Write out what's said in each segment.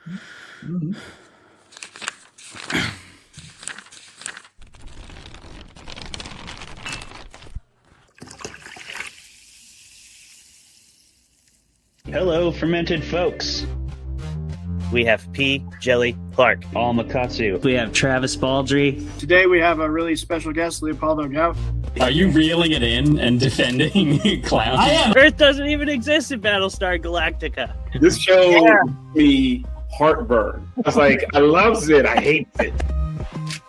Mm-hmm. Hello, fermented folks. We have P. Jelly Clark. All Makatsu. We have Travis Baldry. Today we have a really special guest, Leopoldo Gout. Are you reeling it in and defending clowns? I am. Earth doesn't even exist in Battlestar Galactica. This show gives me heartburn. It's like, I loves it, I hates it.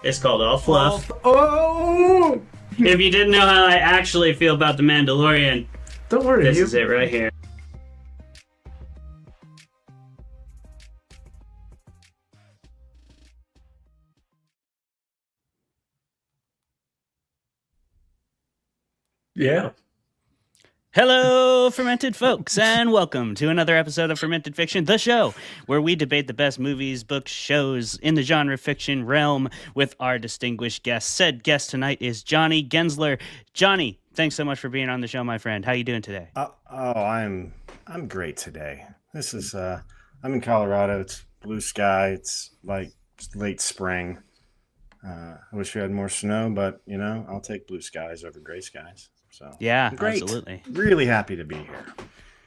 It's called All Fluff. Oh! If you didn't know how I actually feel about The Mandalorian, Don't worry. this is it right here. Yeah. Hello, fermented folks, and welcome to another episode of Fermented Fiction, the show where we debate the best movies, books, shows in the genre fiction realm with our distinguished guest. Said guest tonight is Jonny Gensler. Jonny, thanks so much for being on the show, my friend. How you doing today? I'm great today. This is I'm in Colorado. It's blue sky. It's like late spring. I wish we had more snow, but I'll take blue skies over gray skies. So Yeah, great. Absolutely. Really happy to be here.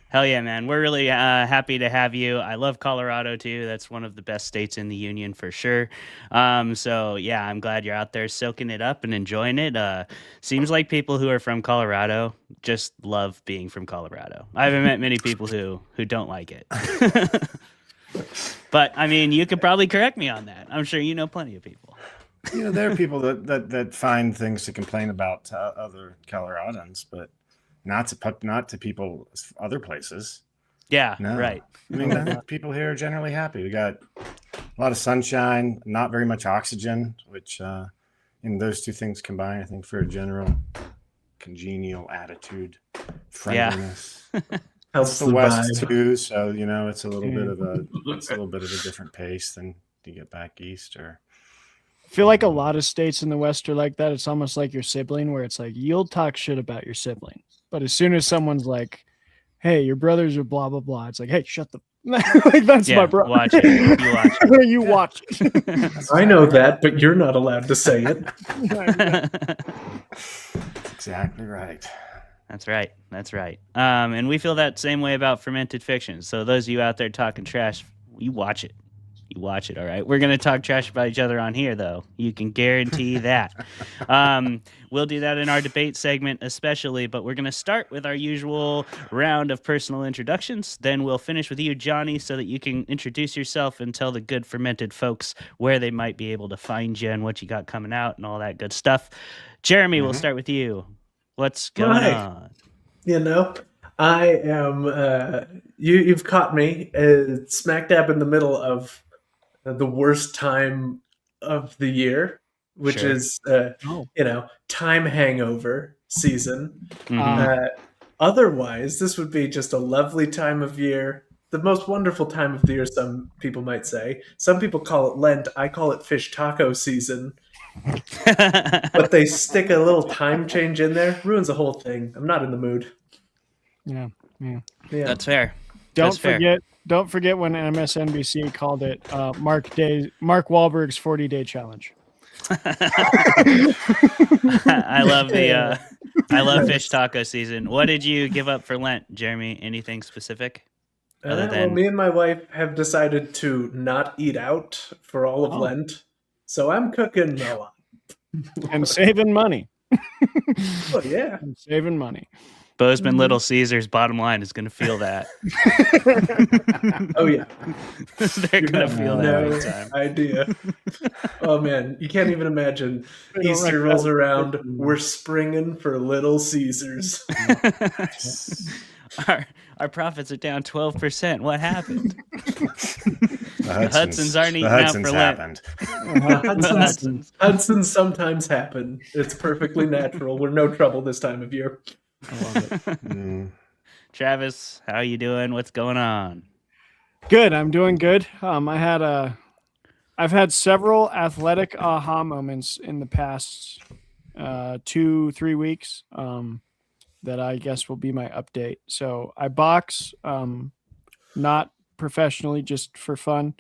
Hell yeah, man. We're really happy to have you. I love Colorado, too. That's one of the best states in the union for sure. So, yeah, I'm glad you're out there soaking it up and enjoying it. Seems like people who are from Colorado just love being from Colorado. I haven't met many people who don't like it. But, I mean, you could probably correct me on that. I'm sure you know plenty of people. There are people that find things to complain about to other Coloradans, but not to people other places. Yeah, No. right. I mean, I think people here are generally happy. We got a lot of sunshine, not very much oxygen, which those two things combined, I think, for a general congenial attitude, friendliness. Helps The West too, so it's a little bit of a different pace than you get back east. Or I feel like a lot of states in the West are like that. It's almost like your sibling, where it's like you'll talk shit about your sibling, but as soon as someone's like, "Hey, your brothers are blah blah blah," it's like, "Hey, shut the." Like that's my brother. Watch it. You watch it. You watch it. I know that, but you're not allowed to say it. That's exactly right. That's right. That's right. And we feel that same way about Fermented Fiction. So those of you out there talking trash, you watch it. You watch it, all right? We're going to talk trash about each other on here, though. You can guarantee that. We'll do that in our debate segment especially, but we're going to start with our usual round of personal introductions. Then we'll finish with you, Jonny, so that you can introduce yourself and tell the good fermented folks where they might be able to find you and what you got coming out and all that good stuff. Jeremy, we'll start with you. What's going on? I am. You've caught me smack dab in the middle of the worst time of the year, which Sure. is time hangover season. Mhm. Otherwise, this would be just a lovely time of year. The most wonderful time of the year, some people might say. Some people call it Lent. I call it fish taco season. But they stick a little time change in there. Ruins the whole thing. I'm not in the mood. Yeah. That's fair. Don't That's fair. forget when MSNBC called it Mark Wahlberg's 40-day challenge. I love fish taco season. What did you give up for Lent, Jeremy? Anything specific? Well, me and my wife have decided to not eat out for all of Lent, so I'm cooking a lot. And saving money. Oh yeah, And saving money. Bozeman Little Caesars bottom line is going to feel that. oh yeah. They're going to feel that No big time. idea. Oh man, you can't even imagine. They don't Easter like rolls that. around, we're springing for Little Caesars. Our profits are down 12%. What happened? The Hudson's aren't eating out for Lent. Hudson's sometimes happen. It's perfectly natural. We're no trouble this time of year. I love it. Travis, how you doing? What's going on? Good. I'm doing good. I've had several athletic aha moments in the past 2-3 weeks that I guess will be my update. So I box, not professionally just for fun.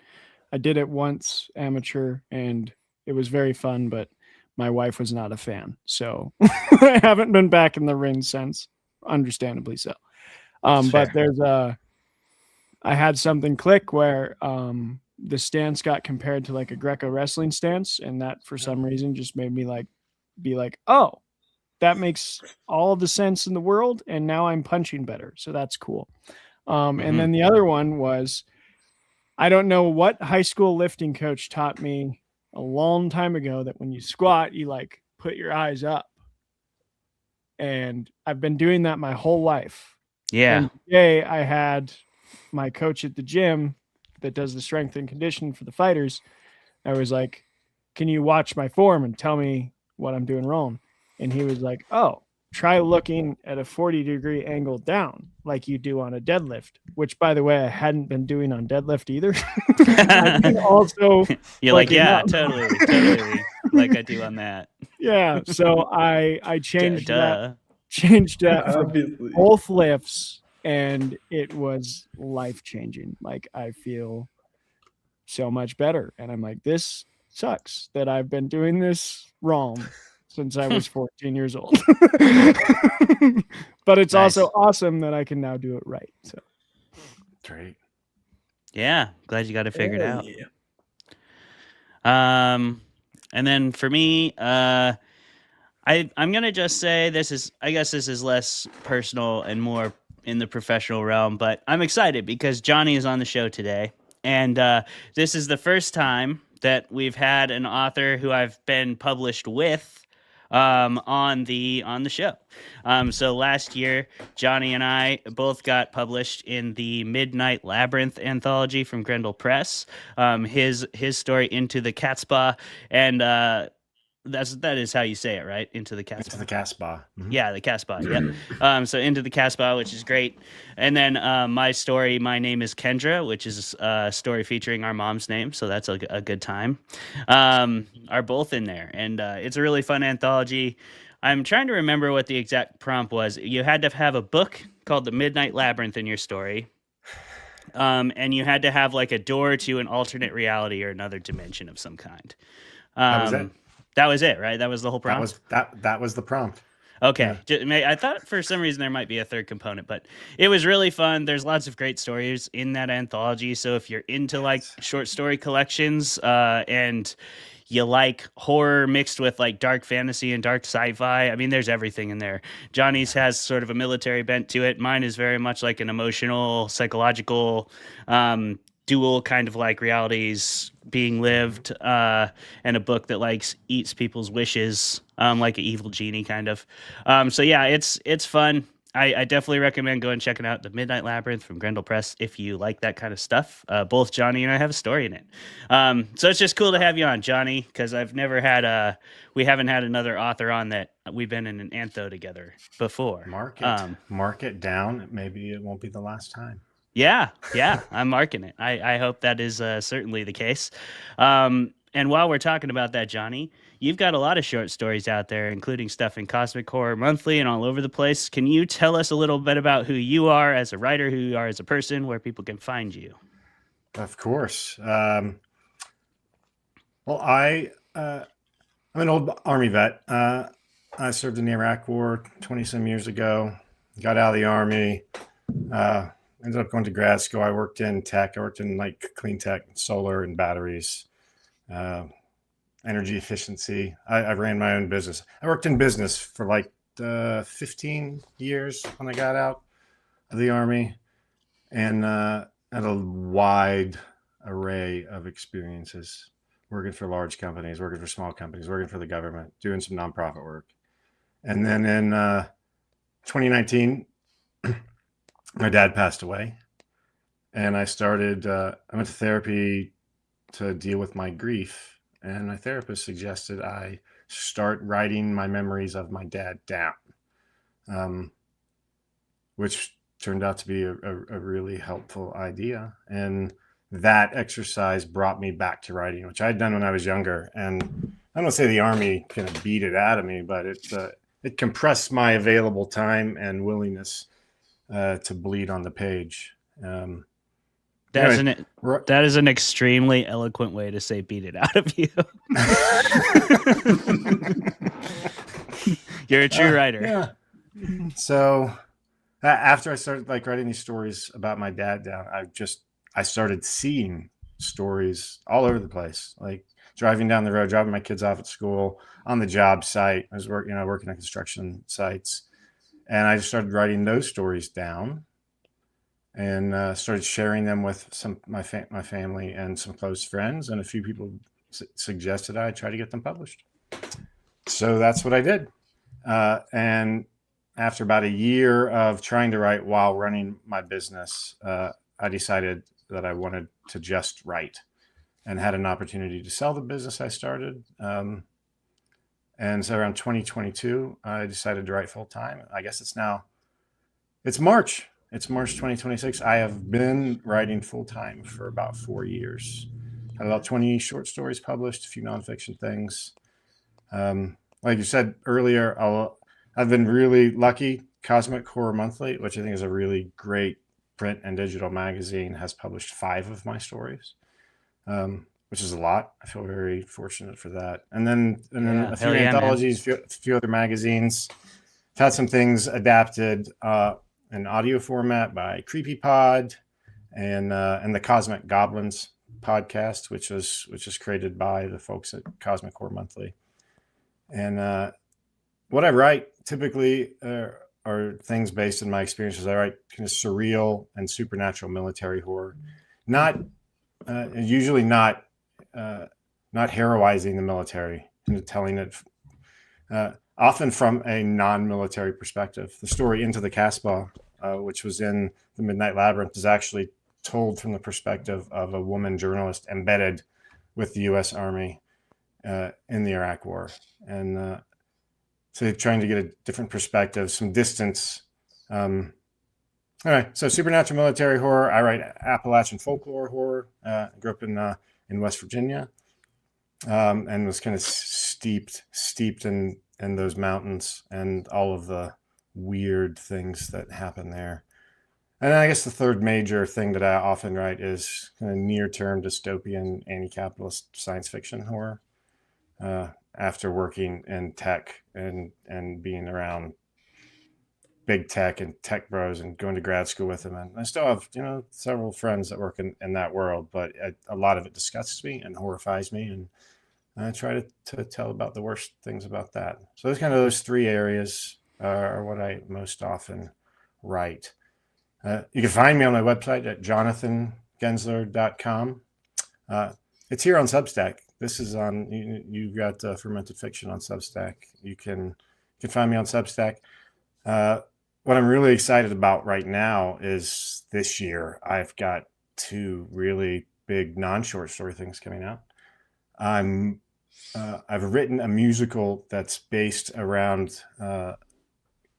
I did it once, amateur, and it was very fun, but my wife was not a fan. So I haven't been back in the ring since, understandably so. But I had something click where the stance got compared to like a Greco wrestling stance, and that for some reason just made me be like, oh, that makes all the sense in the world, and now I'm punching better, so that's cool. And then the other one was, I don't know what high school lifting coach taught me a long time ago that when you squat, you like put your eyes up, and I've been doing that my whole life. Yeah. And today I had my coach at the gym that does the strength and conditioning for the fighters. I was like, can you watch my form and tell me what I'm doing wrong? And he was like, oh, try looking at a 40-degree angle down like you do on a deadlift, which, by the way, I hadn't been doing on deadlift either. Also, you're like, yeah, totally, like I do on that. Yeah, so I changed that for both lifts, and it was life-changing. Like, I feel so much better, and I'm like, this sucks that I've been doing this wrong since I was 14 years old. But it's also awesome that I can now do it right. So Great. Yeah, glad you got it figured out. And then for me, I'm gonna just say I guess this is less personal and more in the professional realm, but I'm excited because Jonny is on the show today, and this is the first time that we've had an author who I've been published with on the show. So last year, Jonny and I both got published in the Midnight Labyrinth anthology from Grendel Press. His story, Into the Catspaw, and that is how you say it, right? Into the Catspaw. Into the Catspaw. Mm-hmm. Yeah, the Catspaw. Yeah. So Into the Catspaw, which is great. And then my story, My Name is Kendra, which is a story featuring our mom's name. So that's a good time. Are both in there. And it's a really fun anthology. I'm trying to remember what the exact prompt was. You had to have a book called The Midnight Labyrinth in your story. And you had to have like a door to an alternate reality or another dimension of some kind. That was it. That was it, right? That was the whole prompt? That was the prompt. Okay. Yeah. I thought for some reason there might be a third component, but it was really fun. There's lots of great stories in that anthology. So if you're into like short story collections and you like horror mixed with like dark fantasy and dark sci-fi, I mean, there's everything in there. Jonny's has sort of a military bent to it. Mine is very much like an emotional, psychological, dual kind of like realities being lived, and a book that like eats people's wishes, like an evil genie kind of. So yeah, it's fun. I definitely recommend going and checking out The Midnight Labyrinth from Grendel Press if you like that kind of stuff. Both Jonny and I have a story in it. So it's just cool to have you on, Jonny, because we haven't had another author on that we've been in an antho together before. Mark it down. Maybe it won't be the last time. Yeah, I'm marking it. I hope that is certainly the case. And while we're talking about that, Jonny, you've got a lot of short stories out there, including stuff in Cosmic Horror Monthly and all over the place. Can you tell us a little bit about who you are as a writer, who you are as a person, where people can find you? Of course. Well, I'm an old Army vet. I served in the Iraq War 20-some years ago, got out of the Army, ended up going to grad school. I worked in tech. I worked in like clean tech, solar and batteries, energy efficiency. I ran my own business. I worked in business for like 15 years when I got out of the Army, and had a wide array of experiences, working for large companies, working for small companies, working for the government, doing some nonprofit work. And then in 2019, my dad passed away, and I started, I went to therapy to deal with my grief, and my therapist suggested I start writing my memories of my dad down, which turned out to be a really helpful idea. And that exercise brought me back to writing, which I had done when I was younger. And I don't say the Army kind of beat it out of me, but it compressed my available time and willingness to bleed on the page. That is an extremely eloquent way to say beat it out of you. You're a true writer. Yeah. So after I started writing these stories about my dad down, I started seeing stories all over the place, like driving down the road, dropping my kids off at school, on the job site. I was working on construction sites, and I just started writing those stories down, and started sharing them with my family and some close friends, and a few people suggested I try to get them published. So that's what I did. And after about a year of trying to write while running my business, I decided that I wanted to just write, and had an opportunity to sell the business I started. And so around 2022, I decided to write full time. I guess it's March. It's March 2026. I have been writing full time for about 4 years. Had about 20 short stories published, a few nonfiction things. Like you said earlier, I've been really lucky. Cosmic Horror Monthly, which I think is a really great print and digital magazine, has published 5 of my stories, which is a lot. I feel very fortunate for that. And then a few anthologies, a few other magazines. I've had some things adapted in audio format by CreepyPod and the Cosmic Goblins podcast, which is created by the folks at Cosmic Horror Monthly. And what I write typically are things based on my experiences. I write kind of surreal and supernatural military horror, usually not heroizing the military and telling it often from a non-military perspective. The story Into the Casbah, which was in the Midnight Labyrinth, is actually told from the perspective of a woman journalist embedded with the U.S. Army in the Iraq War. And so trying to get a different perspective, some distance. All right, so supernatural military horror. I write Appalachian folklore horror. I grew up in West Virginia, and was kind of steeped in those mountains and all of the weird things that happen there. And I guess the third major thing that I often write is kind of near-term dystopian anti-capitalist science fiction horror. After working in tech and being around big tech and tech bros and going to grad school with them. And I still have, several friends that work in that world, but a lot of it disgusts me and horrifies me. And I try to tell about the worst things about that. So those 3 areas are what I most often write. You can find me on my website at jonathangensler.com. It's here on Substack. This is on, you've got Fermented Fiction on Substack. You can find me on Substack. What I'm really excited about right now is this year I've got 2 really big non-short story things coming out. I've written a musical that's based around an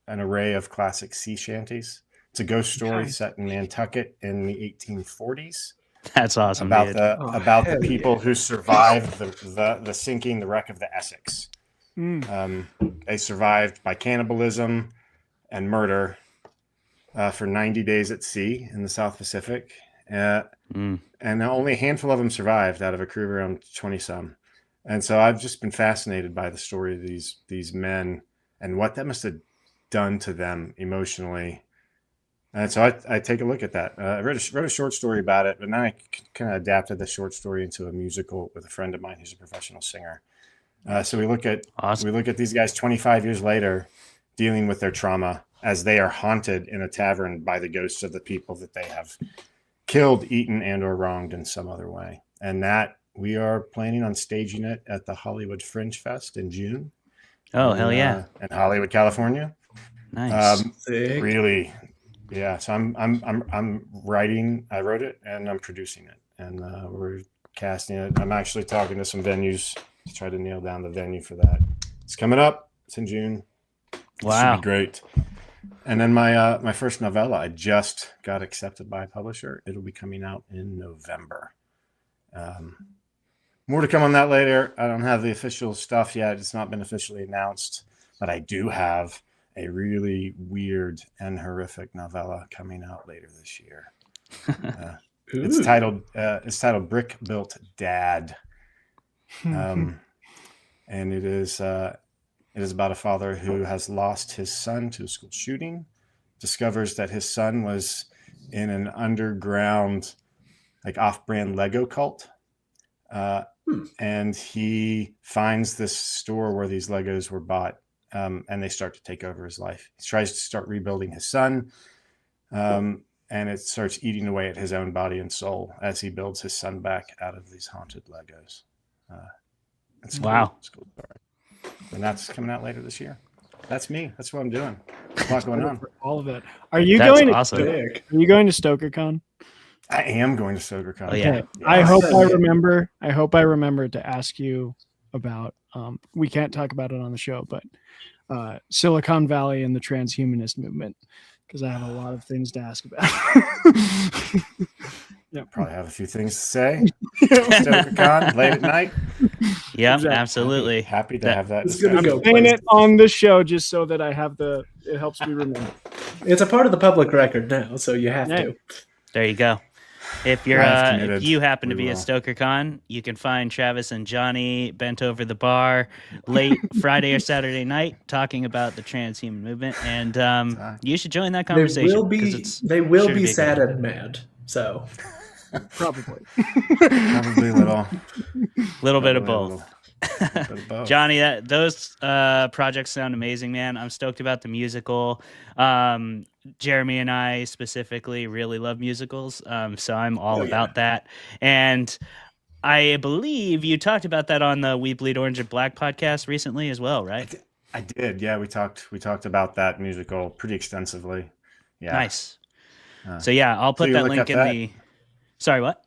array of classic sea shanties. It's a ghost story set in Nantucket in the 1840s. That's awesome. About the people who survived the sinking, the wreck of the Essex. They survived by cannibalism and murder for 90 days at sea in the South Pacific. And only a handful of them survived out of a crew of around 20 some. And so I've just been fascinated by the story of these men and what that must have done to them emotionally. And so I take a look at that. I wrote a short story about it, but then I kind of adapted the short story into a musical with a friend of mine who's a professional singer. So we look at these guys 25 years later dealing with their trauma as they are haunted in a tavern by the ghosts of the people that they have killed, eaten, and or wronged in some other way. And that we are planning on staging it at the Hollywood Fringe Fest in June. Oh, hell yeah. In Hollywood, California. Nice. Really. Yeah, so I'm writing. I wrote it and I'm producing it, and we're casting it. I'm actually talking to some venues to try to nail down the venue for that. It's coming up. It's in June. Wow, should be great. And then my first novella, I just got accepted by a publisher. It'll be coming out in November. More to come on that later. I don't have the official stuff yet. It's not been officially announced, but I do have a really weird and horrific novella coming out later this year. It's Ooh. titled Brick Built Dad. And it is about a father who has lost his son to a school shooting, discovers that his son was in an underground, like off-brand Lego cult. And he finds this store where these Legos were bought, and they start to take over his life. He tries to start rebuilding his son, and it starts eating away at his own body and soul as he builds his son back out of these haunted Legos. It's cool. Wow. It's cool. And that's coming out later this year. That's me. That's what I'm doing. There's a lot going on. All of it. Are you That's going? awesome. Are you going to StokerCon? I am going to StokerCon. Oh, yeah. I hope I remember. I hope I remember to ask you about. We can't talk about it on the show, but Silicon Valley and the transhumanist movement, because I have a lot of things to ask about. Probably have a few things to say. StokerCon late at night. Yeah, Exactly. absolutely. Happy to have that It's gonna discussion. go I'm saying places. it on the show just so that I have it helps me remember. It's a part of the public record now, so you have to. There you go. If you're I've if committed. you happen to We be at will. StokerCon, you can find Travis and Johnny bent over the bar late Friday or Saturday night talking about the transhuman movement, and you should join that conversation. They will 'cause be. it's They will sure to be a good sad one. and mad. So Probably. Probably a little. Little bit of Probably a both. little bit of both. Johnny, those projects sound amazing, man. I'm stoked about the musical. Jeremy and I specifically really love musicals, so I'm all about that. And I believe you talked about that on the We Bleed Orange and Black podcast recently as well, right? I did. Yeah, we talked about that musical pretty extensively. Yeah. Nice. So yeah, I'll put you that look link up in that? the. Sorry, what?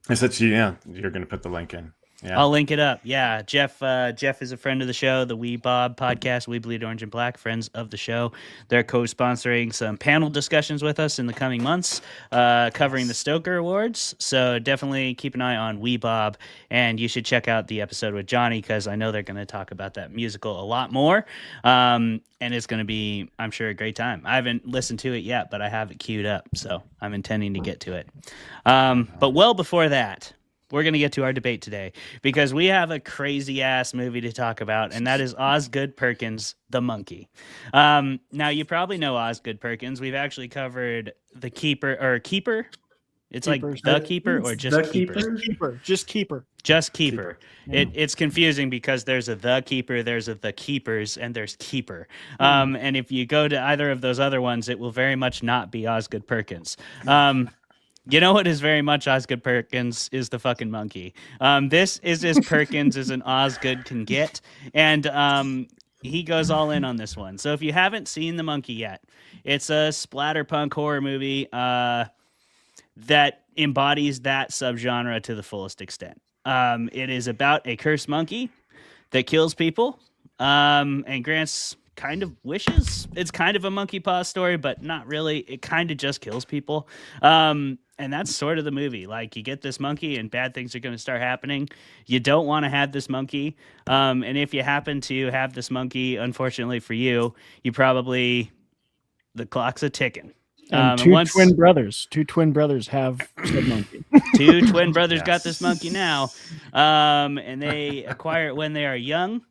I said, yeah, you're going to put the link in. Yeah. I'll link it up. Yeah, Jeff is a friend of the show, the We Bob podcast, We Bleed Orange and Black, friends of the show. They're co-sponsoring some panel discussions with us in the coming months, covering the Stoker Awards. So definitely keep an eye on We Bob, and you should check out the episode with Johnny because I know they're going to talk about that musical a lot more, and it's going to be, I'm sure, a great time. I haven't listened to it yet, but I have it queued up, so I'm intending to get to it. But well before that, we're going to get to our debate today because we have a crazy ass movie to talk about, and that is Osgood Perkins, The Monkey. Now, you probably know Osgood Perkins. We've actually covered The Keeper, or Keeper. It's Keepers. like The Keeper or just The Keeper? Keeper. Just Keeper. Just Keeper. It's confusing because there's a The Keeper, there's a The Keepers, and there's Keeper. And if you go to either of those other ones, it will very much not be Osgood Perkins. You know what is very much Osgood Perkins is the fucking monkey. This is as Perkins as an Osgood can get, and he goes all in on this one. So if you haven't seen The Monkey yet, it's a splatterpunk horror movie that embodies that subgenre to the fullest extent. It is about a cursed monkey that kills people and grants kind of wishes. It's kind of a monkey paw story, but not really. It kind of just kills people. And that's sort of the movie. Like, you get this monkey and bad things are going to start happening. You don't want to have this monkey. And if you happen to have this monkey, unfortunately for you, the clock's a ticking. And two twin brothers have said monkey. Two twin brothers got Yes. this monkey now. And they acquire it when they are young.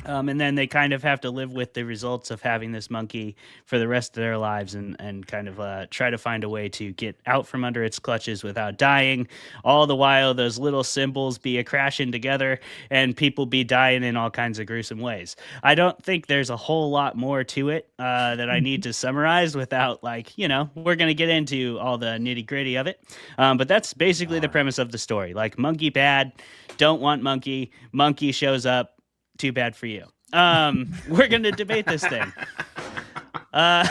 And then they kind of have to live with the results of having this monkey for the rest of their lives and kind of try to find a way to get out from under its clutches without dying. All the while, those little symbols be crashing together and people be dying in all kinds of gruesome ways. I don't think there's a whole lot more to it that I need to summarize without, we're going to get into all the nitty gritty of it. But that's basically the premise of the story. Like, monkey bad, don't want monkey, monkey shows up. Too bad for you. We're going to debate this thing. I'm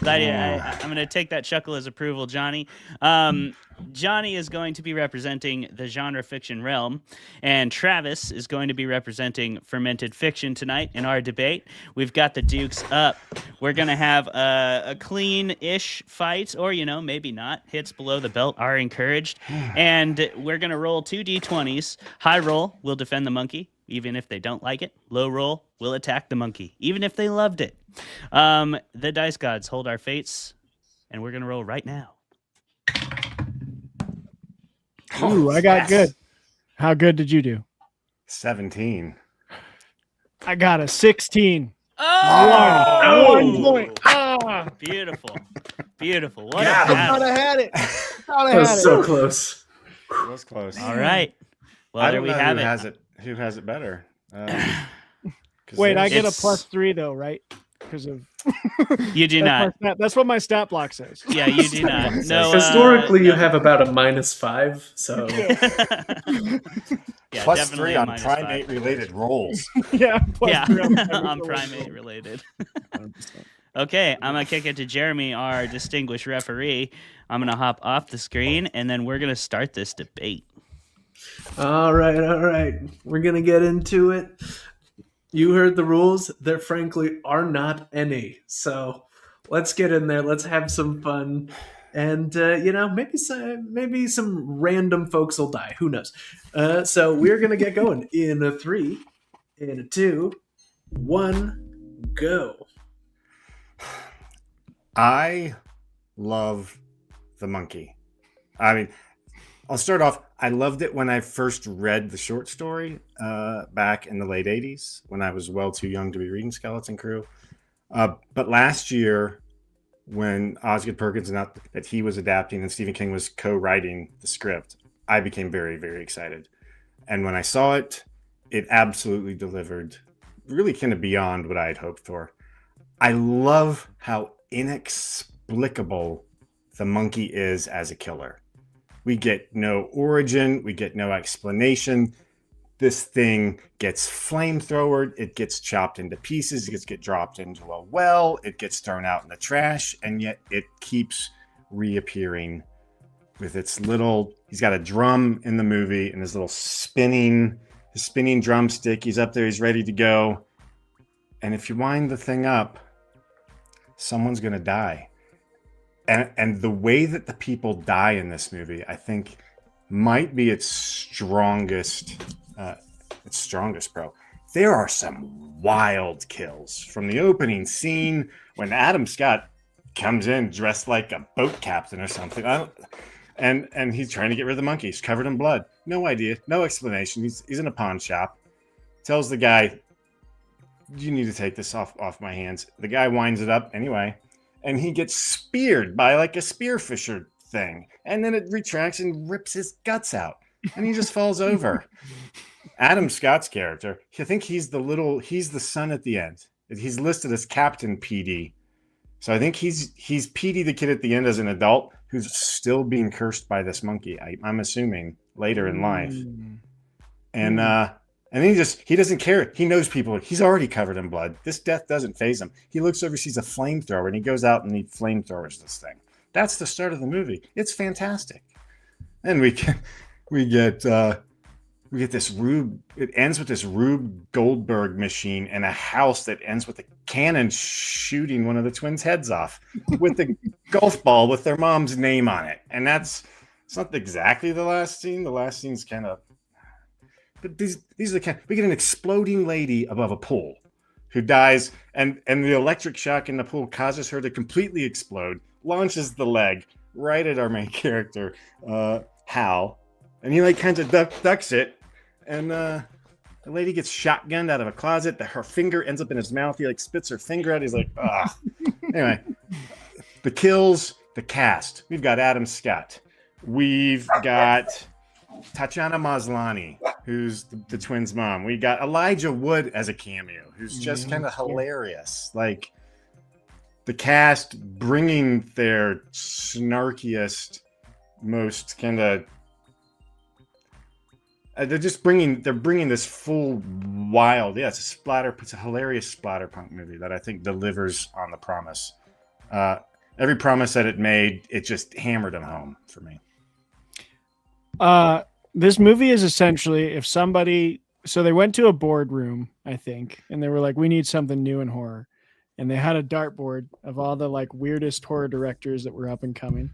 going to take that chuckle as approval, Johnny. Johnny is going to be representing the genre fiction realm, and Travis is going to be representing fermented fiction tonight in our debate. We've got the Dukes up. We're going to have a clean-ish fight, or, maybe not. Hits below the belt are encouraged. And we're going to roll 2 D20s. High roll will defend the monkey, even if they don't like it. Low roll will attack the monkey, even if they loved it. The dice gods hold our fates, and we're going to roll right now. Ooh, I got good. How good did you do? 17. I got a 16. Oh, One point. Ah, beautiful, beautiful. What Yeah. a I thought battle! I had it. Thought I That had was it. so close. It was close. All right. Well, I there don't we know have who it. has it. Who has it better? 'Cause Wait, I there's- get a +3 though, right? Because of You do not. That's what my stat block says. Yeah, you do not. No. Historically, you no. have about a -5. So Yeah, plus definitely 3 a on -5. primate-related rolls. Yeah, Yeah, +3 on I'm primate related. Okay, I'm gonna kick it to Jeremy, our distinguished referee. I'm gonna hop off the screen, and then we're gonna start this debate. all right. We're gonna get into it. You heard the rules. There, frankly, are not any. So let's get in there. Let's have some fun, and maybe some random folks will die. Who knows? So we're gonna get going in a 3, in a 2, 1, go. I love the monkey. I mean, I'll start off. I loved it when I first read the short story back in the late 80s when I was well too young to be reading Skeleton Crew. But last year, when Osgood Perkins announced that he was adapting and Stephen King was co-writing the script, I became very, very excited. And when I saw it, it absolutely delivered, really kind of beyond what I had hoped for. I love how inexplicable the monkey is as a killer. We get no origin. We get no explanation. This thing gets flamethrowered. It gets chopped into pieces. It gets dropped into a well. It gets thrown out in the trash. And yet it keeps reappearing with its little, he's got a drum in the movie and his little spinning drumstick. He's up there. He's ready to go. And if you wind the thing up, someone's going to die. And the way that the people die in this movie, I think, might be its strongest pro. There are some wild kills from the opening scene when Adam Scott comes in dressed like a boat captain or something. And he's trying to get rid of the monkey. He's covered in blood. No idea. No explanation. He's in a pawn shop. Tells the guy, you need to take this off my hands. The guy winds it up anyway. And he gets speared by like a spearfisher thing. And then it retracts and rips his guts out. And he just falls over. Adam Scott's character, I think he's the son at the end. He's listed as Captain PD. So I think he's PD the kid at the end as an adult who's still being cursed by this monkey. I'm assuming later in life. And he doesn't care. He knows people. He's already covered in blood. This death doesn't faze him. He looks over, sees a flamethrower, and he goes out and he flamethrowers this thing. That's the start of the movie. It's fantastic. And we get this Rube. It ends with this Rube Goldberg machine and a house that ends with a cannon shooting one of the twins' heads off with a golf ball with their mom's name on it. And it's not exactly the last scene. The last scene's kind of. But these are the kind. We get an exploding lady above a pool who dies, and the electric shock in the pool causes her to completely explode, launches the leg right at our main character, Hal, and he like kind of ducks it, and the lady gets shotgunned out of a closet. Her finger ends up in his mouth. He like spits her finger out. He's like, ah. Anyway, the kills, the cast. We've got Adam Scott. We've got Tatiana Maslany, who's the twins' mom. We got Elijah Wood as a cameo, who's just kind of hilarious. Like the cast bringing their snarkiest, most kind of. They're bringing this full wild. Yeah, it's a hilarious splatterpunk movie that I think delivers on the promise. Every promise that it made, it just hammered them home for me. This movie is essentially so they went to a boardroom, I think, and they were like, we need something new in horror. And they had a dartboard of all the like weirdest horror directors that were up and coming.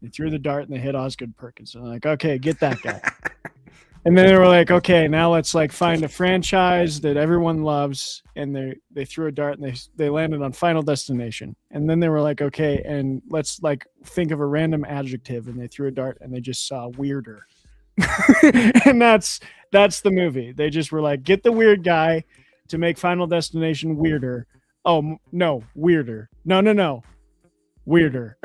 They threw the dart and they hit Osgood Perkins. And they're like, okay, get that guy. And then they were like, okay, now let's like find a franchise that everyone loves. And they threw a dart and they landed on Final Destination. And then they were like, okay, and let's like think of a random adjective. And they threw a dart and they just saw weirder. And that's the movie. They just were like, get the weird guy to make Final Destination weirder. Oh no, weirder. No, weirder.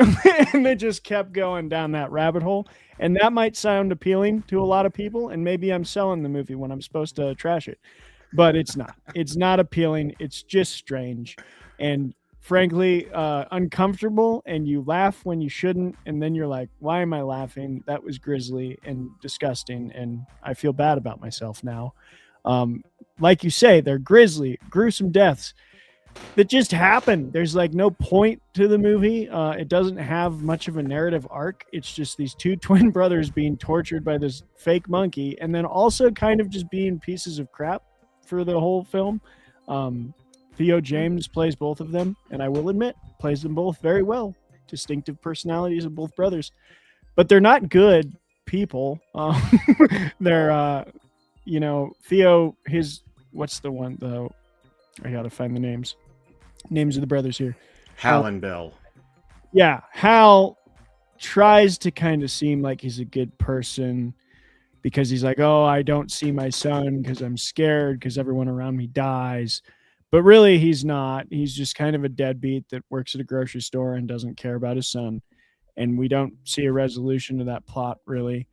And they just kept going down that rabbit hole. And that might sound appealing to a lot of people. And maybe I'm selling the movie when I'm supposed to trash it, but it's not. It's not appealing. It's just strange. And frankly, uncomfortable, and you laugh when you shouldn't, and then you're like, why am I laughing? That was grisly and disgusting, and I feel bad about myself now. Like you say, they're grisly, gruesome deaths that just happen. There's like no point to the movie. It doesn't have much of a narrative arc. It's just these two twin brothers being tortured by this fake monkey, and then also kind of just being pieces of crap for the whole film. Theo James plays both of them, and I will admit, plays them both very well. Distinctive personalities of both brothers, but they're not good people. They're, Theo, what's the one though? I gotta find the names of the brothers here. Hal and Bill. Yeah, Hal tries to kind of seem like he's a good person because he's like, oh, I don't see my son because I'm scared because everyone around me dies. But really, he's not. He's just kind of a deadbeat that works at a grocery store and doesn't care about his son. And we don't see a resolution to that plot, really.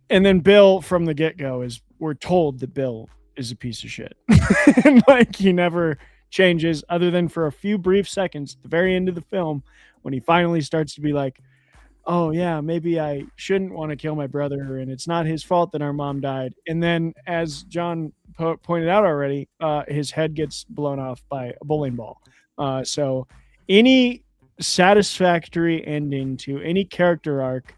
And then Bill, from the get-go, we're told that Bill is a piece of shit. And like, he never changes other than for a few brief seconds at the very end of the film when he finally starts to be like, oh yeah, maybe I shouldn't want to kill my brother, and it's not his fault that our mom died. And then, as John pointed out already, his head gets blown off by a bowling ball. So any satisfactory ending to any character arc,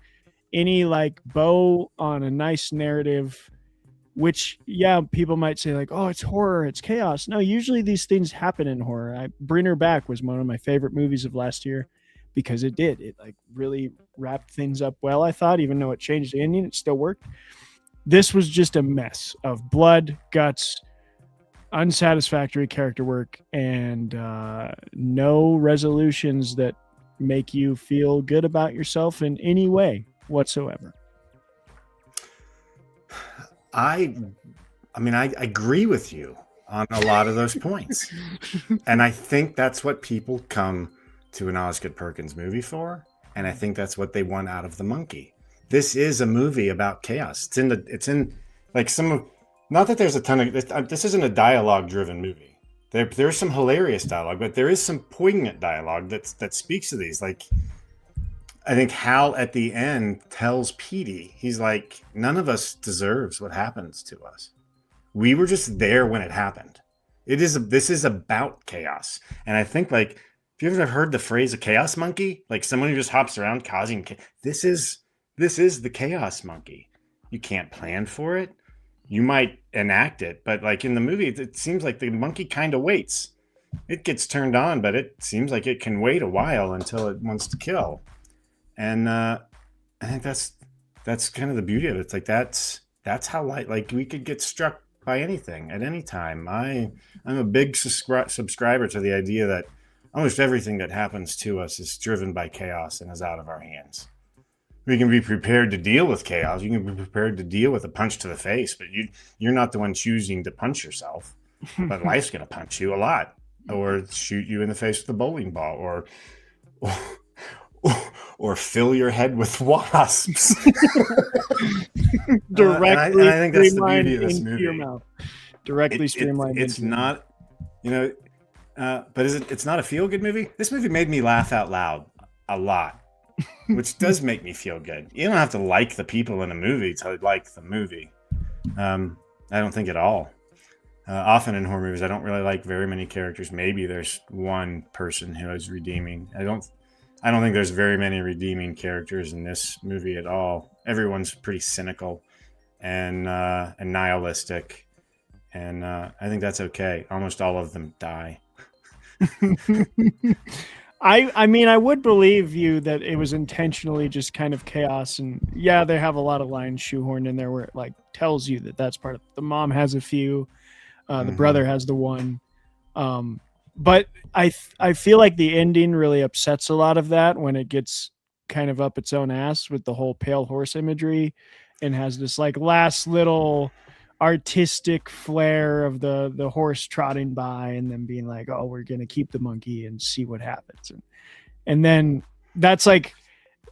any like bow on a nice narrative, which, yeah, people might say like, oh, it's horror, it's chaos. No, usually these things happen in horror. Bring Her Back was one of my favorite movies of last year because it like really wrapped things up well. I thought, even though it changed the ending, it still worked. This was just a mess of blood, guts, unsatisfactory character work, and no resolutions that make you feel good about yourself in any way whatsoever. I agree with you on a lot of those points. And I think that's what people come to an Osgood Perkins movie for. And I think that's what they want out of The Monkey. This is a movie about chaos. It's in like not that there's a ton of, this isn't a dialogue driven movie. There's some hilarious dialogue, but there is some poignant dialogue that speaks to these. Like, I think Hal at the end tells Petey, he's like, none of us deserves what happens to us. We were just there when it happened. This is about chaos. And I think, like, if you've ever heard the phrase a chaos monkey, like someone who just hops around causing this is the chaos monkey. You can't plan for it. You might enact it, but like in the movie, it seems like the monkey kind of waits. It gets turned on, but it seems like it can wait a while until it wants to kill. And I think that's kind of the beauty of it. It's like that's how like we could get struck by anything at any time. I'm a big subscriber to the idea that almost everything that happens to us is driven by chaos and is out of our hands. We can be prepared to deal with chaos. You can be prepared to deal with a punch to the face, but you're not the one choosing to punch yourself. But life's going to punch you a lot, or shoot you in the face with a bowling ball, or fill your head with wasps. Directly, and I think that's the beauty of this movie. Your mouth. Directly streamlined. It's not, but it's not a feel-good movie. This movie made me laugh out loud a lot, which does make me feel good. You don't have to like the people in a movie to like the movie. I don't think at all. Often in horror movies, I don't really like very many characters. Maybe there's one person who is redeeming. I don't think there's very many redeeming characters in this movie at all. Everyone's pretty cynical and nihilistic, and I think that's okay. Almost all of them die. I mean, I would believe you that it was intentionally just kind of chaos, and yeah, they have a lot of lines shoehorned in there where it like tells you that that's part of it. The mom has a few, the brother has the one, but I feel like the ending really upsets a lot of that when it gets kind of up its own ass with the whole pale horse imagery and has this like last little artistic flair of the horse trotting by and then being like, oh, we're gonna keep the monkey and see what happens. And then that's like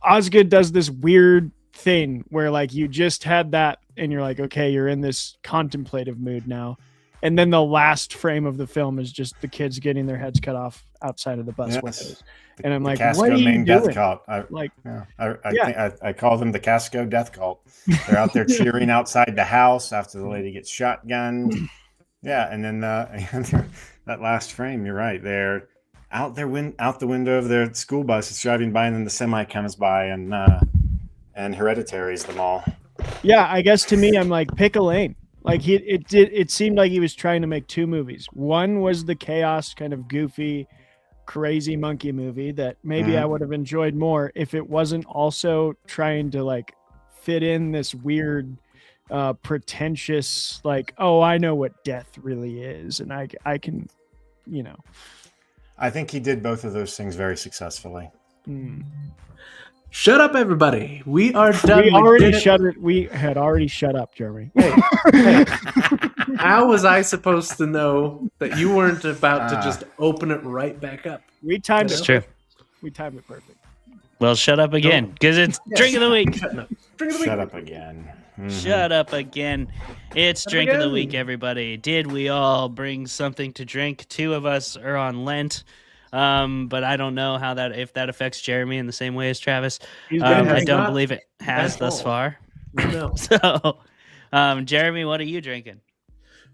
Osgood does this weird thing where like you just had that and you're like, okay, you're in this contemplative mood now. And then the last frame of the film is just the kids getting their heads cut off outside of the bus windows. And I'm like, what are you doing? Death cult. I call them the Casco death cult. They're out there cheering outside the house after the lady gets shotgunned. Yeah, and then that last frame, you're right. They're out the window of their school bus. It's driving by, and then the semi comes by, and Hereditary's them all. Yeah, I guess to me, I'm like, pick a lane. Like it seemed like he was trying to make two movies. One was the chaos, kind of goofy, crazy monkey movie that maybe I would have enjoyed more if it wasn't also trying to like fit in this weird, pretentious, like, oh, I know what death really is, and I can, you know. I think he did both of those things very successfly. Shut up, everybody. We are done. We had already shut up, Jeremy. Hey, how was I supposed to know that you weren't about to just open it right back up? We timed That's it. true. We timed it perfect. Well, shut up again, because it's drink of the week. Shut up again. Shut up again. It's drink of the week, everybody. Did we all bring something to drink? 2 of us are on Lent. But I don't know if that affects Jeremy in the same way as Travis. I don't believe it has thus far. No. So, Jeremy, what are you drinking?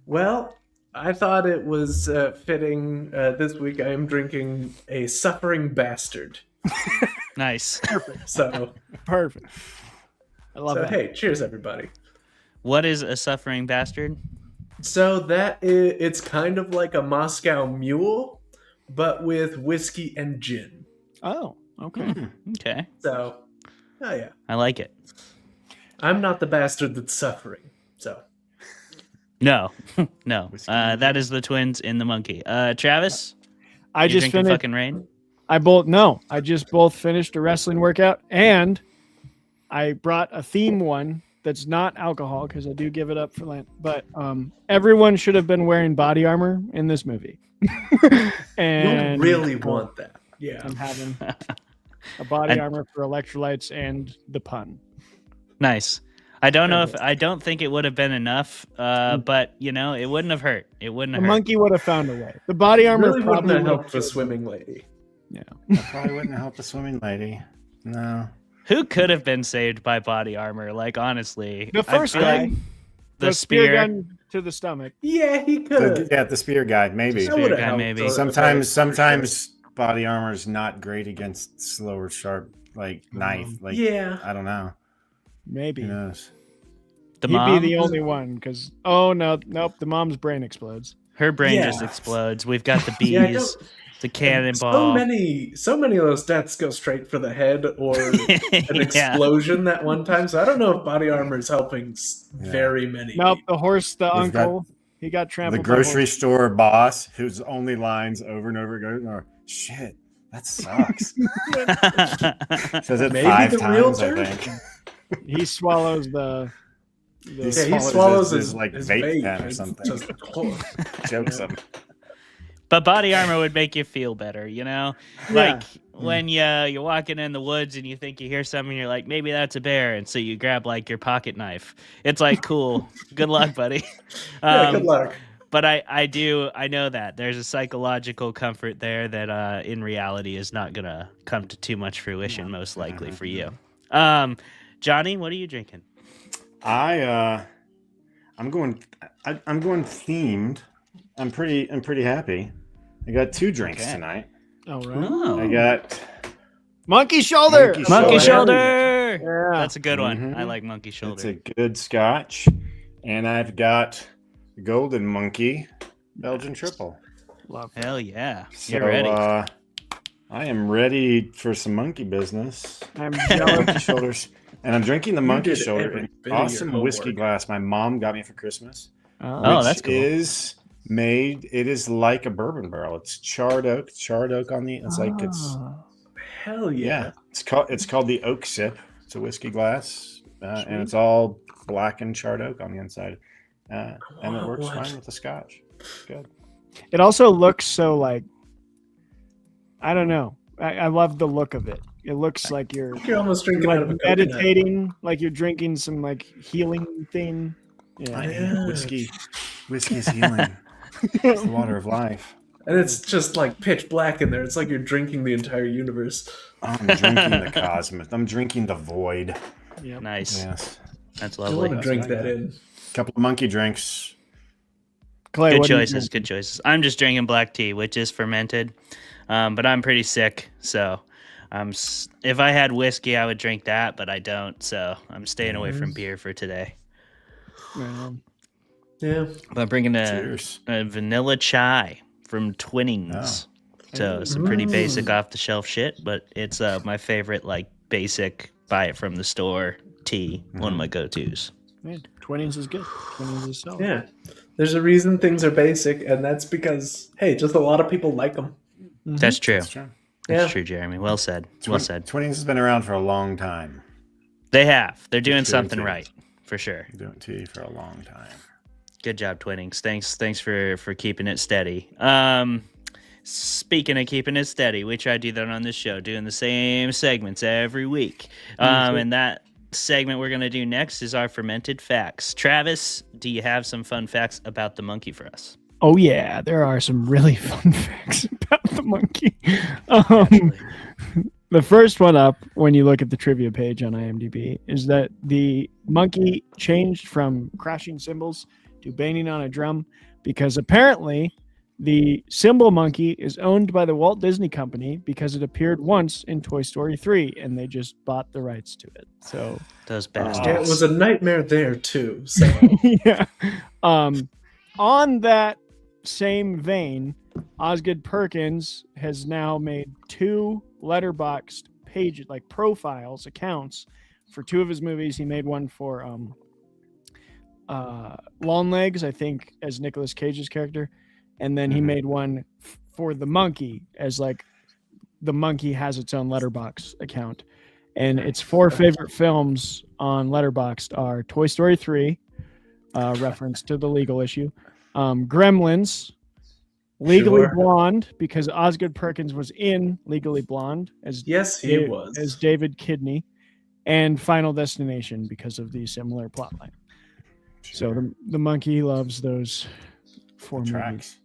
Well, I thought it was fitting. This week I am drinking a Suffering Bastard. Nice. Perfect. So perfect. I love that. Hey, cheers, everybody. What is a Suffering Bastard? So it's kind of like a Moscow Mule, but with whiskey and gin. Oh, okay. Okay. So, oh yeah. I like it. I'm not the bastard that's suffering. So. No. That is the twins in the monkey. Travis? I just finished fucking rain. I just both finished a wrestling workout, and I brought a theme one that's not alcohol because I do give it up for Lent. But everyone should have been wearing body armor in this movie. And you really want that. Yeah. I'm having a body armor for electrolytes and the pun. Nice. I don't think it would have been enough, but it wouldn't have hurt. It wouldn't have hurt. The monkey would have found a way. The body armor really probably wouldn't have helped the swimming lady. Yeah. That probably wouldn't have helped the swimming lady. No. Who could have been saved by body armor? Like, honestly. The first guy. Like the spear gun to the stomach. Yeah, he could. The spear guy, maybe. Spear guy, maybe. Sometimes body armor is not great against slower, sharp, like knife. Like, yeah. I don't know. Maybe. Who knows? The He'd mom? be the only one because nope, the mom's brain explodes. Her brain just explodes. We've got the bees, the cannonball. So many of those deaths go straight for the head or an explosion that one time. So I don't know if body armor is helping very many. Nope, people. the horse, the uncle, he got trampled. The grocery store boss, whose only lines over and over again are, "Shit, that sucks." Says it Maybe 5 the times, realtor? I think. He swallows the He swallows his like his vape vape. pen or It's something. just- Chokes him. But body armor would make you feel better, Like when you're walking in the woods and you think you hear something, you're like, maybe that's a bear, and so you grab like your pocket knife. It's like, cool, good luck, buddy. good luck. But I know that there's a psychological comfort there that in reality is not gonna come to too much fruition, most likely for you. Johnny, what are you drinking? I'm going themed. I'm pretty happy. I got 2 drinks tonight. All right. Oh. I got Monkey shoulder. Monkey shoulder. Yeah. That's a good one. Mhm. I like monkey shoulder. It's a good scotch, and I've got Golden Monkey Belgian triple. Love that. Hell yeah. So, You're ready. I am ready for some monkey business. I'm jealous. Monkey shoulders, and I'm drinking the monkey did shoulder. every An bit of your awesome homework. whiskey glass my mom got me for Christmas. Oh, which that's cool. is made. It is like a bourbon barrel. It's charred oak on the. It's Hell yeah. It's called the Oak Sip. It's a whiskey glass. and it's all black and charred oak on the inside, and it works fine with the Scotch. Good. It also looks so like, I don't know. I love the look of it. It looks like you're almost drinking like out of a meditating, like you're drinking some like healing thing. I Yeah. hate whiskey. Whiskey is healing. It's the water of life. And it's just like pitch black in there. It's like you're drinking the entire universe. I'm drinking the cosmos. I'm drinking the void. Yep. Nice. Yes. That's I lovely. want to drink that in. Couple of monkey drinks. Clay, Good what do you choices. Good choices. I'm just drinking black tea, which is fermented, but I'm pretty sick, so if I had whiskey, I would drink that, but I don't, so I'm staying away from beer for today. think? Yeah. But I'm bringing Cheers. a vanilla chai from Twinnings. So some pretty basic off-the-shelf shit, but it's my favorite, like, basic buy-it-from-the-store tea, one of my go-tos. Man, Twinnings is good. Twinnings is solid. Yeah. There's a reason things are basic, and that's because, hey, just a lot of people like them. That's true. That's true. That's true, Jeremy. Well said. Well said. Twinnings has been around for a long time. They have. They're doing Doing something tea. right, for sure. Doing tea for a long time. Good job, Twinnings. Thanks for keeping it steady. Speaking of keeping it steady, we try to do that on this show, doing the same segments every week. And that segment we're going to do next is our fermented facts. Travis, do you have some fun facts about the monkey for us? Oh yeah, there are some really fun facts about the monkey. The first one up, when you look at the trivia page on IMDb, is that the monkey changed from crashing cymbals to banging on a drum because apparently the cymbal monkey is owned by the Walt Disney Company because it appeared once in Toy Story 3 and they just bought the rights to it. So Those Yeah, bastards. it was a nightmare there, too. So yeah. On that same vein, Osgood Perkins has now made 2 letterboxed pages, like profiles, accounts for 2 of his movies. He made one for Long Legs, I think, as Nicolas Cage's character, and then he made one for the monkey, as like the monkey has its own letterbox account. And its 4 favorite films on Letterboxd are Toy Story 3, reference to the legal issue, Gremlins, Legally Sure. Blonde, because Osgood Perkins was in Legally Blonde as yes, he was. as David Kidney, and Final Destination because of the similar plotline. So the monkey loves those 4 movies. Tracks.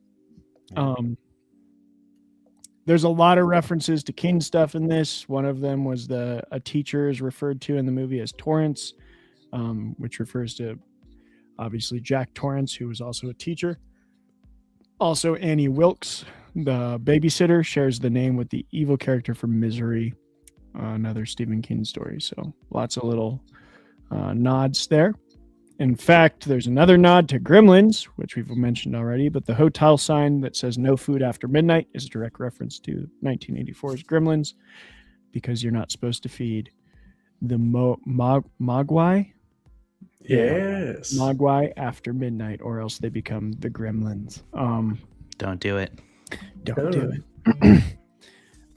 There's a lot of references to King stuff in this. One of them was a teacher is referred to in the movie as Torrance, which refers to obviously Jack Torrance, who was also a teacher. Also, Annie Wilkes, the babysitter, shares the name with the evil character from Misery, another Stephen King story. So lots of little nods there. In fact, there's another nod to Gremlins, which we've mentioned already, but the hotel sign that says no food after midnight is a direct reference to 1984's Gremlins, because you're not supposed to feed the Mogwai. Yes. Mogwai after midnight, or else they become the Gremlins. Don't do it. Don't do it.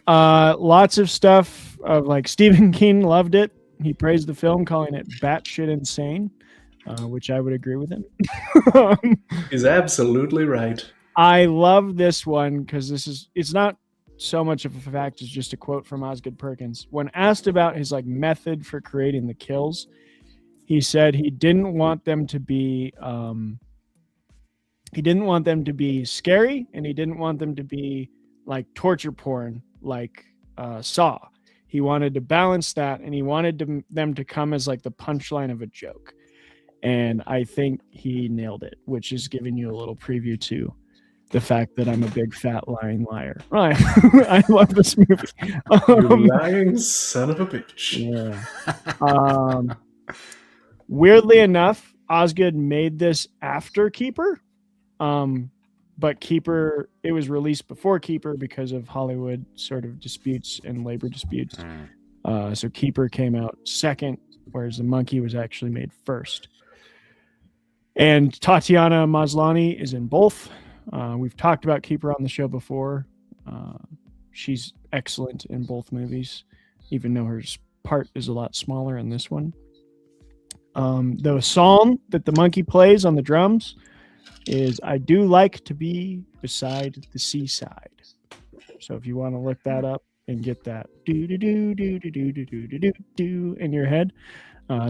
Lots of stuff of like Stephen King loved it. He praised the film, calling it batshit insane, which I would agree with him. He's absolutely right. I love this one because it's not so much of a fact as just a quote from Osgood Perkins. When asked about his like method for creating the kills, he said he didn't want them to be scary, and he didn't want them to be like torture porn like Saw. He wanted to balance that, and he wanted them to come as like the punchline of a joke. And I think he nailed it, which is giving you a little preview to the fact that I'm a big fat lying liar. I love this movie. You lying son of a bitch. Yeah. Weirdly enough, Osgood made this after Keeper, but Keeper, it was released before Keeper because of Hollywood sort of disputes and labor disputes. So Keeper came out second, whereas The Monkey was actually made first. And Tatiana Maslany is in both. We've talked about Keeper on the show before. She's excellent in both movies, even though her part is a lot smaller in this one. The psalm that the monkey plays on the drums is "I do like to be beside the seaside." So if you want to look that up and get that do do do do do do do do do do in your head,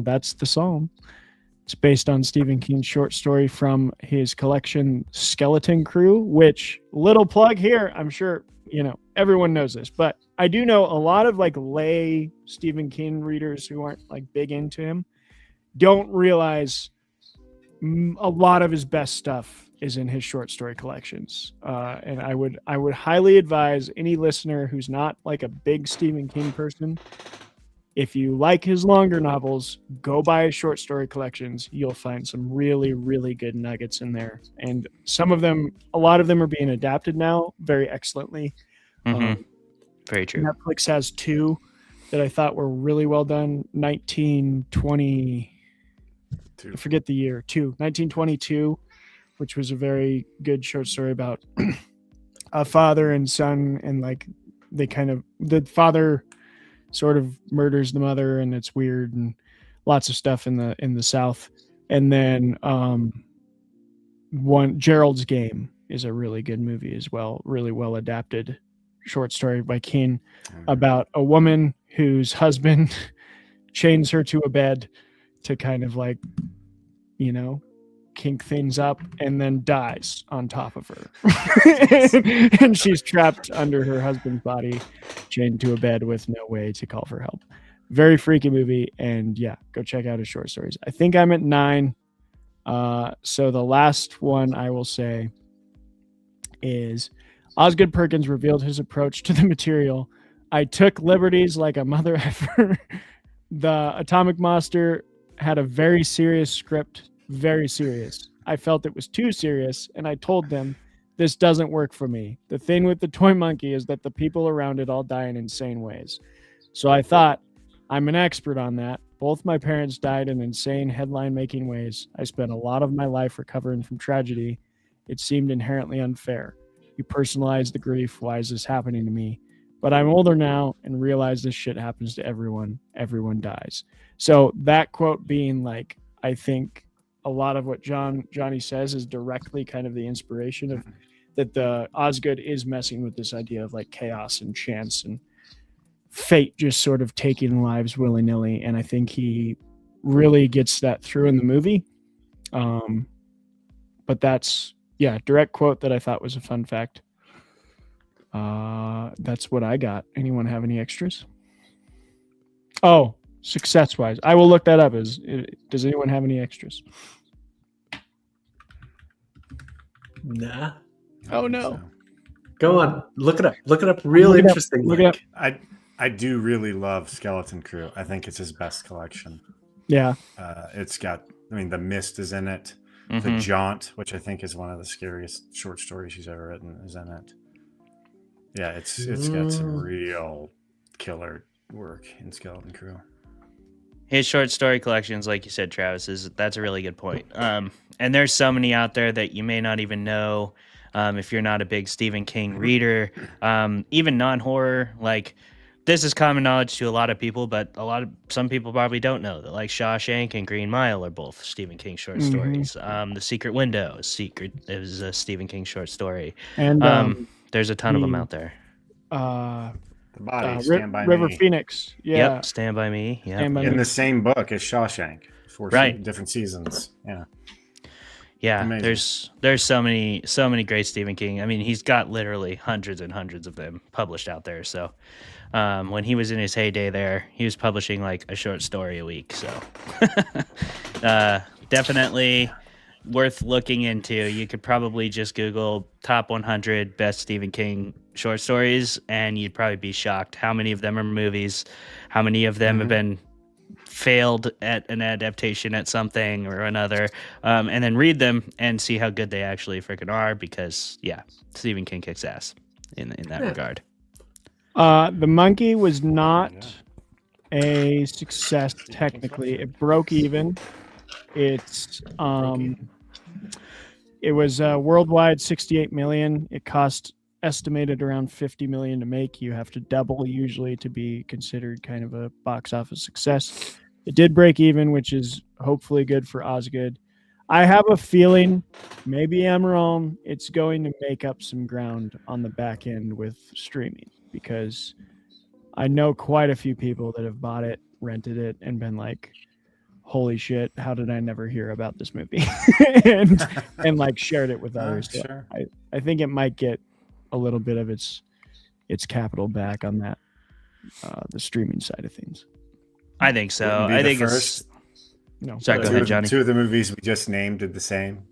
that's the psalm. It's based on Stephen King's short story from his collection Skeleton Crew, which, little plug here, I'm sure everyone knows this, but I do know a lot of like lay Stephen King readers who aren't like big into him don't realize a lot of his best stuff is in his short story collections. And I would highly advise any listener who's not like a big Stephen King person, if you like his longer novels, go buy his short story collections. You'll find some really, really good nuggets in there. And a lot of them are being adapted now very excellently. Very true. Netflix has 2 that I thought were really well done. 1920, I forget the year, 1922, which was a very good short story about a father and son, and like the father sort of murders the mother, and it's weird, and lots of stuff in the South. And then Gerald's Game is a really good movie as well, really well adapted short story by King about a woman whose husband chains her to a bed to kind of like, kink things up, and then dies on top of her. And she's trapped under her husband's body, chained to a bed with no way to call for help. Very freaky movie. And yeah, go check out his short stories. I think I'm at 9. So the last one I will say is Osgood Perkins revealed his approach to the material. I took liberties like a mother effer. The Atomic Monster had a very serious script, very serious. I felt it was too serious, and I told them, this doesn't work for me. The thing with the toy monkey is that the people around it all die in insane ways. So I thought, I'm an expert on that. Both my parents died in insane headline-making ways. I spent a lot of my life recovering from tragedy. It seemed inherently unfair. You personalize the grief. Why is this happening to me? But I'm older now and realize this shit happens to everyone. Everyone dies. So that quote being like, I think a lot of what Johnny says is directly kind of the inspiration of that the Osgood is messing with this idea of like chaos and chance and fate just sort of taking lives willy-nilly. And I think he really gets that through in the movie. But that's, direct quote that I thought was a fun fact. That's what I got. Anyone have any extras? Oh, success-wise. I will look that up. Does anyone have any extras? Nah. Oh, no. Go on. Look it up. Look it up. Real interesting. Look it up. I do really love Skeleton Crew. I think it's his best collection. Yeah. It's got, The Mist is in it. The Jaunt, which I think is one of the scariest short stories she's ever written, is in it. Yeah, it's got some real killer work in Skeleton Crew. His short story collections, like you said, Travis, that's a really good point. And there's so many out there that you may not even know if you're not a big Stephen King reader. Even non-horror, like this is common knowledge to a lot of people, but some people probably don't know that like Shawshank and Green Mile are both Stephen King short stories. The Secret Window is a Stephen King short story. And there's a ton of them out there. The Body, Stand By River Me. Phoenix. Yeah. Yep, Stand By Me. Yep. In the same book as Shawshank. 4 different seasons. Yeah. Yeah, amazing. there's so many great Stephen King. I mean, he's got literally hundreds and hundreds of them published out there. So when he was in his heyday there, he was publishing like a short story a week. So definitely worth looking into. You could probably just Google top 100 best Stephen King short stories, and you'd probably be shocked how many of them are movies, how many of them have been failed at an adaptation at something or another, and then read them and see how good they actually freaking are, because Stephen King kicks ass in that regard. The Monkey was not a success technically. It broke even. It was worldwide 68 million. It cost estimated around 50 million to make. You have to double usually to be considered kind of a box office success. It did break even, which is hopefully good for Osgood. I have a feeling, maybe I'm wrong, it's going to make up some ground on the back end with streaming, because I know quite a few people that have bought it, rented it, and been like, holy shit, how did I never hear about this movie? and like shared it with others. So Sure. I think it might get a little bit of its capital back on that, the streaming side of things. I think so. Wouldn't be I the think first. it's. No, Sorry, go ahead, Johnny. Two of the movies we just named did the same.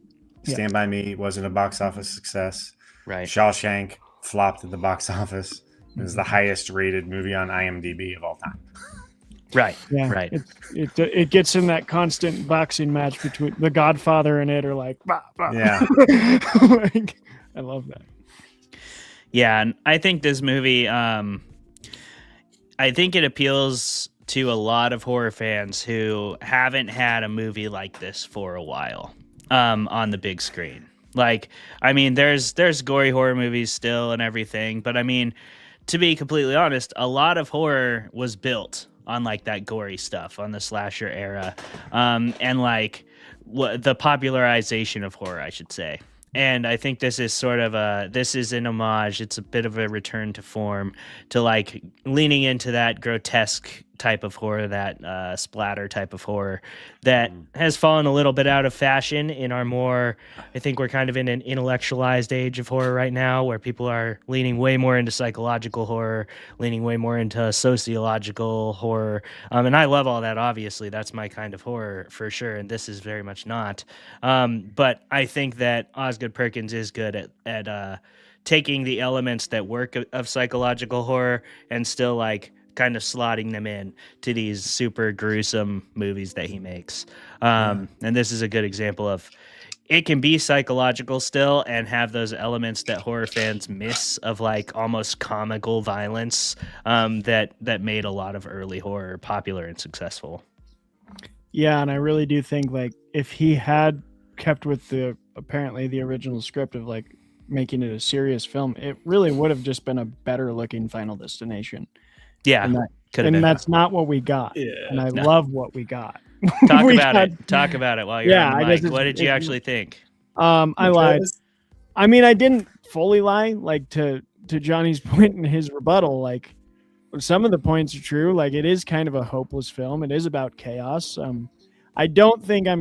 Yeah. Stand By Me wasn't a box office success. Right. Shawshank flopped at the box office. It was the highest rated movie on IMDb of all time. Right. Yeah, Right. It gets in that constant boxing match between The Godfather and it, or like, bah, bah. Yeah. Like, I love that. Yeah, and I think this movie, I think it appeals to a lot of horror fans who haven't had a movie like this for a while, on the big screen. Like, I mean, there's gory horror movies still and everything, but I mean, to be completely honest, a lot of horror was built on like that gory stuff, on the slasher era, and like the popularization of horror, I should say. And I think this is sort of this is an homage. It's a bit of a return to form, to like leaning into that grotesque type of horror, that splatter type of horror that has fallen a little bit out of fashion in our more, I think we're kind of in an intellectualized age of horror right now, where people are leaning way more into psychological horror, leaning way more into sociological horror. And I love all that, obviously. That's my kind of horror for sure. And this is very much not. But I think that Osgood Perkins is good at taking the elements that work of psychological horror and still like kind of slotting them in to these super gruesome movies that he makes. And this is a good example of, it can be psychological still and have those elements that horror fans miss, of like almost comical violence, that made a lot of early horror popular and successful. Yeah, and I really do think like if he had kept with the original script of like making it a serious film, it really would have just been a better looking Final Destination. Yeah, and that's not what we got. Yeah, and I love what we got. Talk about it while you're on the mic. What did you actually think? I lied. I mean, I didn't fully lie. Like to Johnny's point in his rebuttal, like some of the points are true. Like it is kind of a hopeless film. It is about chaos. I don't think I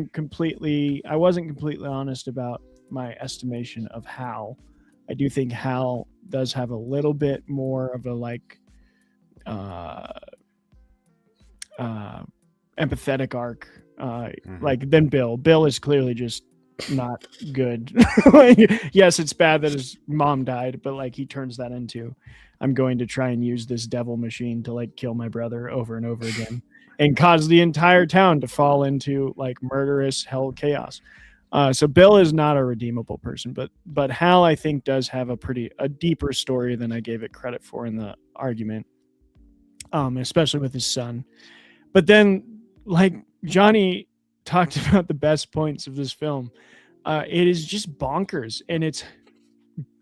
wasn't completely honest about my estimation of Hal. I do think Hal does have a little bit more of a like empathetic arc like than Bill. Bill is clearly just not good. Like, yes, it's bad that his mom died, but like he turns that into, I'm going to try and use this devil machine to like kill my brother over and over again and cause the entire town to fall into like murderous hell chaos. So Bill is not a redeemable person, but Hal I think does have a deeper story than I gave it credit for in the argument. Especially with his son. But then, like Johnny talked about the best points of this film, it is just bonkers and it's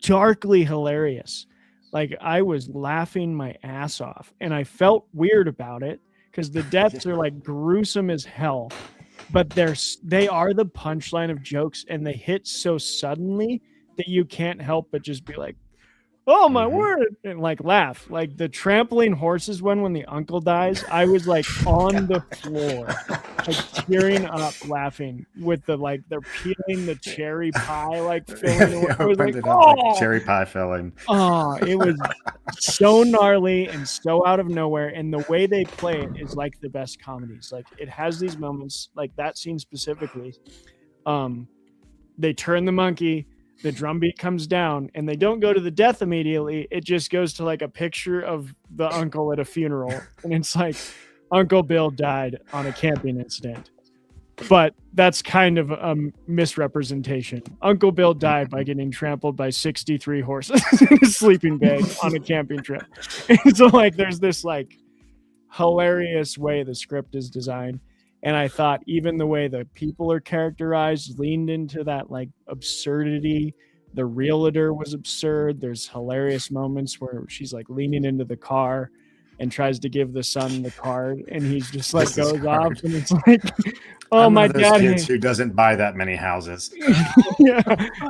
darkly hilarious. Like I was laughing my ass off and I felt weird about it because the deaths are like gruesome as hell, but they are the punchline of jokes and they hit so suddenly that you can't help but just be like, oh my word, and like laugh. Like the trampling horses one when the uncle dies, I was like on the floor, like tearing up laughing with the like they're peeling the cherry pie, like filling it. I was like, oh! Cherry pie filling. Oh, it was so gnarly and so out of nowhere. And the way they play it is like the best comedies. Like it has these moments, like that scene specifically. They turn the monkey, the drum beat comes down and they don't go to the death immediately. It just goes to like a picture of the uncle at a funeral. And it's like, Uncle Bill died on a camping incident. But that's kind of a misrepresentation. Uncle Bill died by getting trampled by 63 horses in a sleeping bag on a camping trip. And so like, there's this like hilarious way the script is designed. And I thought even the way the people are characterized leaned into that like absurdity. The realtor was absurd. There's hilarious moments where she's like leaning into the car. and tries to give the son the card, and he's just like This is goes hard. off, and it's like, oh, I'm my one of those dad kids hates. who doesn't buy that many houses. Yeah.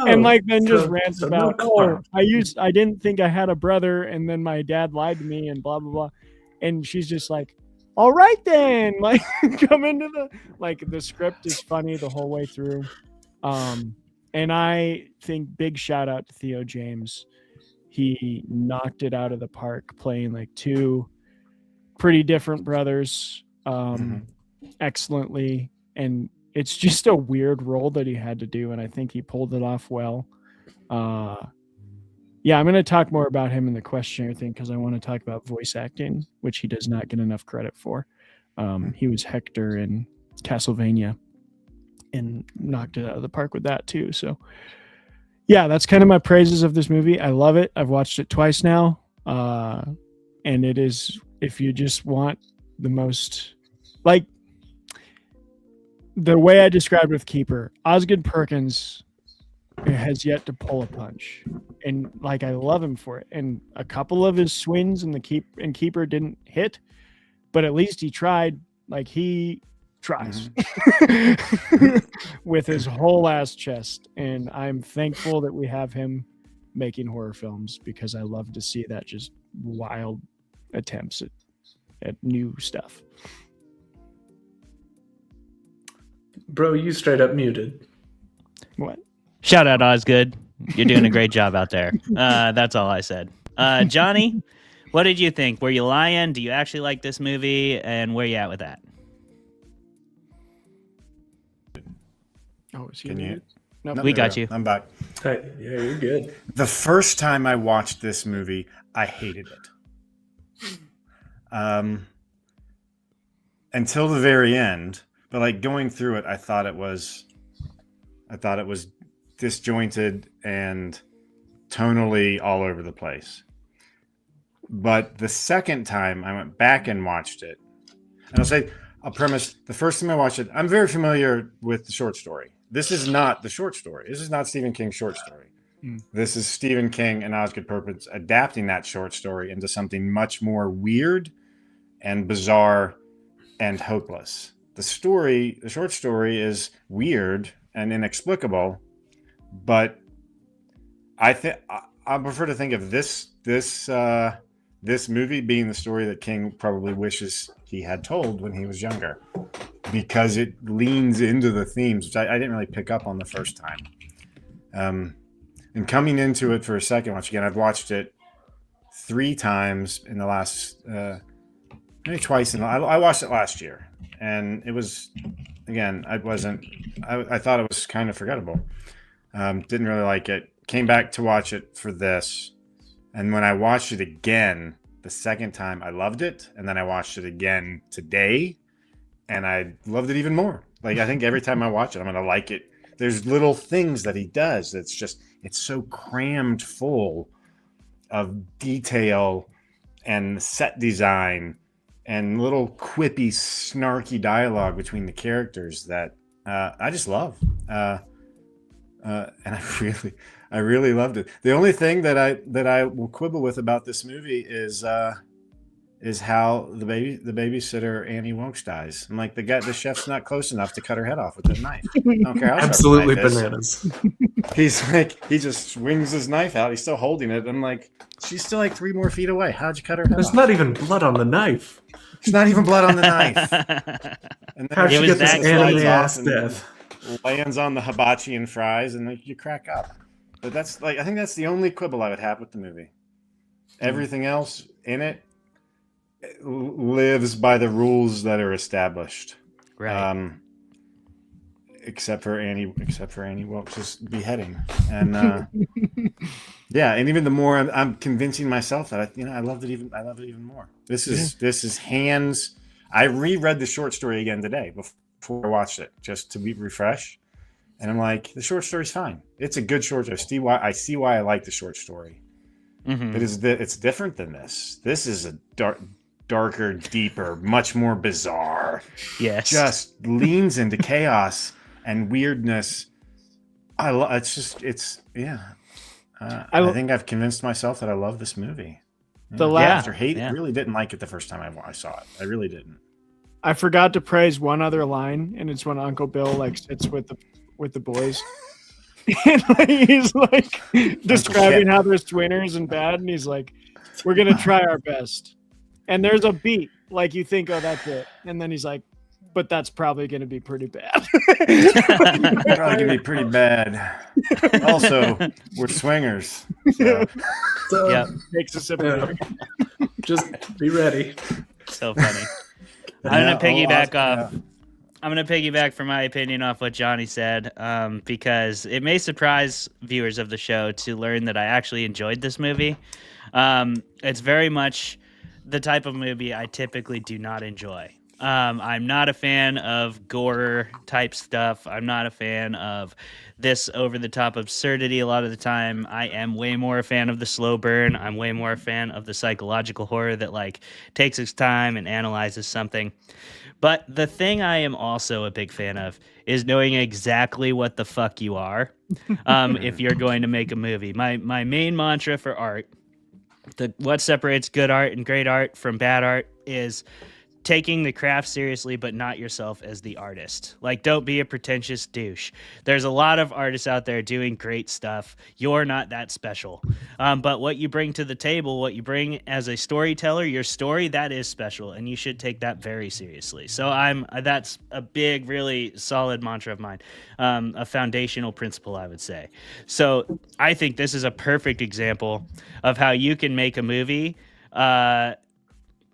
And like then just so- rants so about, no karma. I didn't think I had a brother, and then my dad lied to me, and blah blah blah. And she's just like, all right then, like come into the script is funny the whole way through. And I think big shout out to Theo James. He knocked it out of the park playing like two pretty different brothers excellently, and it's just a weird role that he had to do, and I think he pulled it off well. Yeah, I'm going to talk more about him in the questionnaire thing because I want to talk about voice acting, which he does not get enough credit for. He was Hector in Castlevania and knocked it out of the park with that too. So yeah, that's kind of my praises of this movie. I love it. I've watched it twice now. And it is, if you just want the most, like the way I described with Keeper, Osgood Perkins has yet to pull a punch. And like, I love him for it. And a couple of his swings in Keeper didn't hit, but at least he tried. Like he tries with his whole ass chest. And I'm thankful that we have him making horror films because I love to see that just wild attempts at new stuff. Bro, you straight up muted. What? Shout out Osgood. You're doing a great job out there. That's all I said. Johnny, what did you think? Were you lying? Do you actually like this movie? And where you at with that? Oh, is he Can you? muted? Nope. We there got go. you. I'm back. Hey, yeah, you're good. The first time I watched this movie, I hated it. Until the very end, but like going through it, I thought it was disjointed and tonally all over the place. But the second time I went back and watched it, and I'll say a premise, the first time I watched it, I'm very familiar with the short story. This is not the short story. This is not Stephen King's short story. This is Stephen King and Osgood Perkins adapting that short story into something much more weird and bizarre and hopeless. The short story is weird and inexplicable, but I prefer to think of this movie being the story that King probably wishes he had told when he was younger, because it leans into the themes, which I didn't really pick up on the first time. And coming into it for a second watch again, I've watched it 3 times in the last, maybe twice. I watched it last year, and it was, again, I thought it was kind of forgettable. Didn't really like it. Came back to watch it for this. And when I watched it again, the second time I loved it. And then I watched it again today and I loved it even more. Like, I think every time I watch it, I'm going to like it. There's little things that he does. It's so crammed full of detail and set design and little quippy, snarky dialogue between the characters that I just love. And I really loved it. The only thing that I will quibble with about this movie is how the babysitter Annie Wilkes dies. I'm like, the chef's not close enough to cut her head off with a knife. I don't care how sharp Absolutely the knife is. bananas. He's like, he just swings his knife out. He's still holding it. I'm like, she's still like 3 more feet away. How'd you cut her head There's off? not even blood on the knife. There's not even blood on the knife. And then How'd he she was get this that anime slides ass off and death? lands on the hibachi and fries, and like, you crack up. But that's like, I think that's the only quibble I would have with the movie. Everything else in it lives by the rules that are established. Right. Except for Annie Wilkes' beheading, and yeah, and even the more I'm convincing myself that I loved it even more. This is hands. I reread the short story again today before I watched it just to be refreshed, and I'm like, the short story's fine. It's a good short story. I see why I like the short story. Mm-hmm. It's different than this. This is a darker, deeper, much more bizarre. Yes. Just leans into chaos and weirdness. I think I've convinced myself that I love this movie. The Yeah, last, after hate, yeah. I really didn't like it the first time I saw it. I really didn't. I forgot to praise one other line, and it's when Uncle Bill like sits with the boys. And like, he's like describing how they're swinners and bad, and he's like, "We're gonna try our best." And there's a beat, like you think, "Oh, that's it," and then he's like, "But that's probably gonna be pretty bad." Probably gonna be pretty bad. Also, we're swingers. So. So, Yep. Makes a sip of yeah. beer. Just be ready. So funny. I'm gonna piggyback off. I'm gonna piggyback for my opinion off what Johnny said, because it may surprise viewers of the show to learn that I actually enjoyed this movie. It's very much the type of movie I typically do not enjoy. I'm not a fan of gore type stuff. I'm not a fan of this over the top absurdity a lot of the time. I am way more a fan of the slow burn. I'm way more a fan of the psychological horror that like takes its time and analyzes something. But the thing I am also a big fan of is knowing exactly what the fuck you are if you're going to make a movie. My main mantra for art, what separates good art and great art from bad art is taking the craft seriously, but not yourself as the artist. Like, don't be a pretentious douche. There's a lot of artists out there doing great stuff. You're not that special. But what you bring to the table, what you bring as a storyteller, your story, that is special, and you should take that very seriously. So that's a big, really solid mantra of mine, a foundational principle, I would say. So I think this is a perfect example of how you can make a movie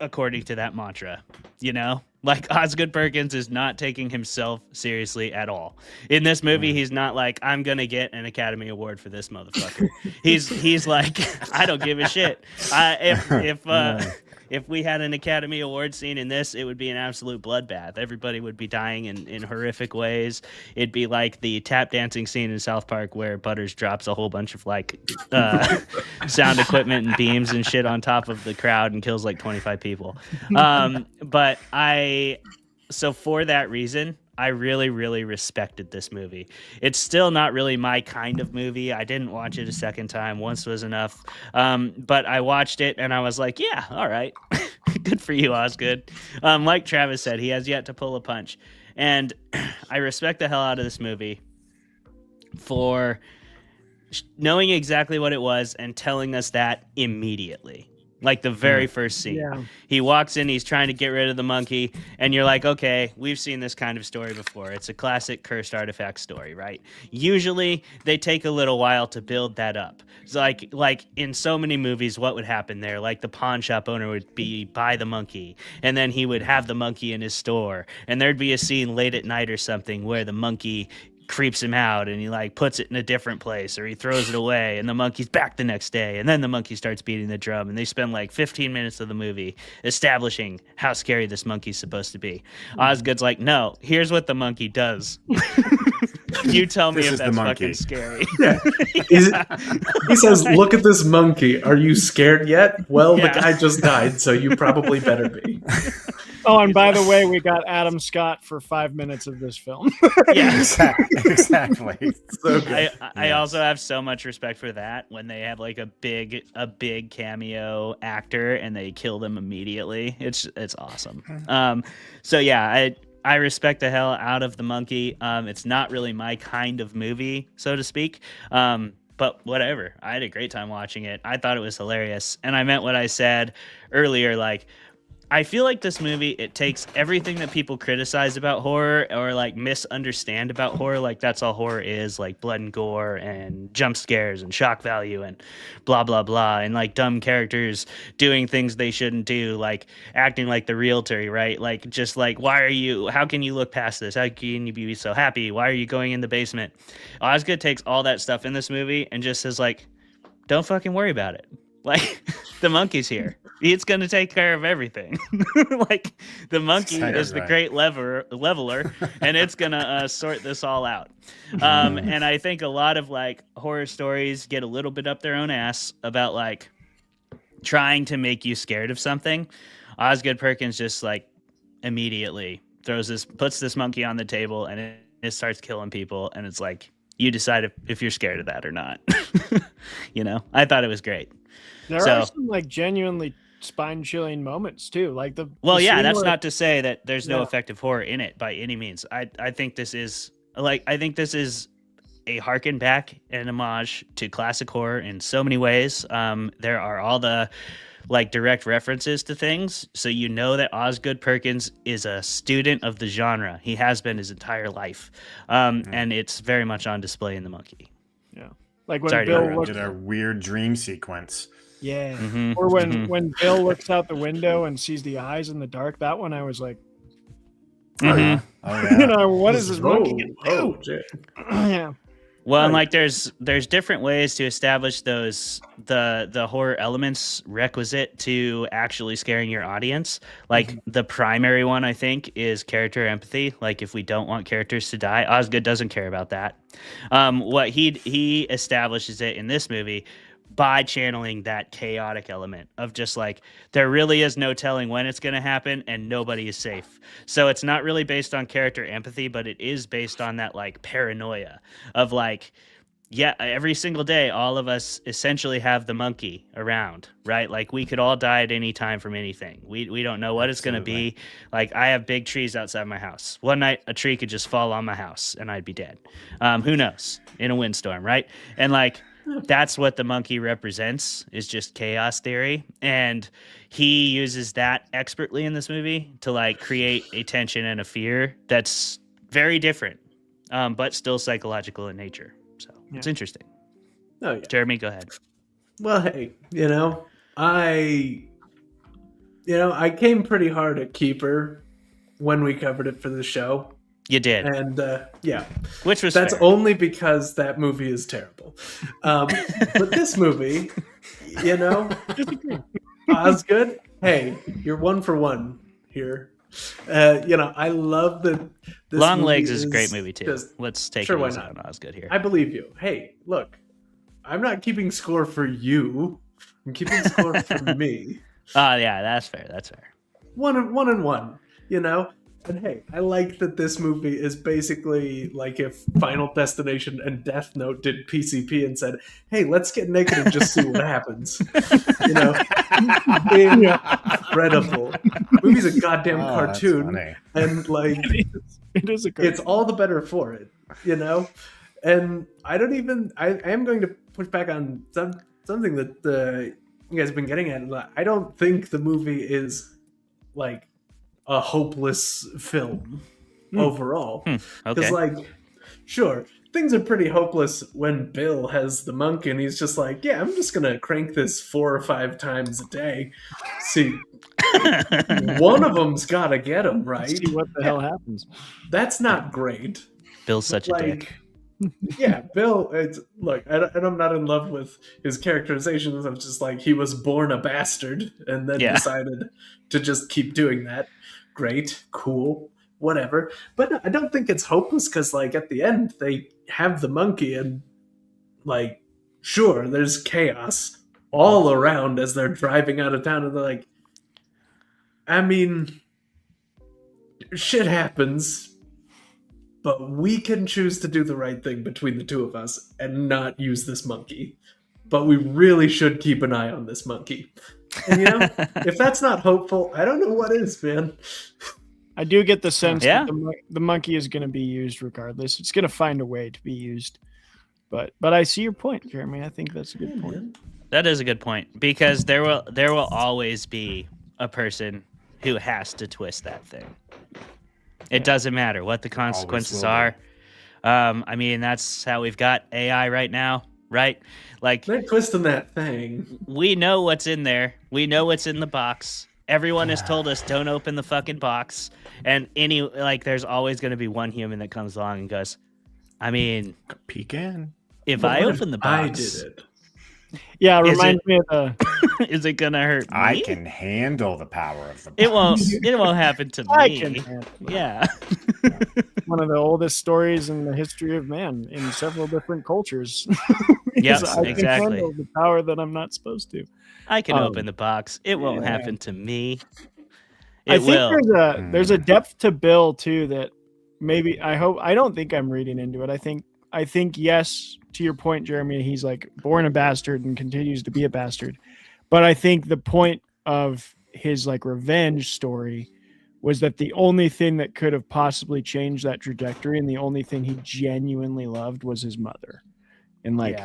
according to that mantra, you know? Like, Osgood Perkins is not taking himself seriously at all. In this movie, he's not like, I'm gonna get an Academy Award for this motherfucker. He's like, I don't give a shit. If we had an Academy Award scene in this, it would be an absolute bloodbath. Everybody would be dying in horrific ways. It'd be like the tap dancing scene in South Park where Butters drops a whole bunch of like sound equipment and beams and shit on top of the crowd and kills like 25 people. So for that reason, I really, really respected this movie. It's still not really my kind of movie. I didn't watch it a second time. Once was enough. But I watched it and I was like, yeah, all right. Good for you, Osgood. Like Travis said, he has yet to pull a punch. And I respect the hell out of this movie for knowing exactly what it was and telling us that immediately. Like the very first scene. Yeah. He walks in, he's trying to get rid of the monkey, and you're like, okay, we've seen this kind of story before. It's a classic cursed artifact story, right? Usually, they take a little while to build that up. It's like in so many movies, what would happen there? Like the pawn shop owner would buy the monkey, and then he would have the monkey in his store, and there'd be a scene late at night or something where the monkey creeps him out and he like puts it in a different place or he throws it away and the monkey's back the next day and then the monkey starts beating the drum and they spend like 15 minutes of the movie establishing how scary this monkey's supposed to be. Osgood's like, no, here's what the monkey does. You tell me if that's fucking scary. Yeah. He says, look at this monkey. Are you scared yet? Well, the guy just died, so you probably better be. Oh, and by the way, we got Adam Scott for 5 minutes of this film. Yeah, exactly. So good. I also have so much respect for that when they have like a big cameo actor and they kill them immediately. It's awesome. So yeah, I respect the hell out of the monkey. It's not really my kind of movie, so to speak. But whatever. I had a great time watching it. I thought it was hilarious. And I meant what I said earlier, like, I feel like this movie, it takes everything that people criticize about horror or like misunderstand about horror, like that's all horror is, like blood and gore and jump scares and shock value and blah, blah, blah. And like dumb characters doing things they shouldn't do, like acting like the realtor, right? Like just like, how can you look past this? How can you be so happy? Why are you going in the basement? Osgood takes all that stuff in this movie and just says like, don't fucking worry about it. Like, the monkey's here. It's going to take care of everything. Like, the monkey is the great leveler, and it's going to sort this all out. And I think a lot of, like, horror stories get a little bit up their own ass about, like, trying to make you scared of something. Osgood Perkins just, like, immediately puts this monkey on the table, and it starts killing people, and it's like, you decide if you're scared of that or not. You know, I thought it was great. There So- are some like genuinely spine-chilling moments too. Like the Well, yeah, scene that's where- not to say that there's no Yeah. effective horror in it by any means. I think this is a harken back and homage to classic horror in so many ways. There are all the like direct references to things, so you know that Osgood Perkins is a student of the genre. He has been his entire life, and it's very much on display in The Monkey. like when Sorry to Bill interrupt. looks, Did our weird dream sequence. yeah, Mhm, or mhm. when Bill looks out the window and sees the eyes in the dark. That one I was like, Mhm. Oh you yeah. know, what is this monkey gonna Oh, do? shit. Yeah, Well, and Right. like there's different ways to establish those the horror elements requisite to actually scaring your audience. Like the primary one, I think, is character empathy. Like if we don't want characters to die, Osgood doesn't care about that. What he establishes it in this movie by channeling that chaotic element of just like there really is no telling when it's going to happen and nobody is safe. So it's not really based on character empathy, but it is based on that like paranoia of like, yeah, every single day all of us essentially have the monkey around, right? Like we could all die at any time from anything. We don't know what it's going to be. Like I have big trees outside my house. One night a tree could just fall on my house and I'd be dead. Who knows? In a windstorm, right? And like that's what the monkey represents, is just chaos theory, and he uses that expertly in this movie to like create a tension and a fear that's very different, but still psychological in nature. So it's interesting. Oh, yeah. Jeremy, go ahead. Well, hey, I came pretty hard at Keeper when we covered it for the show. You did, And yeah, which was that's fair. only because that movie is terrible. But this movie, Osgood, hey, you're 1 for 1 here. I love that. This Long movie Legs is a great movie too. just- Let's take Sure, it why easy not? on Osgood here. I believe you. Hey, look, I'm not keeping score for you. I'm keeping score for me. Oh yeah, that's fair. That's fair. One and one. And hey, I like that this movie is basically like if Final Destination and Death Note did PCP and said, "Hey, let's get naked and just see what happens." Incredible. Movie's a goddamn Oh, that's cartoon, funny. and like it is a good. it's all the better for it, And I am going to push back on something that you guys have been getting at. I don't think the movie is like a hopeless film overall. Because, Okay. sure, things are pretty hopeless when Bill has the monkey and he's just like, yeah, I'm just going to crank this 4 or 5 times a day. See, one of them's got to get him, right? See what the hell happens. That's not great. Bill's such a dick. Yeah, Bill, and I'm not in love with his characterizations. I'm just like, he was born a bastard and then decided to just keep doing that. Great, cool, whatever. But no, I don't think it's hopeless because, at the end, they have the monkey and, sure, there's chaos all around as they're driving out of town and they're like, I mean, shit happens. But we can choose to do the right thing between the two of us and not use this monkey. But we really should keep an eye on this monkey. And if that's not hopeful, I don't know what is, man. I do get the sense that the monkey is going to be used regardless. It's going to find a way to be used. But I see your point, Jeremy. I think that's a good point. Man. That is a good point, because there will always be a person who has to twist that thing. It doesn't matter what the consequences are. I mean, that's how we've got AI right now, right? Like, They're twisting that thing. we know what's in there. We know what's in the box. Everyone has told us don't open the fucking box. And there's always going to be one human that comes along and goes, I mean, Peek in. if But I what open if the I box, did it. Yeah, it Is reminds me of the. is it going to hurt me? I can handle the power of the. It won't happen to I me. can handle it. Yeah. One of the oldest stories in the history of man in several different cultures. Yes, I can exactly. handle the power that I'm not supposed to. I can open the box. It won't happen to me. It I think will. there's a depth to Bill too that maybe I don't think I'm reading into it. I think I think, yes, to your point, Jeremy, he's like born a bastard and continues to be a bastard. But I think the point of his like revenge story was that the only thing that could have possibly changed that trajectory and the only thing he genuinely loved was his mother. And like,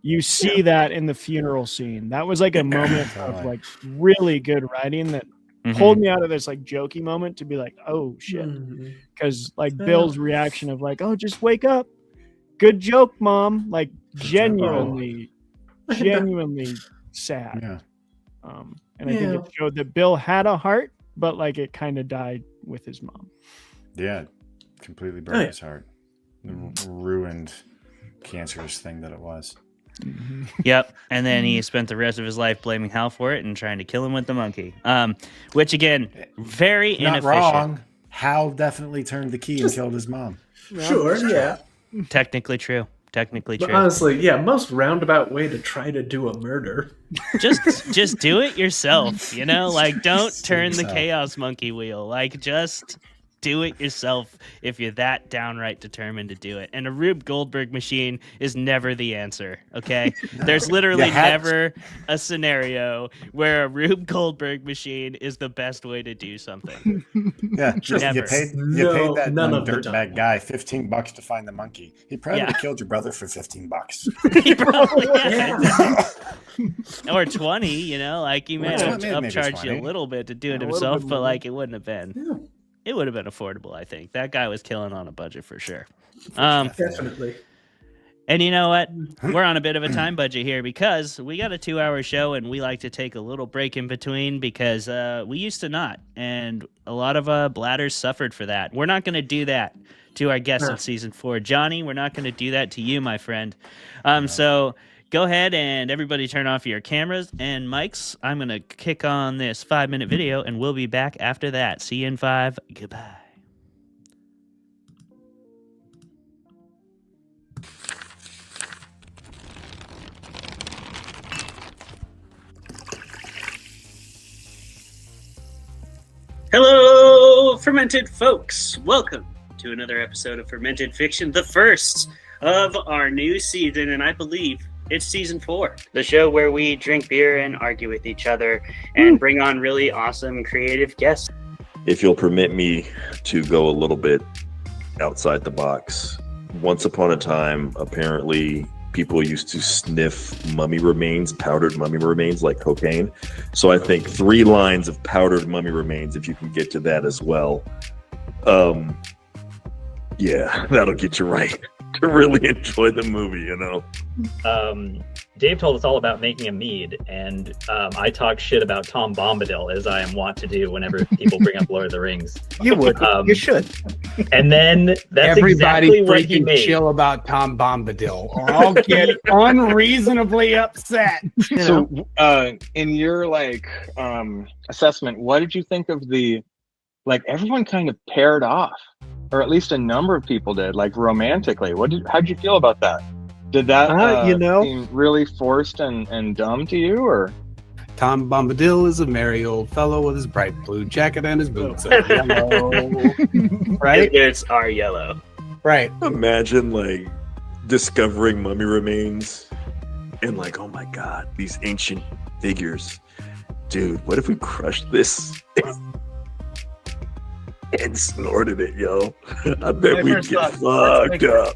you see that in the funeral scene. That was like a moment of like really good writing that pulled me out of this like jokey moment to be like, oh shit. Because like Bill's reaction of like, oh, just wake up. Good joke, Mom. Like genuinely sad. Yeah. And I think it showed that Bill had a heart, but like it kind of died with his mom. Yeah. Completely broke his heart. The ruined cancerous thing that it was. Yep. And then he spent the rest of his life blaming Hal for it and trying to kill him with the monkey. Which again, very Not inefficient. wrong. Hal definitely turned the key and killed his mom. Sure, yeah. Technically true. But honestly, yeah, most roundabout way to try to do a murder. Just do it yourself, you know? Like, don't turn the chaos monkey wheel. Like, just do it yourself if you're that downright determined to do it. And a Rube Goldberg machine is never the answer, okay? There's literally never a scenario where a Rube Goldberg machine is the best way to do something. Yeah, you paid that dirtbag guy $15 to find the monkey. He probably would have killed your brother for $15. He probably or 20, you know, like he may have upcharged you a little bit to do it himself, but like it wouldn't have been. Yeah. It would have been affordable, I think. That guy was killing on a budget for sure. Definitely. And you know what? We're on a bit of a time budget here because we got a 2-hour show and we like to take a little break in between because we used to not. And a lot of bladders suffered for that. We're not going to do that to our guests in season 4. Johnny, we're not going to do that to you, my friend. So go ahead and everybody turn off your cameras and mics. I'm going to kick on this 5-minute video and we'll be back after that. See you in 5. Goodbye. Hello, Fermented folks. Welcome to another episode of Fermented Fiction, the first of our new season, and I believe it's season 4, the show where we drink beer and argue with each other and bring on really awesome creative guests. If you'll permit me to go a little bit outside the box. Once upon a time, apparently people used to sniff mummy remains, powdered mummy remains like cocaine. So I think 3 lines of powdered mummy remains, if you can get to that as well. Yeah, that'll get you right to really enjoy the movie, you know. Dave told us all about making a mead, and I talk shit about Tom Bombadil, as I am wont to do whenever people bring up Lord of the Rings. You would. You should. And then that's everybody exactly what he freaking made. chill about Tom Bombadil, or I'll get unreasonably upset. So, in your assessment, what did you think of the everyone kind of paired off, or at least a number of people did, romantically? How'd you feel about that? Did that seem really forced and dumb to you, or? Tom Bombadil is a merry old fellow with his bright blue jacket and his boots are yellow. Right? It's our yellow. Right. Imagine discovering mummy remains and oh my God, these ancient figures. Dude, what if we crushed this and snorted it, yo? I bet we'd get fucked up.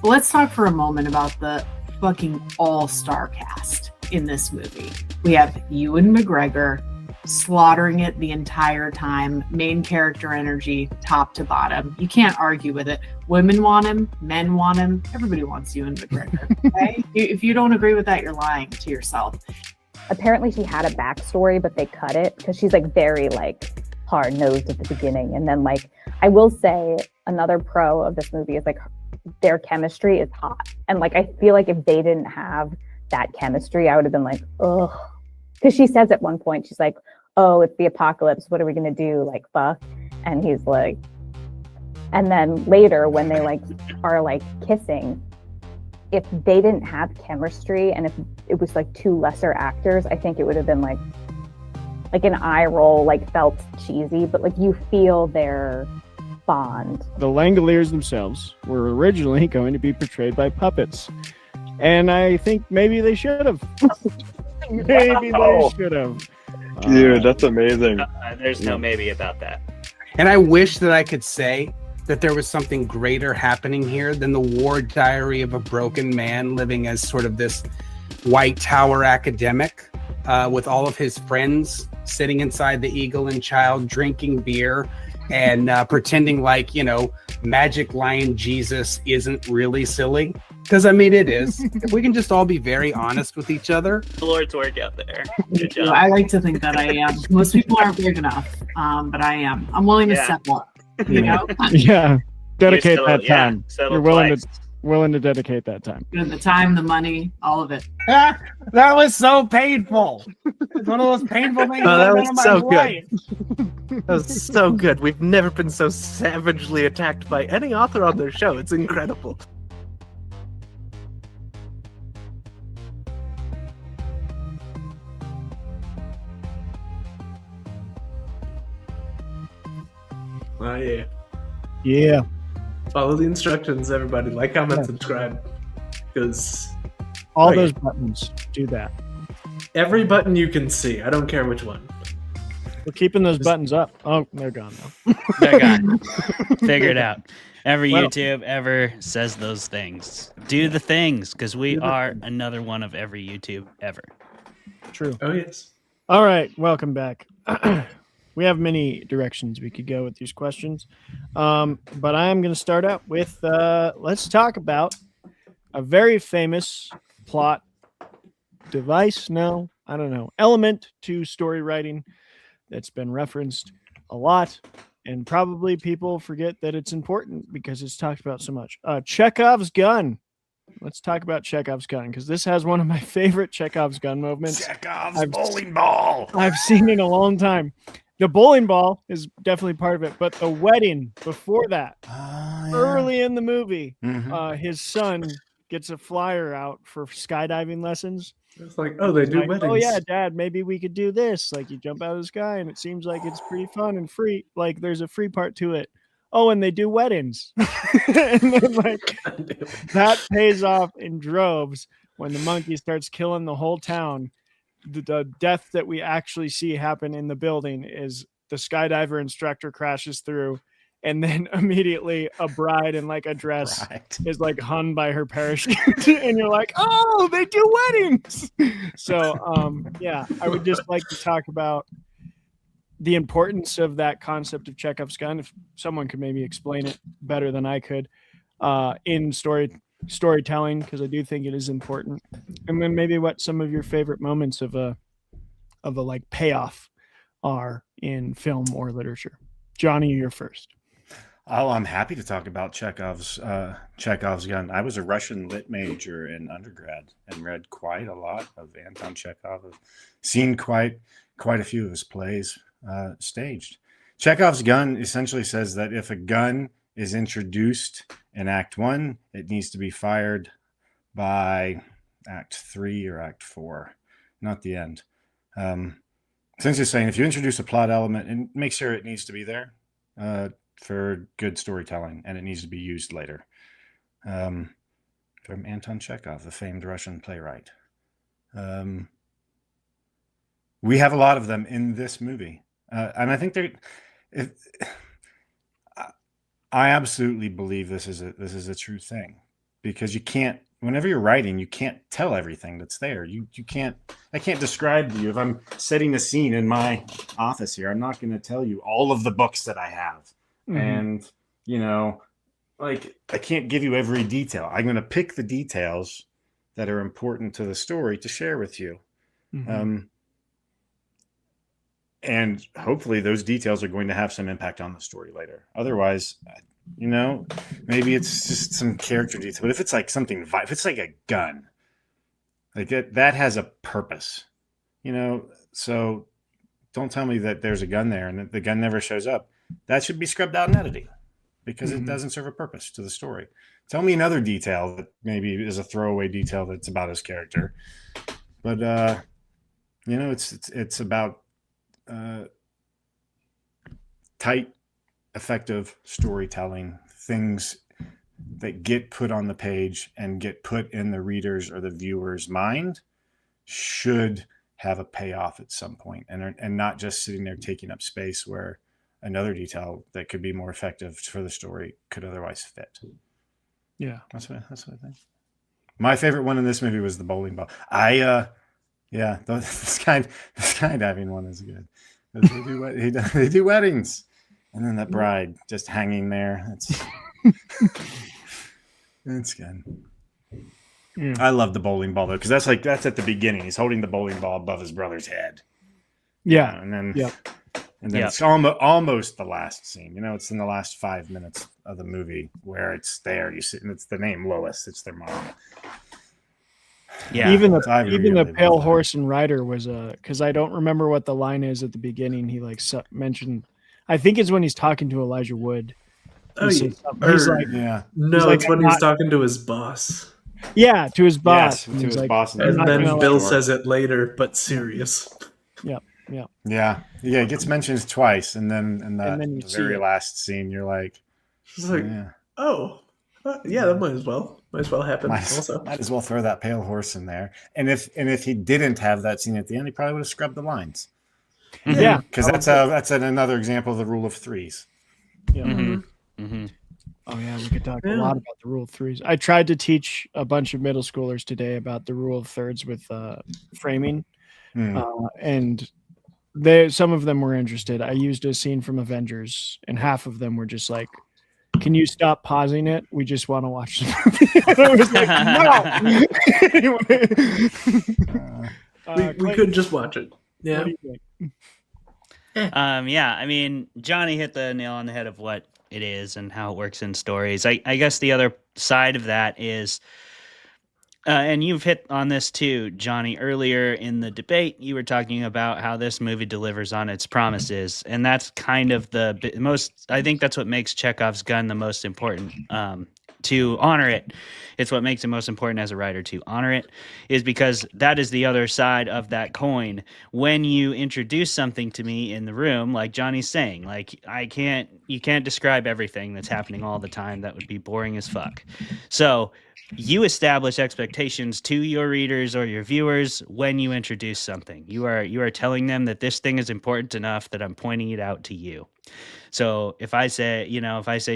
Let's talk for a moment about the fucking all-star cast in this movie. We have Ewan McGregor slaughtering it the entire time, main character energy, top to bottom. You can't argue with it. Women want him, men want him, everybody wants Ewan McGregor. Okay? If you don't agree with that, you're lying to yourself. Apparently she had a backstory, but they cut it because she's very hard-nosed at the beginning. And then I will say another pro of this movie is their chemistry is hot. And I feel if they didn't have that chemistry, I would have been ugh. Because she says at one point, she's oh, it's the apocalypse. What are we going to do? Fuck. And he's and then later when they are kissing, if they didn't have chemistry and if it was 2 lesser actors, I think it would have been an eye roll, felt cheesy, but you feel their Bond. The Langoliers themselves were originally going to be portrayed by puppets. And I think maybe they should have. Maybe they should have. Dude, that's amazing. There's no maybe about that. And I wish that I could say that there was something greater happening here than the war diary of a broken man living as sort of this White Tower academic with all of his friends sitting inside the Eagle and Child drinking beer and pretending like, Magic Lion Jesus isn't really silly. Because, I mean, it is. If we can just all be very honest with each other. The Lord's work out there. Good job. I like to think that I am. Most people aren't big enough, but I am. I'm willing to step up, Yeah. Dedicate that time. You're willing to dedicate that time. The time, the money, all of it. That was so painful. It's one of those painful things. Oh, that was so good. That was so good. We've never been so savagely attacked by any author on their show. It's incredible. Oh, yeah. Yeah. Follow the instructions, everybody. Like, comment, subscribe. Because all those buttons, do that. Every button you can see. I don't care which one. We're keeping those buttons up. Oh, they're gone now. They're gone. Figure it out. Every YouTube ever says those things. Do the things, because we are another one of every YouTube ever. True. Oh, yes. All right. Welcome back. We have many directions we could go with these questions. But I'm going to start out with, let's talk about a very famous plot device. No, I don't know. Element to story writing that's been referenced a lot. And probably people forget that it's important because it's talked about so much. Chekhov's gun. Let's talk about Chekhov's gun, because this has one of my favorite Chekhov's gun movements. Chekhov's bowling ball. I've seen in a long time. The bowling ball is definitely part of it, but the wedding before that, early in the movie, his son gets a flyer out for skydiving lessons. It's like, oh, they do weddings. Oh yeah, Dad, maybe we could do this. Like, you jump out of the sky, and it seems like it's pretty fun and free. Like, there's a free part to it. Oh, and they do weddings. And then, like, that pays off in droves when the monkey starts killing the whole town. The death that we actually see happen in the building is the skydiver instructor crashes through, and then immediately a bride in like a dress is like hung by her parachute, and you're like, oh, they do weddings. So yeah, I would just like to talk about the importance of that concept of Chekhov's gun. If someone could maybe explain it better than I could in storytelling, because I do think it is important. And then maybe what some of your favorite moments of a like payoff are in film or literature. Johnny, you're first. Oh, I'm happy to talk about Chekhov's gun. I was a Russian lit major in undergrad and read quite a lot of Anton Chekhov. I've seen quite a few of his plays staged. Chekhov's gun essentially says that if a gun is introduced in Act 1, it needs to be fired by Act 3 or Act 4, not the end. Essentially saying if you introduce a plot element, and make sure it needs to be there for good storytelling, and it needs to be used later. From Anton Chekhov, the famed Russian playwright. We have a lot of them in this movie. And I think I absolutely believe this is a true thing, because you can't, whenever you're writing, you can't tell everything that's there. I can't describe to you, if I'm setting a scene in my office here, I'm not going to tell you all of the books that I have. Mm-hmm. And, like, I can't give you every detail. I'm going to pick the details that are important to the story to share with you. Mm-hmm. And hopefully those details are going to have some impact on the story later. Otherwise, maybe it's just some character detail. But if it's like something, if it's like a gun, like that has a purpose, so don't tell me that there's a gun there and the gun never shows up. That should be scrubbed out in editing, because it doesn't serve a purpose to the story. Tell me another detail that maybe is a throwaway detail that's about his character. But, it's about tight effective storytelling, things that get put on the page and get put in the reader's or the viewer's mind should have a payoff at some point, and not just sitting there taking up space where another detail that could be more effective for the story could otherwise fit. Yeah, that's what I think. My favorite one in this movie was the bowling ball. The skydiving one is good. They do weddings, and then that bride just hanging there. It's good. Yeah. I love the bowling ball though, because that's at the beginning. He's holding the bowling ball above his brother's head. Yeah, and then yeah. And then it's almost the last scene. It's in the last 5 minutes of the movie where it's there. You see, and it's the name Lois. It's their mom. Yeah. Even the pale horse and rider was because I don't remember what the line is at the beginning. He mentioned, I think it's when he's talking to Elijah Wood. Oh, he's like, yeah. No, it's when he's talking to his boss. Yeah, to his boss. Yes, to his boss. And then Bill says it later, but serious. Yeah. It gets mentioned twice, and then in the very last scene, you're like, that might as well happen. Also, might as well throw that pale horse in there. And if he didn't have that scene at the end, he probably would have scrubbed the lines. Yeah, because that's another example of the rule of threes. Yeah. Mm-hmm. Mm-hmm. Oh yeah, we could talk a lot about the rule of threes. I tried to teach a bunch of middle schoolers today about the rule of thirds with framing, and some of them were interested. I used a scene from Avengers, and half of them were just like, "Can you stop pausing it? We just want to watch the movie." And I was like, "No." we could just watch it. Yeah. What do you think? I mean, Johnny hit the nail on the head of what it is and how it works in stories. I guess the other side of that is, and you've hit on this too, Johnny, earlier in the debate, you were talking about how this movie delivers on its promises. And that's kind of the most, I think that's what makes Chekhov's gun the most important, to honor it. It's what makes it most important as a writer to honor it, is because that is the other side of that coin. When you introduce something to me in the room, like Johnny's saying, like you can't describe everything that's happening all the time. That would be boring as fuck. So you establish expectations to your readers or your viewers when you introduce something. You are telling them that this thing is important enough that I'm pointing it out to you. So if I say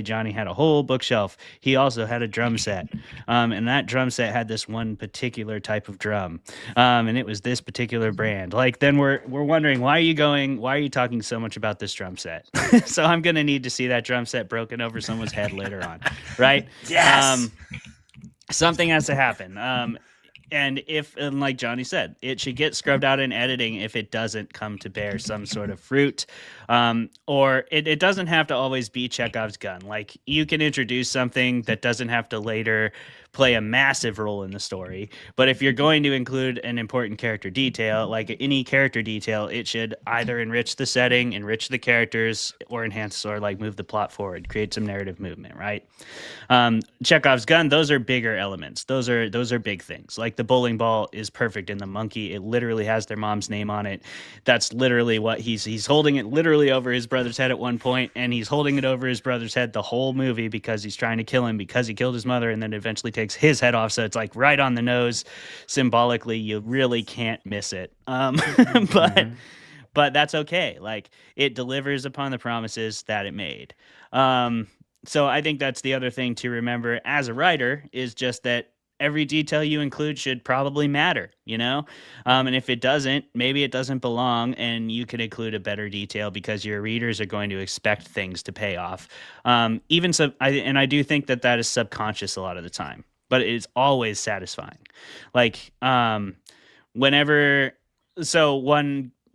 Johnny had a whole bookshelf, he also had a drum set, and that drum set had this one particular type of drum, and it was this particular brand. Like, then we're wondering, why are you talking so much about this drum set? So I'm gonna need to see that drum set broken over someone's head later on, right? Yes. Something has to happen. And like Johnny said, it should get scrubbed out in editing if it doesn't come to bear some sort of fruit. Or it doesn't have to always be Chekhov's gun. Like, you can introduce something that doesn't have to later play a massive role in the story. But if you're going to include an important character detail, like any character detail, it should either enrich the setting, enrich the characters, or enhance or like move the plot forward, create some narrative movement, right? Chekhov's gun, those are bigger elements. Those are big things. Like the bowling ball is perfect in the monkey. It literally has their mom's name on it. That's literally what he's holding it literally over his brother's head at one point, and he's holding it over his brother's head the whole movie because he's trying to kill him because he killed his mother, and then eventually takes his head off. So it's like right on the nose. Symbolically, you really can't miss it. But that's okay. Like, it delivers upon the promises that it made. So I think that's the other thing to remember as a writer, is just that every detail you include should probably matter, and if it doesn't, maybe it doesn't belong, and you can include a better detail because your readers are going to expect things to pay off. I do think that is subconscious a lot of the time, but it's always satisfying. Like,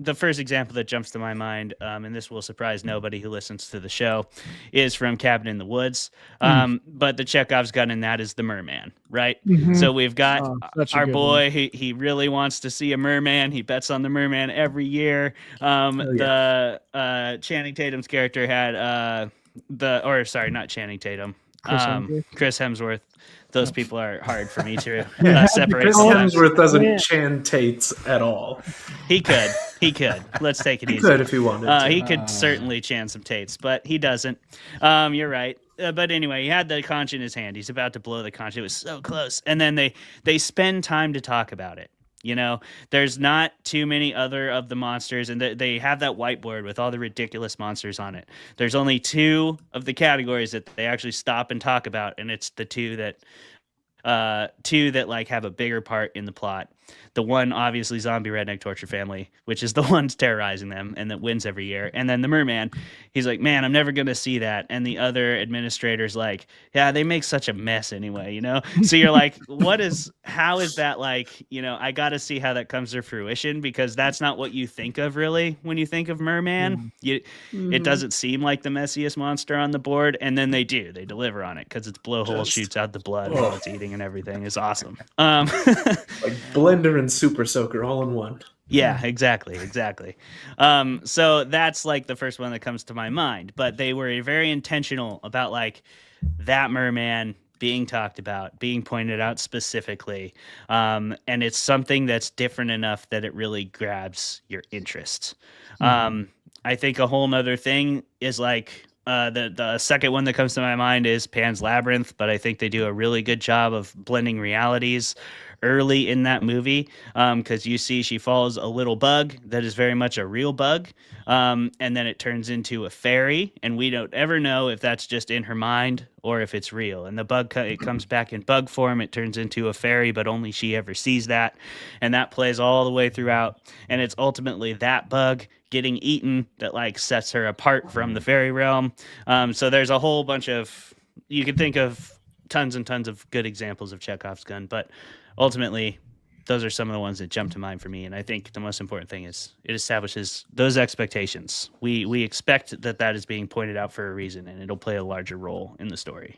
the first example that jumps to my mind, and this will surprise nobody who listens to the show, is from Cabin in the Woods. But the Chekhov's gun in that is the merman, right? Mm-hmm. So we've got our boy. One. He really wants to see a merman. He bets on the merman every year. The Channing Tatum's character had not Channing Tatum. Chris Hemsworth. Those people are hard for me to Yeah, separate. Chris sometimes. Hemsworth doesn't Chan Tates at all. He could. Let's take it He easy. could if he wanted to. He could certainly Chan some Tates, but he doesn't. You're right. But anyway, he had the conch in his hand. He's about to blow the conch. It was so close. And then they spend time to talk about it. You know, there's not too many other of the monsters, and they have that whiteboard with all the ridiculous monsters on it. There's only 2 of the categories that they actually stop and talk about, and it's the 2 that like have a bigger part in the plot. The one, obviously, zombie redneck torture family, which is the ones terrorizing them and that wins every year. And then the merman, he's like, man, I'm never going to see that. And the other administrator's like, yeah, they make such a mess anyway, you know? So you're like, how is that like, you know, I got to see how that comes to fruition, because that's not what you think of really when you think of merman. It doesn't seem like the messiest monster on the board. And then they deliver on it, because its blowhole shoots out the blood while it's eating and everything. Is awesome. Like Blender and Super Soaker all in one. Yeah, exactly. So that's like the first one that comes to my mind. But they were very intentional about like that merman being talked about, being pointed out specifically. And it's something that's different enough that it really grabs your interest. I think a whole nother thing is like the second one that comes to my mind is Pan's Labyrinth, but I think they do a really good job of blending realities early in that movie, because you see she follows a little bug that is very much a real bug, and then it turns into a fairy, and we don't ever know if that's just in her mind or if it's real. And the bug, it comes back in bug form, it turns into a fairy, but only she ever sees that, and that plays all the way throughout. And it's ultimately that bug getting eaten that like sets her apart from the fairy realm. So there's a whole bunch of, you can think of tons and tons of good examples of Chekhov's gun, but ultimately, those are some of the ones that jump to mind for me. And I think the most important thing is it establishes those expectations. We expect that is being pointed out for a reason, and it'll play a larger role in the story.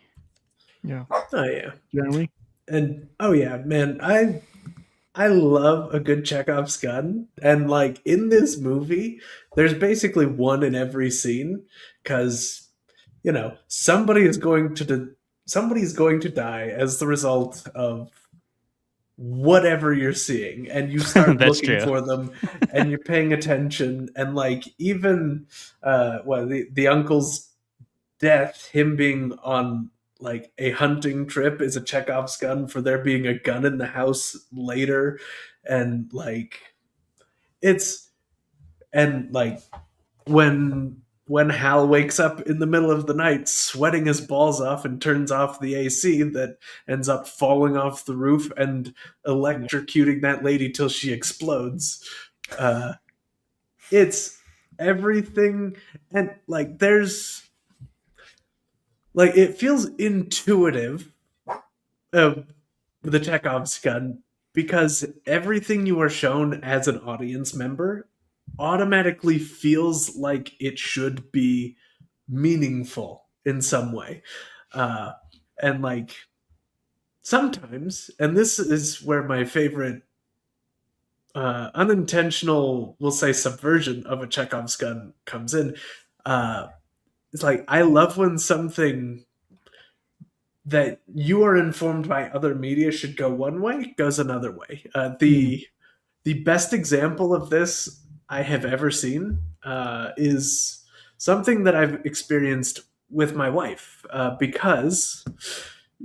Yeah. Oh yeah. Generally. And oh yeah, man, I love a good Chekhov's gun. And like in this movie, there's basically one in every scene, because you know somebody's going to die as the result of whatever you're seeing, and you start looking for them and you're paying attention. And like even the uncle's death, him being on like a hunting trip, is a Chekhov's gun for there being a gun in the house later. And like when Hal wakes up in the middle of the night sweating his balls off and turns off the AC that ends up falling off the roof and electrocuting that lady till she explodes. It's everything. And like there's like it feels intuitive with the Chekhov's gun, because everything you are shown as an audience member automatically feels like it should be meaningful in some way. And like sometimes, and this is where my favorite unintentional, we'll say, subversion of a Chekhov's gun comes in. It's like, I love when something that you are informed by other media should go one way goes another way. The best example of this I have ever seen is something that I've experienced with my wife, because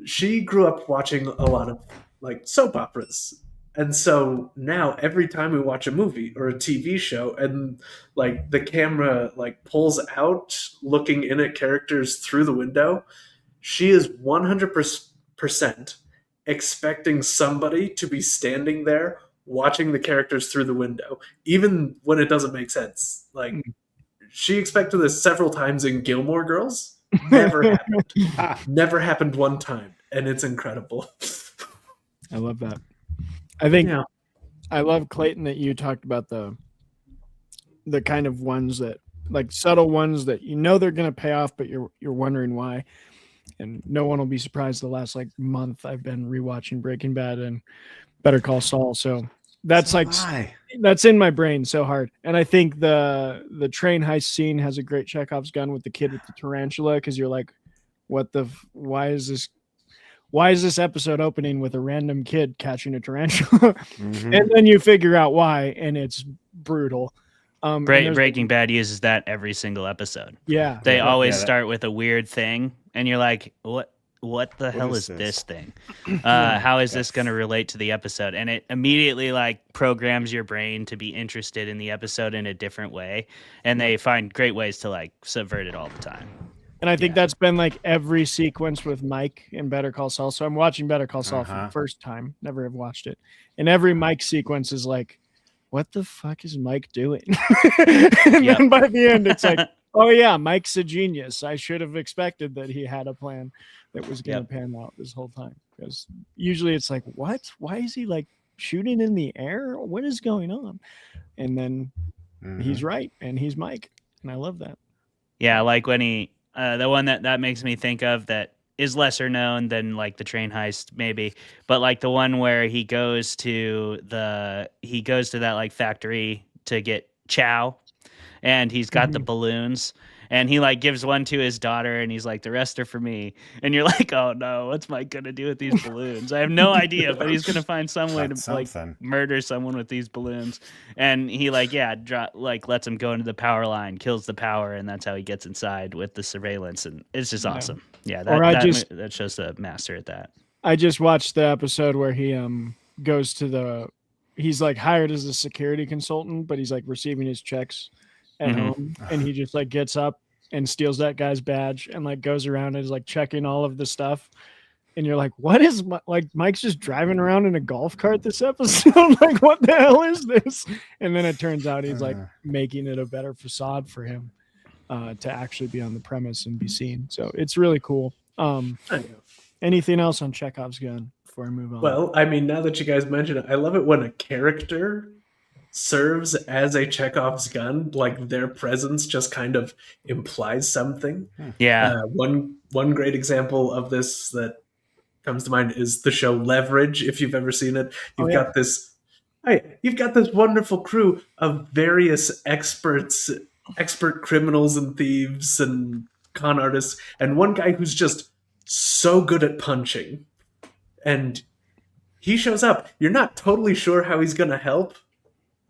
she grew up watching a lot of like soap operas. And so now every time we watch a movie or a TV show and like the camera like pulls out looking in at characters through the window, she is 100% expecting somebody to be standing there watching the characters through the window, even when it doesn't make sense. Like she expected this several times in Gilmore Girls. Never happened. Never happened one time, and it's incredible. I love that. I think I love, Clayton, that you talked about the kind of ones that like subtle ones that you know they're going to pay off, but you're wondering why. And no one will be surprised. The last like month I've been rewatching Breaking Bad and Better Call Saul, so that's that's in my brain so hard. And I think the train heist scene has a great Chekhov's gun with the kid with the tarantula, because you're like, why is this episode opening with a random kid catching a tarantula? And then you figure out why, and it's brutal. Breaking Bad uses that every single episode. Yeah. They always start with a weird thing, and you're like, what the hell is this thing? How is this going to relate to the episode? And it immediately like programs your brain to be interested in the episode in a different way. And they find great ways to like subvert it all the time. And I think that's been like every sequence with Mike in Better Call Saul. So I'm watching Better Call Saul for the first time. Never have watched it. And every Mike sequence is like, what the fuck is Mike doing? And then by the end, it's like, oh yeah, Mike's a genius. I should have expected that he had a plan that was going to pan out this whole time. Because usually it's like, what? Why is he like shooting in the air? What is going on? And then he's right, and he's Mike, and I love that. Yeah, like when he, the one that makes me think of that is lesser known than like the train heist maybe, but like the one where he goes to that like factory to get chow, and he's got the balloons, and he like gives one to his daughter, and he's like, the rest are for me. And you're like, oh no, what's Mike gonna do with these balloons? I have no idea, but he's gonna find some way to like murder someone with these balloons. And he like lets him go into the power line, kills the power, and that's how he gets inside with the surveillance. And it's just awesome. Yeah, that shows the master at that. I just watched the episode where he goes to he's like hired as a security consultant, but he's like receiving his checks at home, and he just like gets up and steals that guy's badge and like goes around and is like checking all of the stuff. And you're like, what is like Mike's just driving around in a golf cart this episode? Like, what the hell is this? And then it turns out he's like making it a better facade for him to actually be on the premise and be seen. So it's really cool. Anything else on Chekhov's gun before I move on? Well, I mean, now that you guys mention it, I love it when a character serves as a Chekhov's gun, like their presence just kind of implies something. Yeah. One great example of this that comes to mind is the show Leverage. If you've ever seen it, you've got this wonderful crew of various expert criminals and thieves and con artists, and one guy who's just so good at punching. And he shows up. You're not totally sure how he's going to help,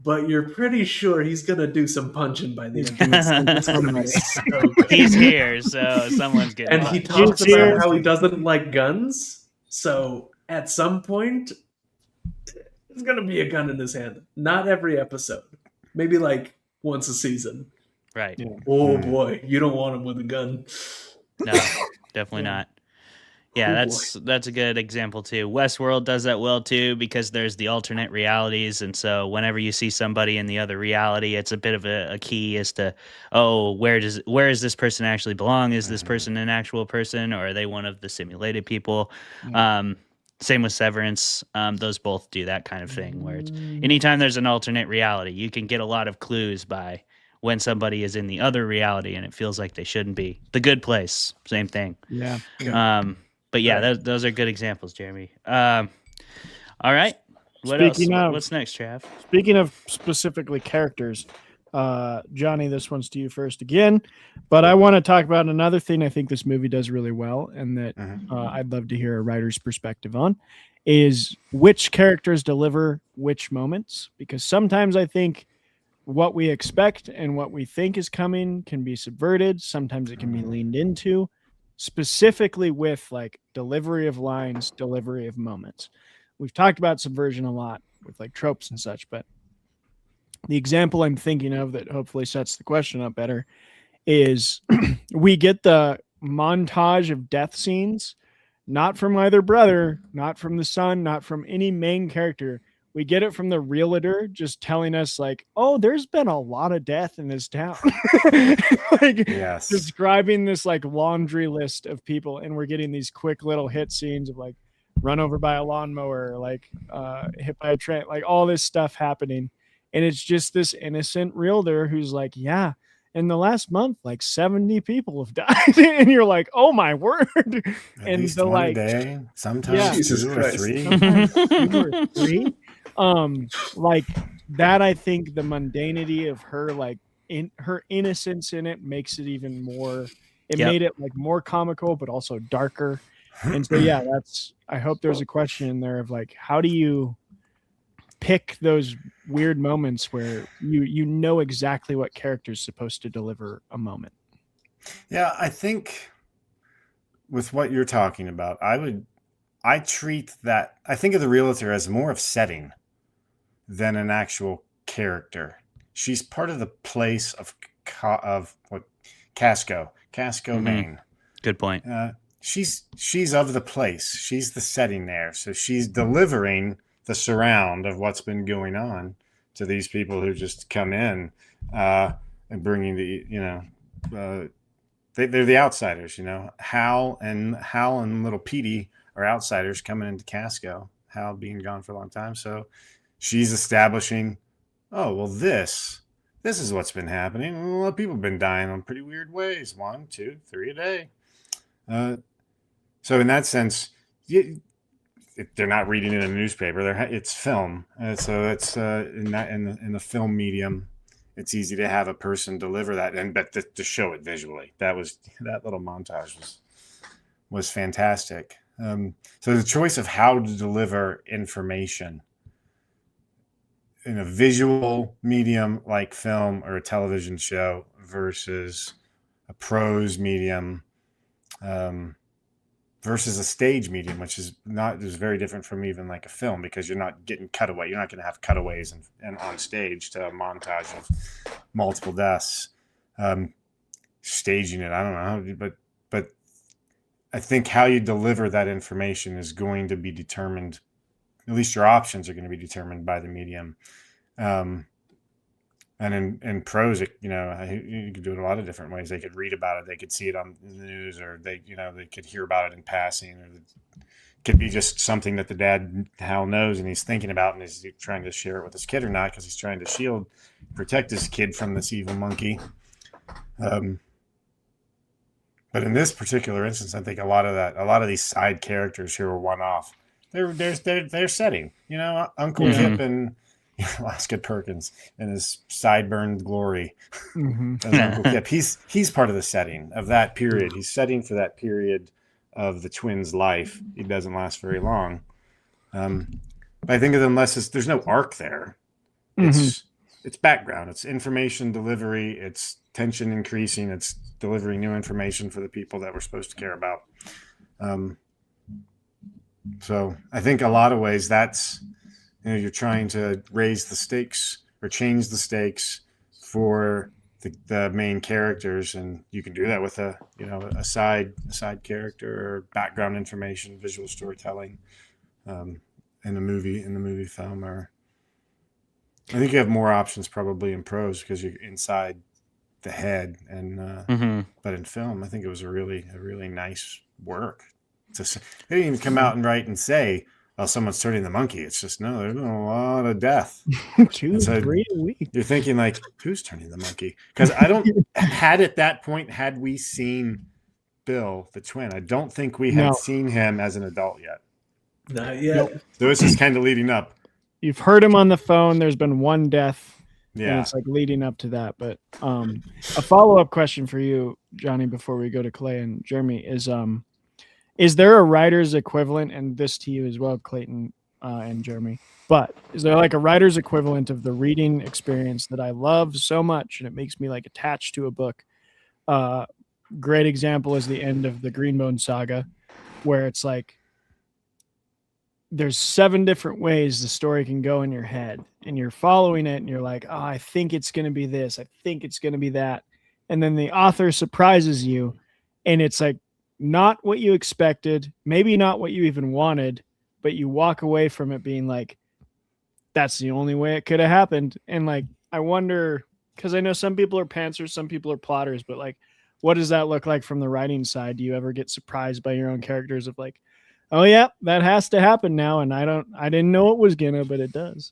but you're pretty sure he's going to do some punching by the end. He's here, so someone's getting And he talks about how he doesn't like guns, so at some point, there's going to be a gun in his hand. Not every episode. Maybe like once a season. Right. Yeah. Oh boy, you don't want him with a gun. No, definitely not. Yeah, that's a good example too. Westworld does that well too, because there's the alternate realities, and so whenever you see somebody in the other reality, it's a bit of a key as to, where does this person actually belong? Is this person an actual person, or are they one of the simulated people? Same with Severance. Those both do that kind of thing, where it's anytime there's an alternate reality, you can get a lot of clues by when somebody is in the other reality and it feels like they shouldn't be. The Good Place, same thing. Yeah. But yeah, those are good examples, Jeremy. All right. What's next, Trav? Speaking of specifically characters, Johnny, this one's to you first again. But I want to talk about another thing I think this movie does really well, and that I'd love to hear a writer's perspective on, is which characters deliver which moments. Because sometimes I think what we expect and what we think is coming can be subverted. Sometimes it can be leaned into, specifically with like delivery of lines, delivery of moments. We've talked about subversion a lot with like tropes and such, but the example I'm thinking of that hopefully sets the question up better is we get the montage of death scenes, not from either brother, not from the son, not from any main character. We get it from the realtor just telling us like, oh, there's been a lot of death in this town. Describing this like laundry list of people. And we're getting these quick little hit scenes of like run over by a lawnmower, like hit by a train, like all this stuff happening. And it's just this innocent realtor who's like, yeah, in the last month, like 70 people have died. And you're like, oh my word. And the like day, sometimes 2 or 3. Sometimes 2 or 3. Like that, I think the mundanity of her, like in her innocence in it, makes it even more It Yep. made it like more comical, but also darker. And so, yeah, I hope there's a question in there of like, how do you pick those weird moments where you know exactly what character's supposed to deliver a moment? Yeah, I think with what you're talking about, I treat that, I think of the realtor as more of setting than an actual character. She's part of the place of what Casco, Maine. Good point. She's of the place. She's the setting there. So she's delivering the surround of what's been going on to these people who just come in and bringing they're the outsiders. Hal and little Petey are outsiders coming into Casco. Hal being gone for a long time, so she's establishing. Oh well, this is what's been happening. A lot of people have been dying in pretty weird ways. 1, 2, 3 a day. So in that sense, they're not reading it in a newspaper. It's film, so it's in the film medium. It's easy to have a person deliver that, but to show it visually. That little montage was fantastic. So the choice of how to deliver information in a visual medium like film or a television show versus a prose medium versus a stage medium, which is very different from even like a film, because you're not getting cutaway. You're not going to have cutaways and on stage to a montage of multiple deaths. Staging it, I don't know, but I think how you deliver that information is going to be determined. At least your options are going to be determined by the medium. And in prose, you could do it a lot of different ways. They could read about it, they could see it on the news, or they could hear about it in passing, or it could be just something that the dad Hal knows and he's thinking about, and is he trying to share it with his kid or not, because he's trying to protect his kid from this evil monkey. But in this particular instance, I think a lot of these side characters who are one-off, they're setting. Uncle Kip and Osgood Perkins and his sideburn glory. As Uncle Kip, he's part of the setting of that period. He's setting for that period of the twins' life. He doesn't last very long. But I think of them less as there's no arc there. It's background. It's information delivery. It's tension increasing. It's delivering new information for the people that we're supposed to care about. So I think a lot of ways that's, you're trying to raise the stakes or change the stakes for the main characters, and you can do that with a side character or background information, visual storytelling in the movie film. Or I think you have more options probably in prose because you're inside the head, and but in film, I think it was a really nice work. They didn't even come out and write and say, "Oh, someone's turning the monkey." It's just no. There's been a lot of death. 2-3 a week. You're thinking like, who's turning the monkey? Because I don't at that point had we seen Bill the twin. I don't think we had seen him as an adult yet. Not yet. So this is kind of leading up. You've heard him on the phone. There's been one death. Yeah, and it's like leading up to that. But a follow-up question for you, Johnny, before we go to Clay and Jeremy is there a writer's equivalent, and this to you as well, Clayton and Jeremy, but is there like a writer's equivalent of the reading experience that I love so much and it makes me like attached to a book? Great example is the end of the Greenbone saga, where it's like there's 7 different ways the story can go in your head, and you're following it and you're like, oh, I think it's going to be this. I think it's going to be that. And then the author surprises you, and it's like not what you expected, maybe not what you even wanted, but you walk away from it being like, that's the only way it could have happened. And like, I wonder, because I know some people are pantsers, some people are plotters, but like, what does that look like from the writing side? Do you ever get surprised by your own characters of like, oh yeah, that has to happen now, and I didn't know it was gonna, but it does.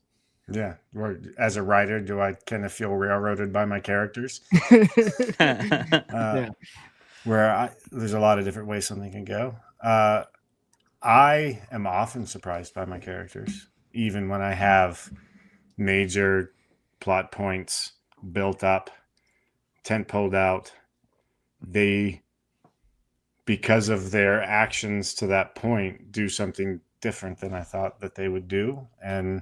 Yeah. Or as a writer, do I kind of feel railroaded by my characters? Yeah. Where there's a lot of different ways something can go. I am often surprised by my characters, even when I have major plot points built up, tent pulled out. They because of their actions to that point, do something different than I thought that they would do. And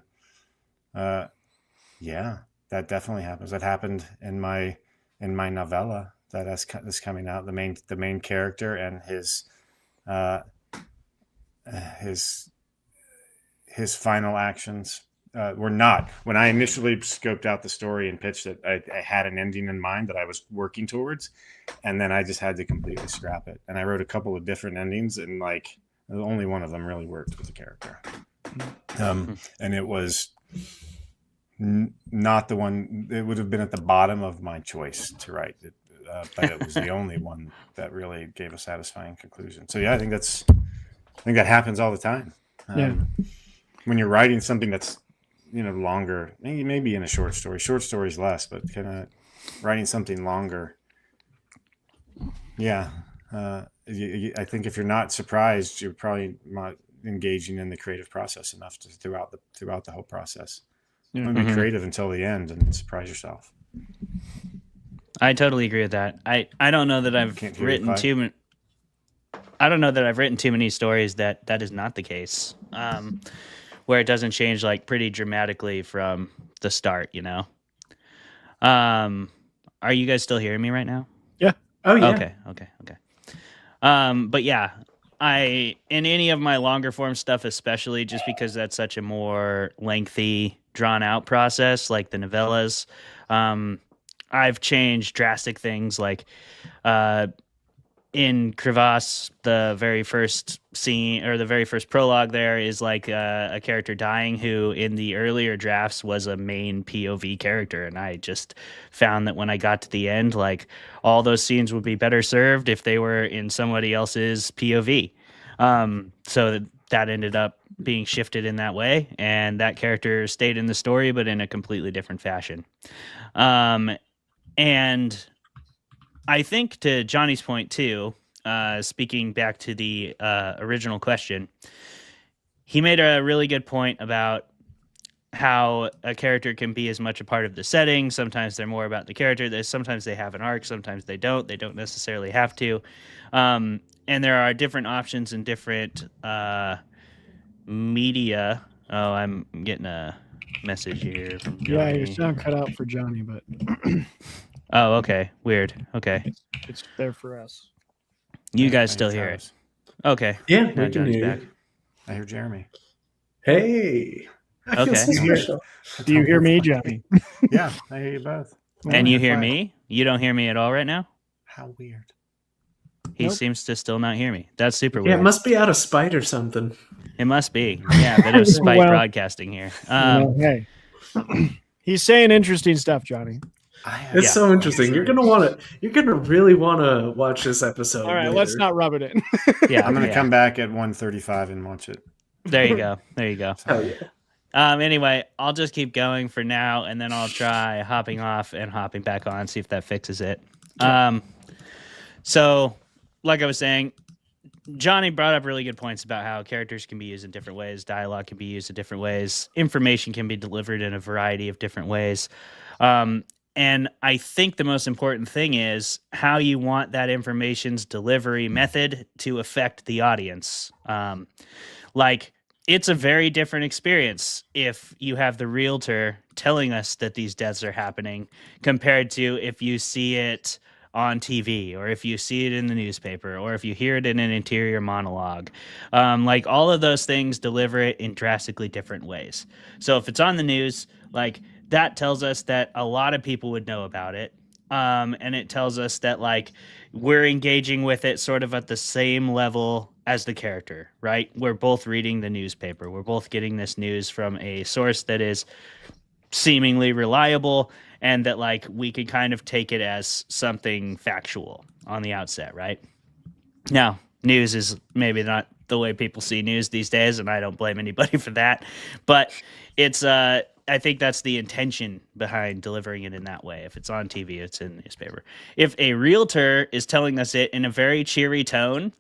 yeah, that definitely happens. That happened in my novella that is coming out. The main character and his final actions were not. When I initially scoped out the story and pitched it, I had an ending in mind that I was working towards, and then I just had to completely scrap it. And I wrote a couple of different endings, and like only one of them really worked with the character. And it was not the one. It would have been at the bottom of my choice to write it, but it was the only one that really gave a satisfying conclusion. So yeah, I think that happens all the time. When you're writing something that's longer, maybe in a short stories less, but kind of writing something longer. Yeah, I think if you're not surprised, you're probably not engaging in the creative process enough throughout the whole process. You want to be creative until the end and surprise yourself. I totally agree with that. I don't know that I've written too many. I don't know that I've written too many stories that is not the case. Where it doesn't change like pretty dramatically from the start, Are you guys still hearing me right now? Yeah. Oh yeah. Okay. But yeah, in any of my longer form stuff, especially just because that's such a more lengthy, drawn out process, like the novellas, I've changed drastic things like, in Crevasse, the very first scene or the very first prologue there is like a character dying who in the earlier drafts was a main POV character. And I just found that when I got to the end, like all those scenes would be better served if they were in somebody else's POV. So that ended up being shifted in that way. And that character stayed in the story, but in a completely different fashion. And I think to Johnny's point too, speaking back to the original question, he made a really good point about how a character can be as much a part of the setting. Sometimes they're more about the character. Sometimes they have an arc. Sometimes they don't. They don't necessarily have to. And there are different options in different media. Oh, I'm getting a message here from Johnny. Yeah, your sound cut out for Johnny, but... Oh, okay. Weird. Okay. It's there for us. You guys still hear it? Okay. Yeah, Now we can Johnny's hear back. you. I hear Jeremy. Hey. I feel Okay. so special. Do you hear me, Johnny? Yeah, I hear you both. And you hear me? You don't hear me at all right now? How weird. He Nope. seems to still not hear me. That's super Yeah, weird. it must be out of spite or something. It must be. Yeah, but it was Spike Well, broadcasting here. Hey, he's saying interesting stuff, Johnny. It's so interesting. You're gonna really want to watch this episode. All right, later. let's not rub it in. Yeah, I'm gonna come back at 1:35 and watch it. There you go. There you go. Hell yeah. Anyway, I'll just keep going for now, and then I'll try hopping off and hopping back on, see if that fixes it. So, like I was saying, Johnny brought up really good points about how characters can be used in different ways, dialogue can be used in different ways, information can be delivered in a variety of different ways. And I think the most important thing is how you want that information's delivery method to affect the audience. Like, it's a very different experience if you have the realtor telling us that these deaths are happening compared to if you see it on TV or if you see it in the newspaper or if you hear it in an interior monologue. Like, all of those things deliver it in drastically different ways. So if it's on the news, like, that tells us that a lot of people would know about it. And it tells us that, like, we're engaging with it sort of at the same level as the character, right? We're both reading the newspaper. We're both getting this news from a source that is seemingly reliable and that, like, we could kind of take it as something factual on the outset, right? Now, news is maybe not the way people see news these days, and I don't blame anybody for that. But it's I think that's the intention behind delivering it in that way. If it's on TV, it's in the newspaper. If a realtor is telling us it in a very cheery tone,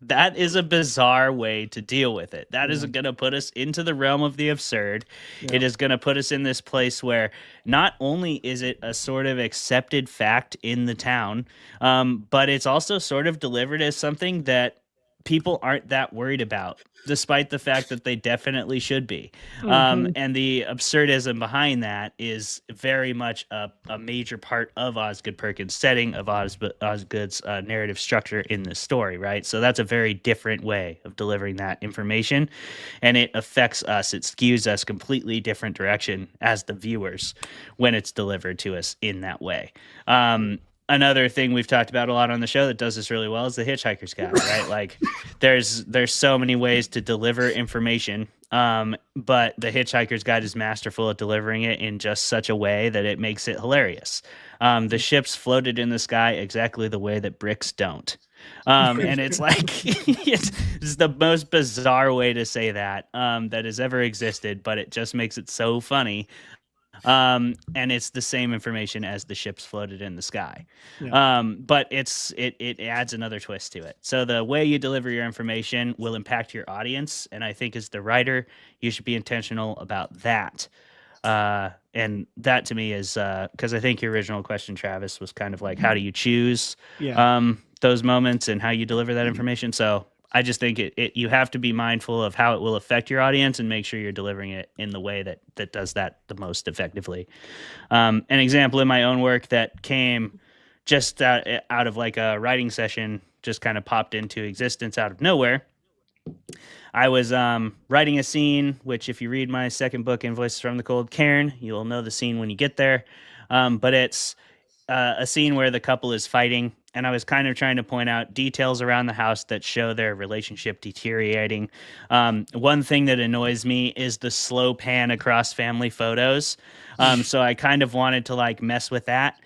that is a bizarre way to deal with it. That is going to put us into the realm of the absurd. Yeah. It is going to put us in this place where not only is it a sort of accepted fact in the town, but it's also sort of delivered as something that people aren't that worried about, despite the fact that they definitely should be. And the absurdism behind that is very much a major part of Osgood Perkins' setting, of Osgood's narrative structure in this story, right? So that's a very different way of delivering that information, and it affects us. It skews us completely different direction as the viewers when it's delivered to us in that way. Another thing we've talked about a lot on the show that does this really well is the Hitchhiker's Guide, right? Like there's so many ways to deliver information, but the Hitchhiker's Guide is masterful at delivering it in just such a way that it makes it hilarious. The ships floated in the sky exactly the way that bricks don't. And it's like it's the most bizarre way to say that that has ever existed, but it just makes it so funny. And it's the same information as the ships floated in the sky. But it adds another twist to it. So the way you deliver your information will impact your audience, and I think as the writer, you should be intentional about that. And that to me is because I think your original question, Travis, was kind of like, how do you choose those moments and how you deliver that information? So I just think you have to be mindful of how it will affect your audience and make sure you're delivering it in the way that does that the most effectively. An example in my own work that came just out of like a writing session, just kind of popped into existence out of nowhere. I was writing a scene, which if you read my second book, Invoices from the Cold Cairn, you'll know the scene when you get there. But it's a scene where the couple is fighting, and I was kind of trying to point out details around the house that show their relationship deteriorating. One thing that annoys me is the slow pan across family photos. So I kind of wanted to like mess with that.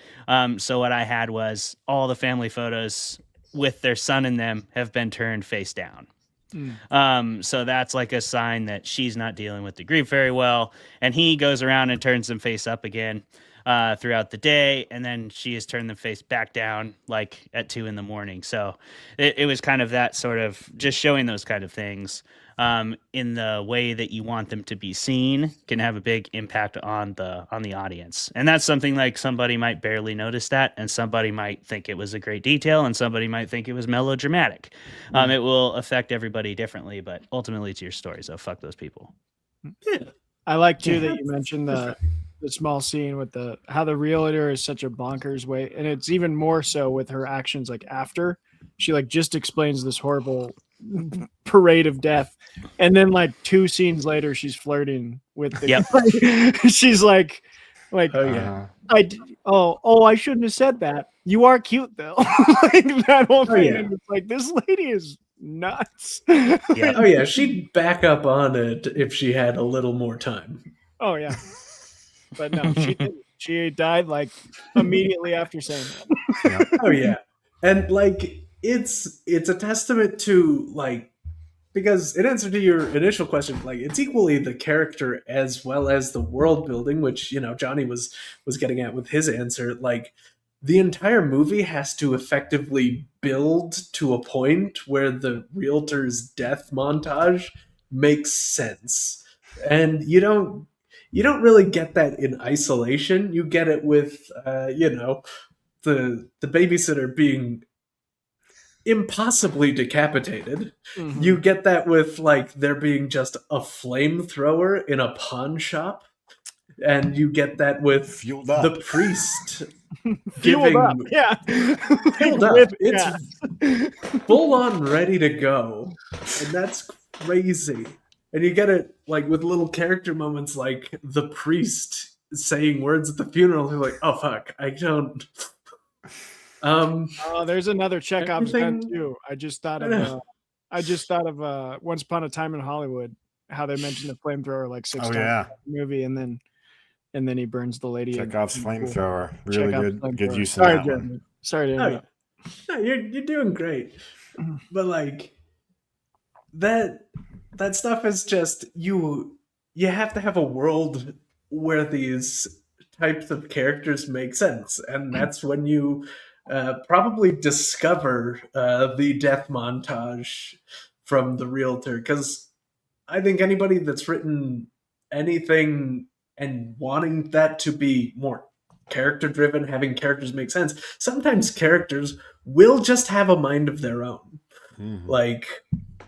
So what I had was all the family photos with their son in them have been turned face down. So that's like a sign that she's not dealing with the grief very well. And he goes around and turns them face up again throughout the day, and then she has turned them face back down like at 2 a.m. So it was kind of that sort of just showing those kind of things in the way that you want them to be seen can have a big impact on the audience. And that's something like somebody might barely notice that, and somebody might think it was a great detail, and somebody might think it was melodramatic. It will affect everybody differently, but ultimately it's your story, so fuck those people. I like too that you mentioned the small scene with how the realtor is such a bonkers way, and it's even more so with her actions. Like after she like just explains this horrible parade of death, and then like 2 scenes later she's flirting with the she's like I shouldn't have said that. You are cute though. Like that whole thing. And it's like this lady is nuts. Oh yeah, she'd back up on it if she had a little more time. Oh yeah. But no, she didn't. She died like immediately after saying that. Oh yeah. And like it's a testament to like, because in answer to your initial question, like it's equally the character as well as the world building, which, you know, Jonny was getting at with his answer. Like the entire movie has to effectively build to a point where the realtor's death montage makes sense. And you don't really get that in isolation. You get it with the babysitter being impossibly decapitated. You get that with like there being just a flamethrower in a pawn shop, and you get that with the priest giving up. fueled up. It's full on ready to go, and that's crazy. And you get it like with little character moments like the priest saying words at the funeral. They're like, "Oh fuck, I don't." There's another Chekhov's gun too. I just thought of Once Upon a Time in Hollywood, how they mentioned the flamethrower like 6 times in the movie, and then he burns the lady. Chekhov's flamethrower, really good use Sorry, of that one. Sorry to interrupt. No, you're doing great, but like that stuff is just you have to have a world where these types of characters make sense, and that's when you probably discover the death montage from the realtor. Because I think anybody that's written anything and wanting that to be more character driven, having characters make sense, sometimes characters will just have a mind of their own. Like,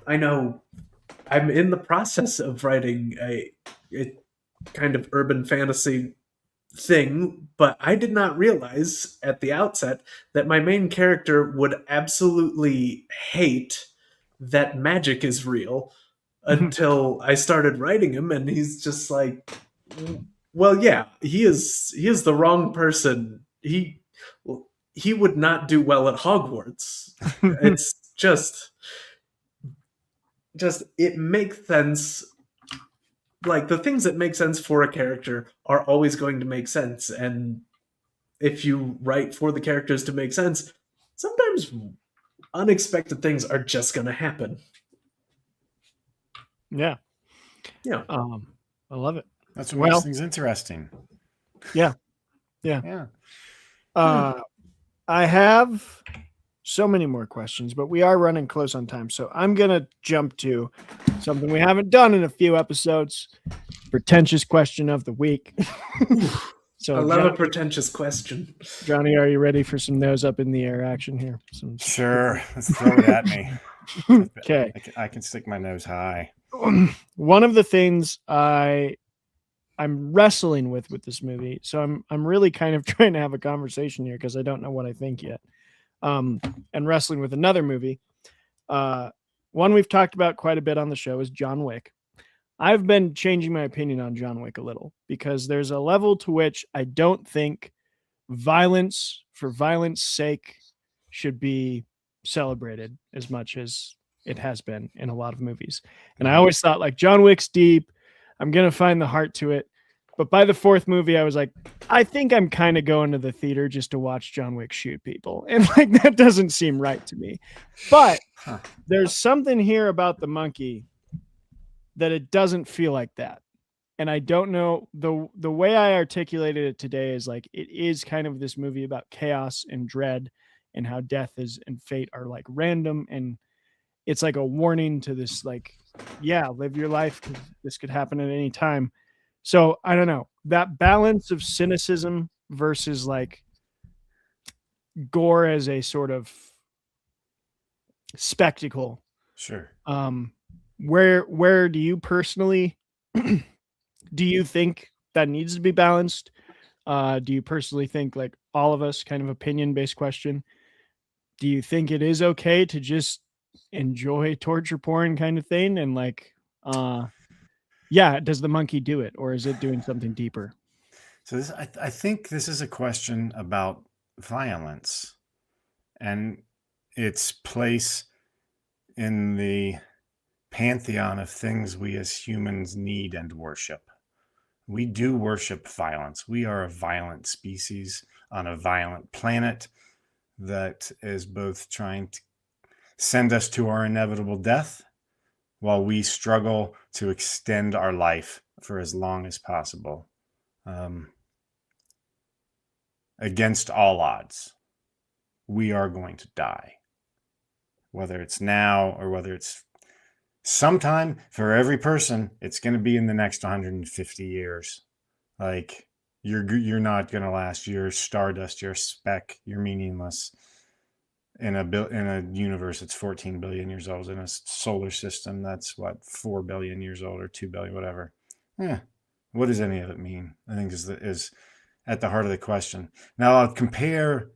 I know I'm in the process of writing a kind of urban fantasy thing, but I did not realize at the outset that my main character would absolutely hate that magic is real until I started writing him, and he's just like, well, yeah, he is the wrong person. He would not do well at Hogwarts. It's just it makes sense. Like, the things that make sense for a character are always going to make sense, and if you write for the characters to make sense, sometimes unexpected things are just going to happen. Yeah. Yeah. I love it. That's what makes things interesting. Yeah. Yeah. I have so many more questions, but we are running close on time. So I'm going to jump to something we haven't done in a few episodes. Pretentious question of the week. So I love a pretentious question. Johnny, are you ready for some nose up in the air action here? Sure. Let's throw it at me. Okay. I can stick my nose high. One of the things I'm wrestling with this movie, so I'm really kind of trying to have a conversation here because I don't know what I think yet. And wrestling with another movie. One we've talked about quite a bit on the show is John Wick. I've been changing my opinion on John Wick a little because there's a level to which I don't think violence for violence sake should be celebrated as much as it has been in a lot of movies. And I always thought, like, John Wick's deep. I'm going to find the heart to it. But by the fourth movie, I was like, I think I'm kind of going to the theater just to watch John Wick shoot people. And like, that doesn't seem right to me. But there's something here about the monkey that it doesn't feel like that. And I don't know, the way I articulated it today is like, it is kind of this movie about chaos and dread and how death is and fate are like random. And it's like a warning to this, like, yeah, live your life, 'cause this could happen at any time. So I don't know, that balance of cynicism versus like gore as a sort of spectacle. Sure. Where do you personally, do you think that needs to be balanced? Do you personally think, like all of us, kind of opinion-based question, do you think it is okay to just enjoy torture porn kind of thing? And like, yeah, does the monkey do it, or is it doing something deeper? So this, I think this is a question about violence and its place in the pantheon of things we as humans need and worship. We do worship violence. We are a violent species on a violent planet that is both trying to send us to our inevitable death while we struggle to extend our life for as long as possible. Against all odds, we are going to die. Whether it's now or whether it's sometime, for every person, it's going to be in the next 150 years. Like, you're not going to last. You're stardust, you're a speck, you're meaningless in a universe that's 14 billion years old, in a solar system that's what, 4 billion years old, or 2 billion, whatever. Yeah. What does any of it mean? I think is at the heart of the question. Now I'll compare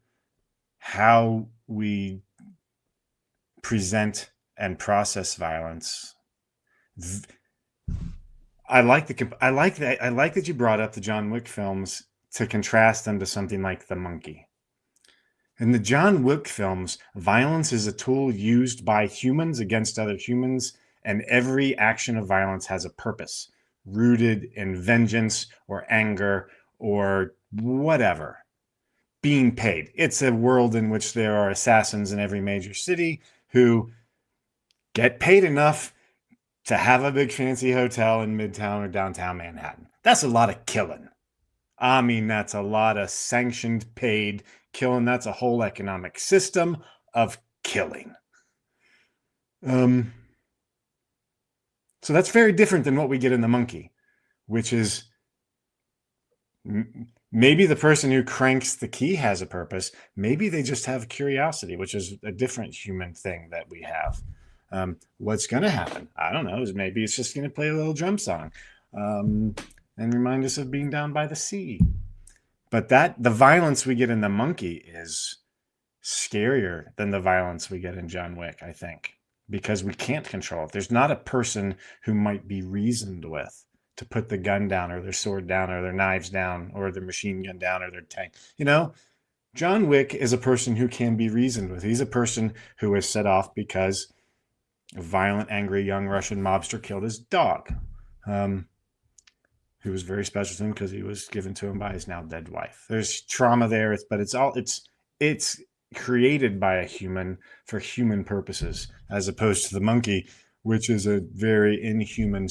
how we present and process violence. I like that you brought up the John Wick films to contrast them to something like The Monkey. In the John Wick films, violence is a tool used by humans against other humans, and every action of violence has a purpose, rooted in vengeance or anger or whatever. Being paid. It's a world in which there are assassins in every major city who get paid enough to have a big fancy hotel in Midtown or downtown Manhattan. That's a lot of killing. I mean, that's a lot of sanctioned, paid killing. That's a whole economic system of killing. So that's very different than what we get in the monkey, which is maybe the person who cranks the key has a purpose. Maybe they just have curiosity, which is a different human thing that we have. What's going to happen? I don't know. Maybe it's just going to play a little drum song and remind us of being down by the sea. But the violence we get in the monkey is scarier than the violence we get in John Wick, I think, because we can't control it. There's not a person who might be reasoned with to put the gun down or their sword down or their knives down or their machine gun down or their tank. John Wick is a person who can be reasoned with. He's a person who is set off because a violent, angry young Russian mobster killed his dog, who was very special to him because he was given to him by his now dead wife. There's trauma there, but it's created by a human for human purposes, as opposed to the monkey, which is a very inhuman,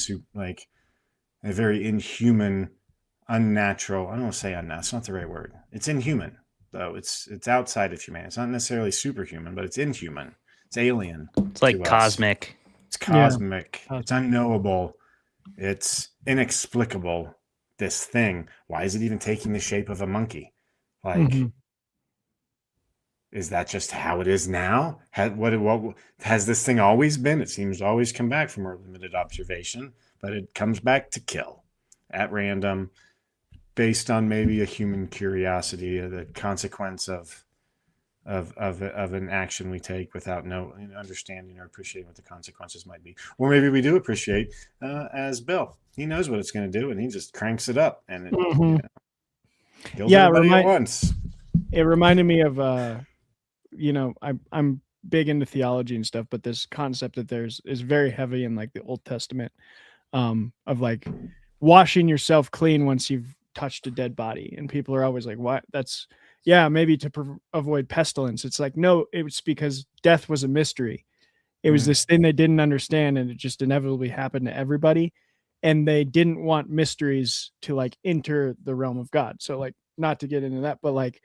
unnatural. I don't want to say unnatural. It's not the right word. It's inhuman, though. It's outside of humanity. It's not necessarily superhuman, but it's inhuman. It's alien. It's like cosmic. It's cosmic. Yeah. It's unknowable. It's inexplicable. This thing. Why is it even taking the shape of a monkey? Is that just how it is now? What has this thing always been? It seems to always come back from our limited observation, but it comes back to kill at random, based on maybe a human curiosity, the consequence of an action we take without understanding or appreciating what the consequences might be. Or maybe we do appreciate, as Bill. He knows what it's going to do, and he just cranks it up, and it kills everybody at once. It reminded me of, I'm big into theology and stuff, but this concept that is very heavy in like the Old Testament, of like washing yourself clean once you've touched a dead body, and people are always like, "What? That's." Yeah, maybe to avoid pestilence. It's like, no, it was because death was a mystery. It was this thing they didn't understand, and it just inevitably happened to everybody. And they didn't want mysteries to like enter the realm of God. So like, not to get into that, but like,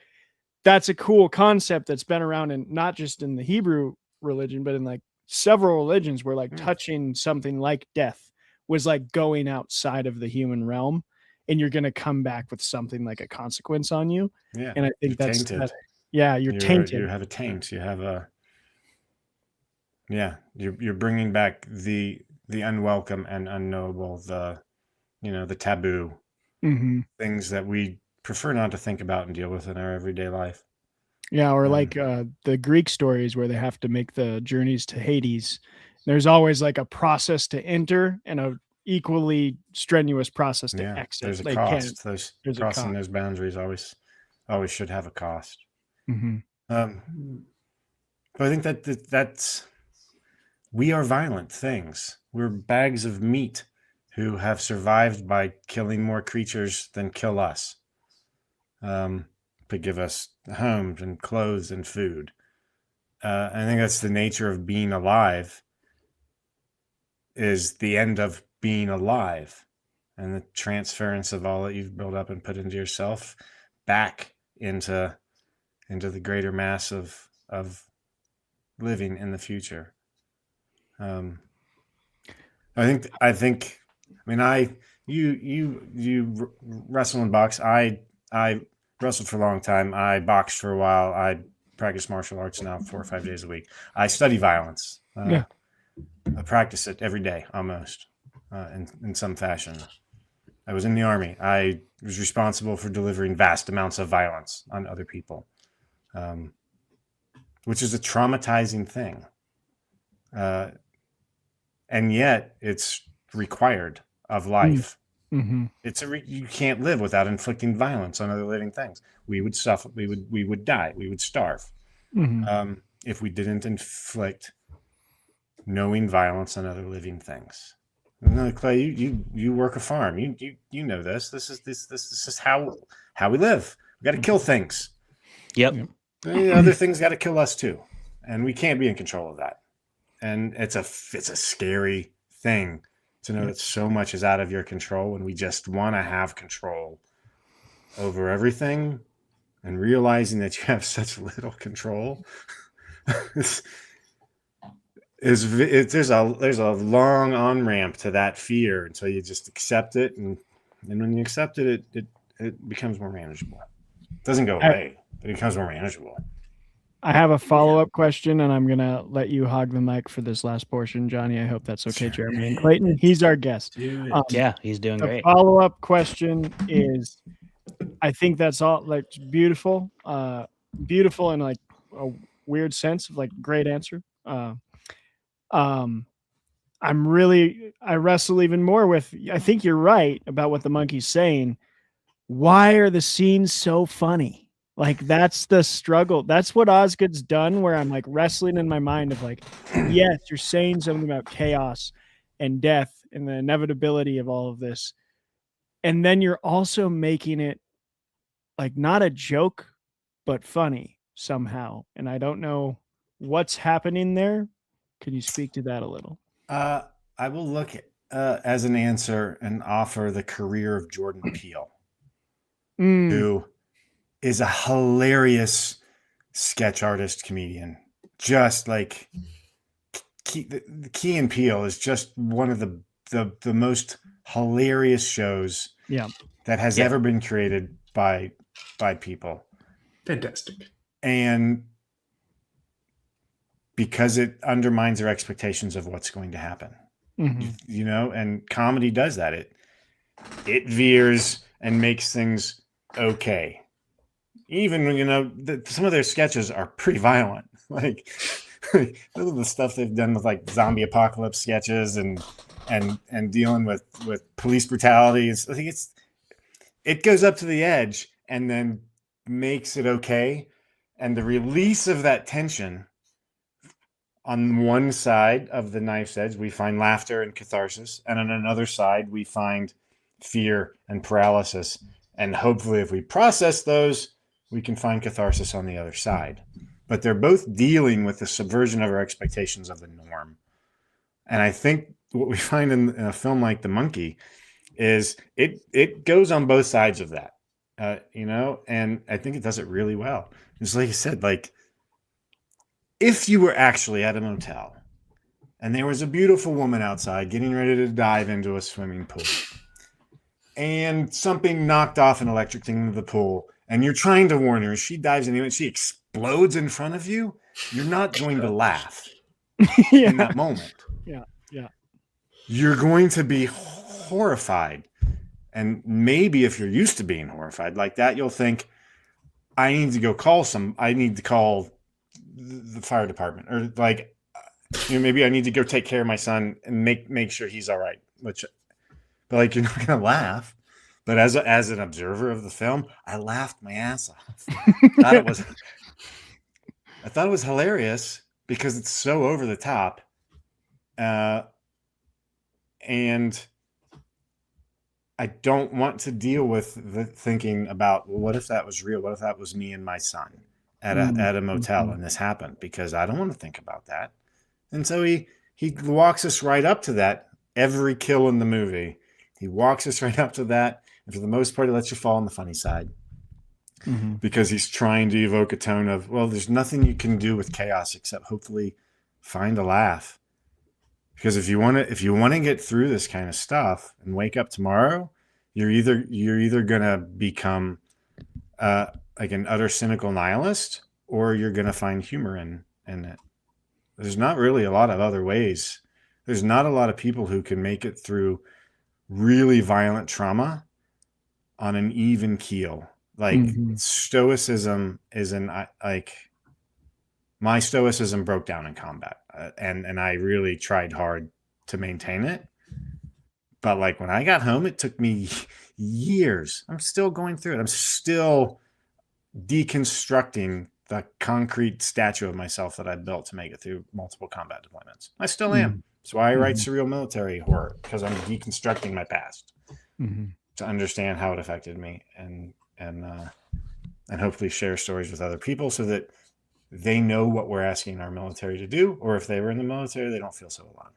that's a cool concept that's been around, and not just in the Hebrew religion, but in like several religions where like touching something like death was like going outside of the human realm. And you're going to come back with something like a consequence on you. Yeah. And I think you're tainted. You have a taint. You have you're bringing back the unwelcome and unknowable, the taboo things that we prefer not to think about and deal with in our everyday life. Yeah. Or like the Greek stories where they have to make the journeys to Hades. There's always like a process to enter and a equally strenuous process to exit. There's a cost. There's crossing those boundaries always should have a cost. But I think that's we are violent things. We're bags of meat who have survived by killing more creatures than kill us, to give us homes and clothes and food. I think that's the nature of being alive. Is the end of being alive, and the transference of all that you've built up and put into yourself back into the greater mass of living in the future. You wrestle and box. I wrestled for a long time. I boxed for a while. I practice martial arts now 4 or 5 days a week. I study violence. I practice it every day almost. In some fashion. I was in the army. I was responsible for delivering vast amounts of violence on other people, which is a traumatizing thing. And yet it's required of life. You can't live without inflicting violence on other living things. We would suffer. We would die. We would starve if we didn't inflict knowing violence on other living things. No, Clay, you work a farm. You know this. This is how we live. We got to kill things. Yep. Other things got to kill us too, and we can't be in control of that. And it's a scary thing to know that so much is out of your control, and we just want to have control over everything, and realizing that you have such little control there's a long on ramp to that fear until you just accept it, and when you accept it, it becomes more manageable. It doesn't go away, but it becomes more manageable. I have a follow-up question, and I'm gonna let you hog the mic for this last portion, Johnny. I hope that's okay, Jeremy and Clayton. He's our guest. Yeah, he's doing the great. Follow-up question is, I think that's all like beautiful, beautiful in like a weird sense of like great answer. I wrestle even more with, I think you're right about what the monkey's saying. Why are the scenes so funny? Like, that's the struggle. That's what Osgood's done, where I'm like wrestling in my mind of like, yes, you're saying something about chaos and death and the inevitability of all of this. And then you're also making it like not a joke, but funny somehow. And I don't know what's happening there. Can you speak to that a little? I will look as an answer and offer the career of Jordan Peele, who is a hilarious sketch artist comedian. Just like Key and Peele is just one of the most hilarious shows that has ever been created by people. Fantastic. And because it undermines their expectations of what's going to happen. You know, and comedy does that. It veers and makes things okay. Even when, you know, some of their sketches are pretty violent. Like look at the stuff they've done with like zombie apocalypse sketches and dealing with police brutality. I think it goes up to the edge and then makes it okay. And the release of that tension, on one side of the knife's edge, we find laughter and catharsis. And on another side, we find fear and paralysis. And hopefully, if we process those, we can find catharsis on the other side. But they're both dealing with the subversion of our expectations of the norm. And I think what we find in a film like The Monkey is it goes on both sides of that, you know, and I think it does it really well. It's like you said, like, if you were actually at a motel and there was a beautiful woman outside getting ready to dive into a swimming pool and something knocked off an electric thing into the pool and you're trying to warn her, she dives in and she explodes in front of you, you're not going to laugh in that moment. Yeah. You're going to be horrified. And maybe if you're used to being horrified like that, you'll think, I need to call the fire department, or like, you know, maybe I need to go take care of my son and make sure he's all right. But like, you're not gonna laugh. But as an observer of the film, I laughed my ass off. I thought it was hilarious because it's so over the top, and I don't want to deal with the thinking about, well, what if that was real? What if that was me and my son at a motel and this happened? Because I don't want to think about that. And so he walks us right up to that. Every kill in the movie, he walks us right up to that. And for the most part, he lets you fall on the funny side because he's trying to evoke a tone of, well, there's nothing you can do with chaos except hopefully find a laugh. Because if you want to get through this kind of stuff and wake up tomorrow, you're either gonna become like an utter cynical nihilist, or you're gonna find humor in it. There's not really a lot of other ways. There's not a lot of people who can make it through really violent trauma on an even keel. Like stoicism my stoicism broke down in combat, and I really tried hard to maintain it. But like when I got home, it took me years. I'm still going through it. I'm still deconstructing the concrete statue of myself that I built to make it through multiple combat deployments. I still am. That's why I write surreal military horror, because I'm deconstructing my past to understand how it affected me, and hopefully share stories with other people so that they know what we're asking our military to do, or if they were in the military, they don't feel so alone.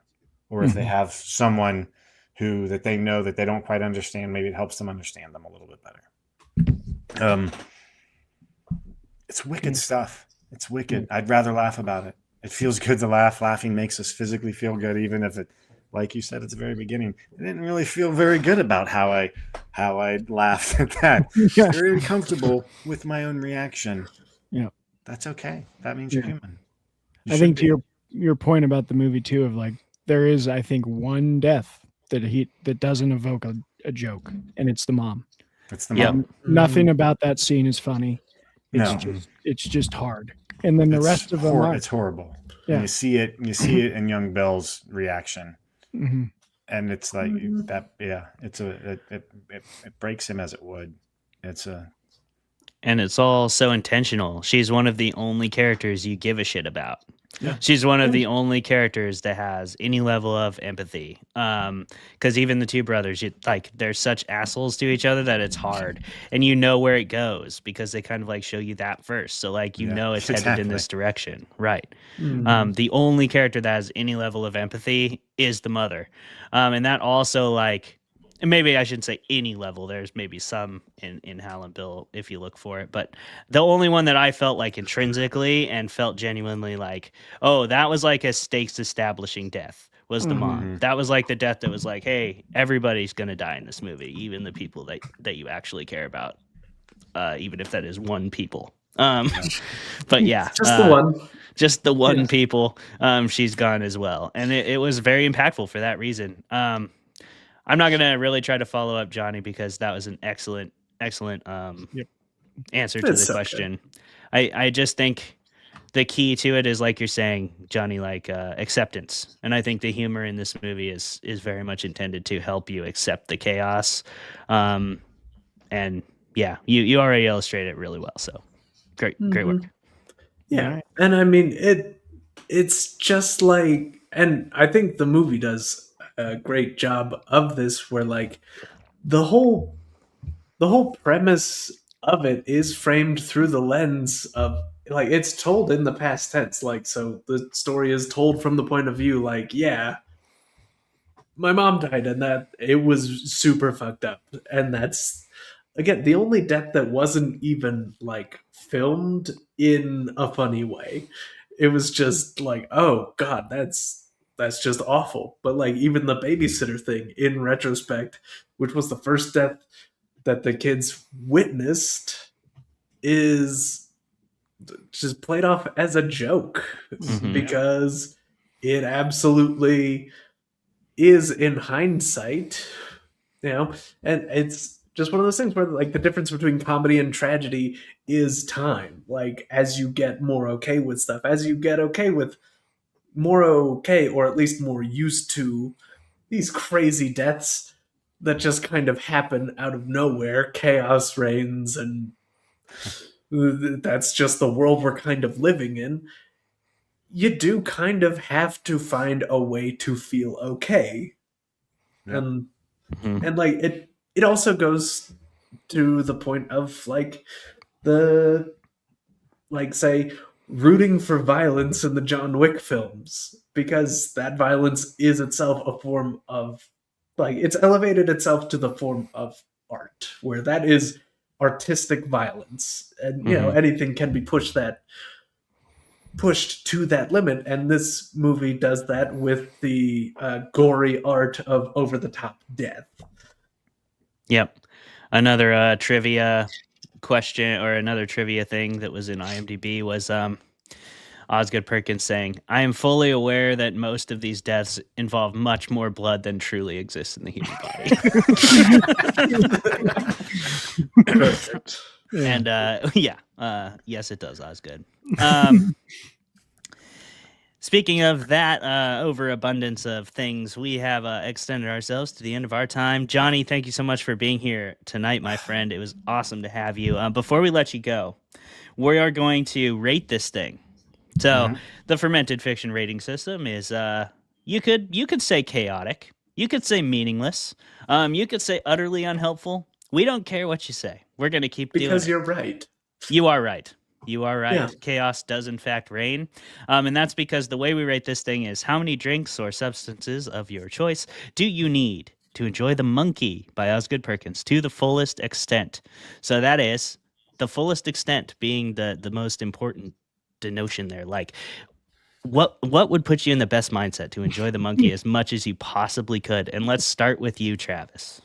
or if they have someone that they know that they don't quite understand, maybe it helps them understand them a little bit better. It's wicked stuff. It's wicked. I'd rather laugh about it. It feels good to laugh. Laughing makes us physically feel good, even if it, like you said at the very beginning, I didn't really feel very good about how I laughed at that. Yeah. Very uncomfortable with my own reaction. Yeah. That's okay. That means you're human. I think to your point about the movie too, of like, there is, I think, one death that doesn't evoke a joke, and it's the mom. It's the mom. Nothing about that scene is funny. It's just hard. And then the rest of them it's horrible. Yeah. And you see it in young Bill's reaction. Mm-hmm. And it's like that. Yeah, it breaks him as it would. And it's all so intentional. She's one of the only characters you give a shit about. Yeah. She's one of the only characters that has any level of empathy. Because even the two brothers, they're such assholes to each other that it's hard. And you know where it goes because they kind of like show you that first. So like know it's headed in this direction. Right. Mm-hmm. The only character that has any level of empathy is the mother. And that also like, and maybe I shouldn't say any level. There's maybe some in Hal and Bill if you look for it. But the only one that I felt like intrinsically and felt genuinely like, oh, that was like a stakes establishing death was the mom. That was like the death that was like, hey, everybody's going to die in this movie, even the people that you actually care about, even if that is one people. But yeah. Just the one. Just the one people. She's gone as well. And it was very impactful for that reason. I'm not going to really try to follow up Johnny because that was an excellent answer to the question. I just think the key to it is, like you're saying, Johnny, like acceptance. And I think the humor in this movie is very much intended to help you accept the chaos. And yeah, you already illustrate it really well. So great work. Yeah. And I mean, it's just like, and I think the movie does a great job of this, where like the whole premise of it is framed through the lens of like, it's told in the past tense, like, so the story is told from the point of view like, yeah, my mom died and that it was super fucked up, and that's again the only death that wasn't even like filmed in a funny way. It was just like, oh god, that's just awful. But like even the babysitter thing in retrospect, which was the first death that the kids witnessed, is just played off as a joke because it absolutely is in hindsight, and it's just one of those things where like the difference between comedy and tragedy is time. Like as you get more okay with stuff, as you get more okay, or at least more used to these crazy deaths that just kind of happen out of nowhere, chaos reigns, and that's just the world we're kind of living in. You do kind of have to find a way to feel okay. Yeah. And like it also goes to the point of like the, like, say, rooting for violence in the John Wick films, because that violence is itself a form of, like, it's elevated itself to the form of art, where that is artistic violence, and anything can be pushed to that limit, and this movie does that with the gory art of over-the-top death. Yep. Another trivia question, or another trivia thing that was in IMDb was Osgood Perkins saying, "I am fully aware that most of these deaths involve much more blood than truly exists in the human body." Perfect. And yes, it does, Osgood. Speaking of that overabundance of things, we have extended ourselves to the end of our time. Johnny, thank you so much for being here tonight, my friend. It was awesome to have you. Before we let you go, we are going to rate this thing. So the Fermented Fiction rating system is you could say chaotic, you could say meaningless, you could say utterly unhelpful. We don't care what you say. We're going to keep doing it. Because you're right. You are right. You are right. Yeah. Chaos does in fact reign. And that's because the way we rate this thing is how many drinks or substances of your choice do you need to enjoy The Monkey by Osgood Perkins to the fullest extent. So that is the fullest extent being the most important denotion there. Like what would put you in the best mindset to enjoy The Monkey as much as you possibly could? And let's start with you, Travis,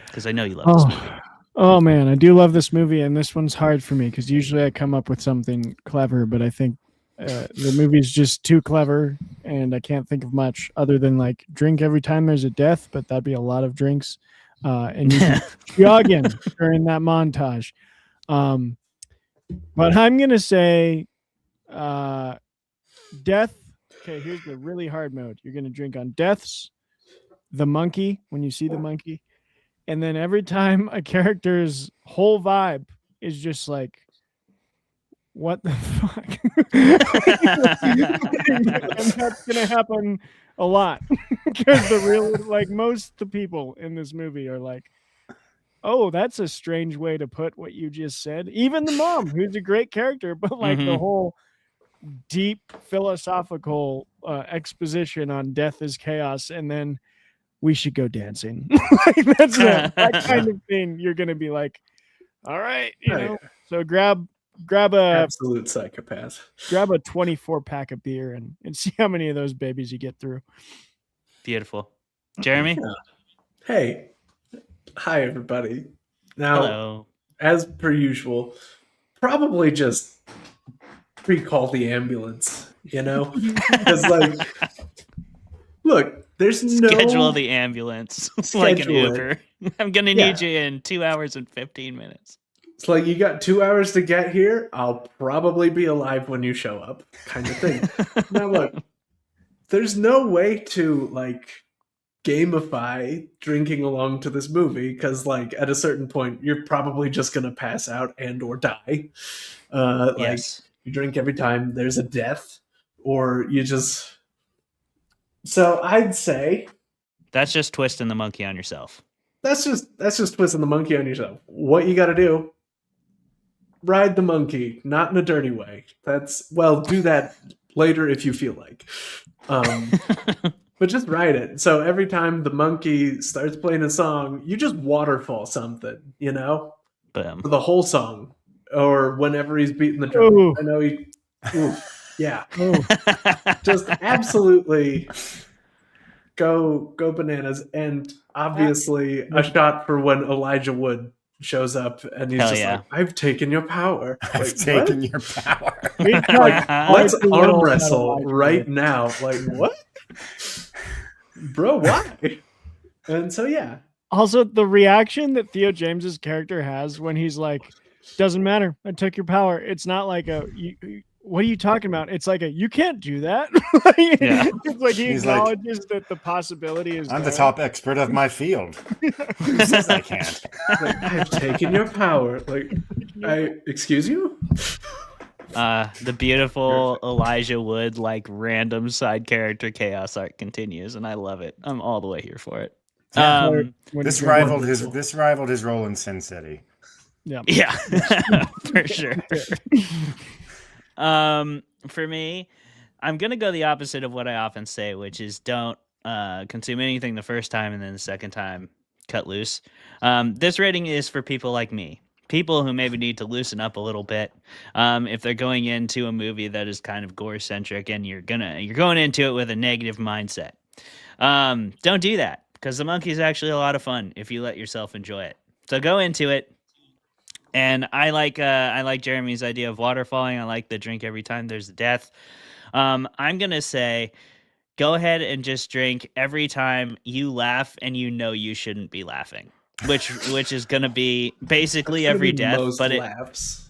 because I know you love this movie. Oh man, I do love this movie, and this one's hard for me because usually I come up with something clever, but I think the movie's just too clever, and I can't think of much other than like drink every time there's a death, but that'd be a lot of drinks, and you can jogging during that montage. But I'm gonna say death. Okay, here's the really hard mode. You're gonna drink on deaths, the monkey when you see the monkey. And then every time a character's whole vibe is just like, what the fuck? And that's going to happen a lot. Because most the people in this movie are like, oh, that's a strange way to put what you just said. Even the mom, who's a great character, but like the whole deep philosophical exposition on death is chaos. And then we should go dancing. That's that kind of thing. You're gonna be like, all right, you know. So grab a absolute psychopath. Grab a 24 pack of beer and see how many of those babies you get through. Beautiful, Jeremy. Yeah. Hey, hi everybody. Now, hello. As per usual, probably just pre-call the ambulance. You know, because like, look. There's no schedule the ambulance like an Uber. I'm gonna need you in 2 hours and 15 minutes. It's like you got 2 hours to get here. I'll probably be alive when you show up, kind of thing. Now look, there's no way to like gamify drinking along to this movie because like at a certain point you're probably just gonna pass out and or die. Like you drink every time there's a death, or you just. So I'd say that's just twisting the monkey on yourself. That's just twisting the monkey on yourself. What you got to do? Ride the monkey, not in a dirty way. Do that later if you feel like. But just ride it. So every time the monkey starts playing a song, you just waterfall something, you know, for the whole song, or whenever he's beating the drum. Ooh. I know he. Ooh. Yeah, just absolutely go bananas, and obviously a shot for when Elijah Wood shows up and he's like, "I've taken your power. I've taken your power. Like, let's arm wrestle right now." Like, what, bro? Why? And so yeah. Also, the reaction that Theo James's character has when he's like, "Doesn't matter. I took your power." It's not like what are you talking about? It's like you can't do that. It's like he acknowledges that the possibility is. I'm the top expert of my field. Who says I can't? Like, I've taken your power. Like, excuse you? The beautiful Elijah Wood, like random side character chaos arc continues, and I love it. I'm all the way here for it. This rivaled his role in Sin City. Yeah, for sure. For me, I'm gonna go the opposite of what I often say, which is don't consume anything the first time and then the second time cut loose. This rating is for people like me, people who maybe need to loosen up a little bit. If they're going into a movie that is kind of gore centric and you're going into it with a negative mindset, don't do that, because The Monkey is actually a lot of fun if you let yourself enjoy it. So go into it. And I like Jeremy's idea of waterfalling. I like the drink every time there's a death. I'm gonna say, go ahead and just drink every time you laugh and you know you shouldn't be laughing, which is gonna be basically every death. But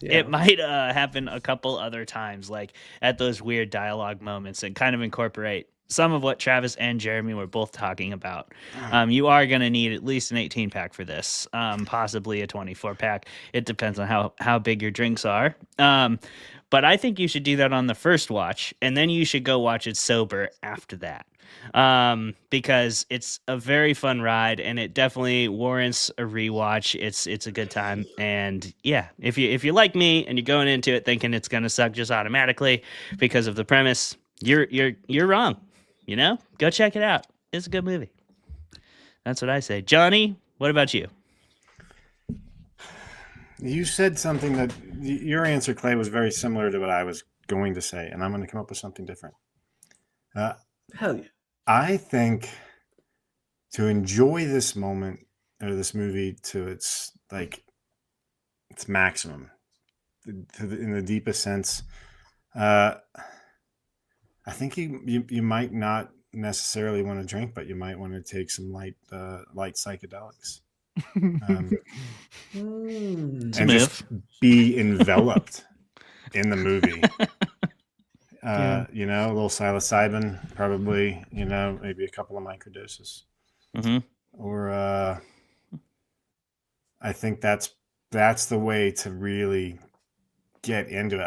it might happen a couple other times, like at those weird dialogue moments, and kind of incorporate some of what Travis and Jeremy were both talking about. You are going to need at least an 18 pack for this, possibly a 24 pack. It depends on how big your drinks are. But I think you should do that on the first watch, and then you should go watch it sober after that. because it's a very fun ride and it definitely warrants a rewatch. It's a good time, and yeah, if you like me and you're going into it thinking it's gonna suck just automatically because of the premise, you're wrong. You know, go check it out. It's a good movie. That's what I say. Johnny, what about you? You said something that your answer, Clay, was very similar to what I was going to say, and I'm going to come up with something different. Hell yeah. I think to enjoy this moment or this movie to its maximum, in the deepest sense, I think you might not necessarily want to drink, but you might want to take some light psychedelics. And just be enveloped in the movie. You know, a little psilocybin, probably, you know, maybe a couple of microdoses. Or I think that's the way to really get into it.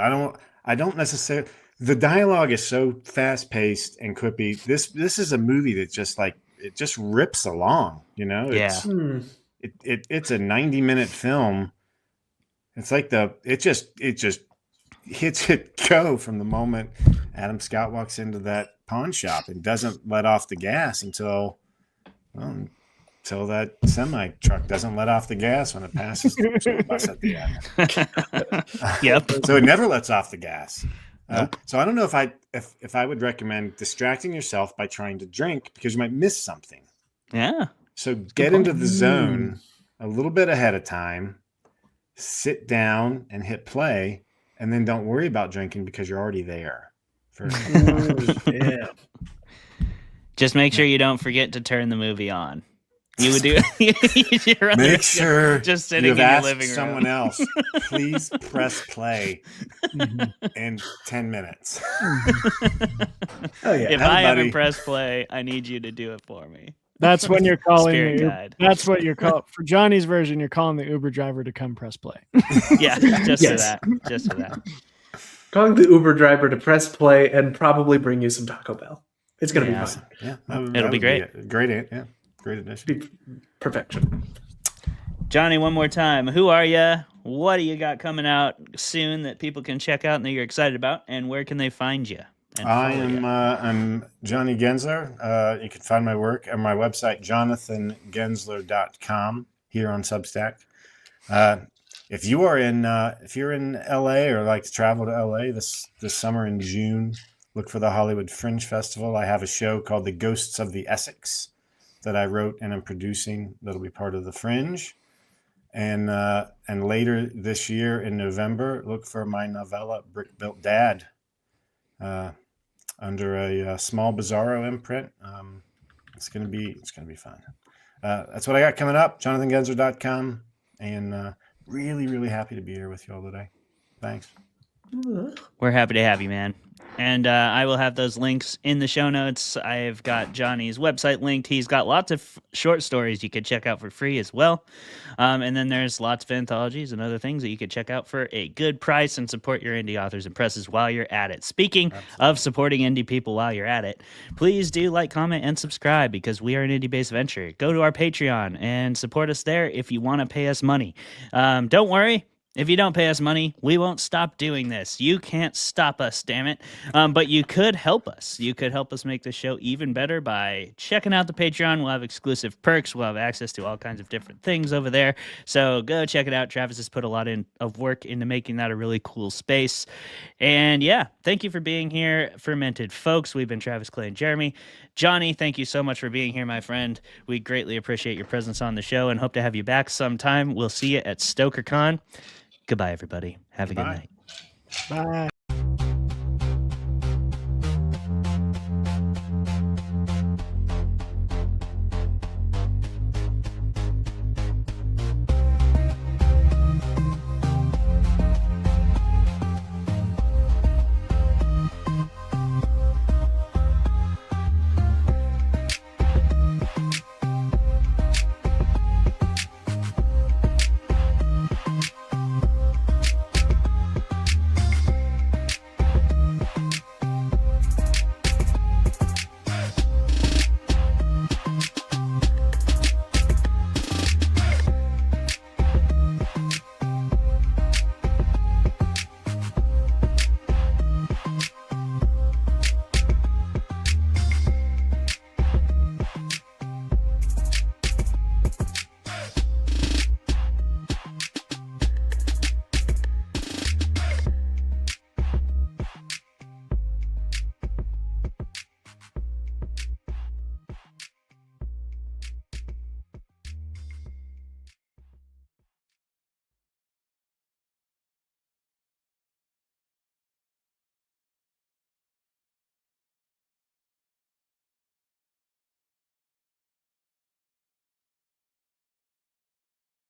I don't necessarily, the dialogue is so fast paced and quippy. This is a movie that just it just rips along, you know? It's a 90-minute film. It's like it just hits it go from the moment Adam Scott walks into that pawn shop and doesn't let off the gas until that semi truck doesn't let off the gas when it passes the bus at the end. Yep. So it never lets off the gas. Nope. So I don't know if I would recommend distracting yourself by trying to drink because you might miss something. Yeah. So get into the zone a little bit ahead of time, sit down and hit play, and then don't worry about drinking because you're already there. Yeah. Just make sure you don't forget to turn the movie on. You would do. Make sure just sitting in your living room. Someone else, please press play in 10 minutes. Oh yeah. If I haven't pressed play, I need you to do it for me. That's when you're calling Spirit guide. That's what you're calling for Johnny's version. You're calling the Uber driver to come press play. Yeah, just for that. Just for that. Calling the Uber driver to press play and probably bring you some Taco Bell. It's gonna be fun. Yeah, it'll be great. Great addition. Perfection. Johnny, one more time. Who are you? What do you got coming out soon that people can check out and that you're excited about? And where can they find you? I'm Jonny Gensler. You can find my work on my website, jonathangensler.com, here on Substack. If you're in LA or like to travel to LA this summer in June, look for the Hollywood Fringe Festival. I have a show called The Ghosts of the Essex that I wrote and am producing that'll be part of the Fringe. And later this year in November, look for my novella Brick Built Dad. Under a small Bizarro imprint. It's gonna be fun. That's what I got coming up. JonathanGensler.com, and really, really happy to be here with you all today. Thanks. We're happy to have you, man. And I will have those links in the show notes. I've got Johnny's website linked. He's got lots of short stories you could check out for free as well. And then there's lots of anthologies and other things that you could check out for a good price and support your indie authors and presses while you're at it. Speaking of supporting indie people while you're at it, please do like, comment, and subscribe because we are an indie-based venture. Go to our Patreon and support us there if you want to pay us money. Don't worry. If you don't pay us money, we won't stop doing this. You can't stop us, damn it. But you could help us. You could help us make the show even better by checking out the Patreon. We'll have exclusive perks. We'll have access to all kinds of different things over there. So go check it out. Travis has put a lot of work into making that a really cool space. And yeah, thank you for being here, Fermented folks. We've been Travis, Clay, and Jeremy. Johnny, thank you so much for being here, my friend. We greatly appreciate your presence on the show and hope to have you back sometime. We'll see you at StokerCon. Goodbye, everybody. Have a good night. Bye.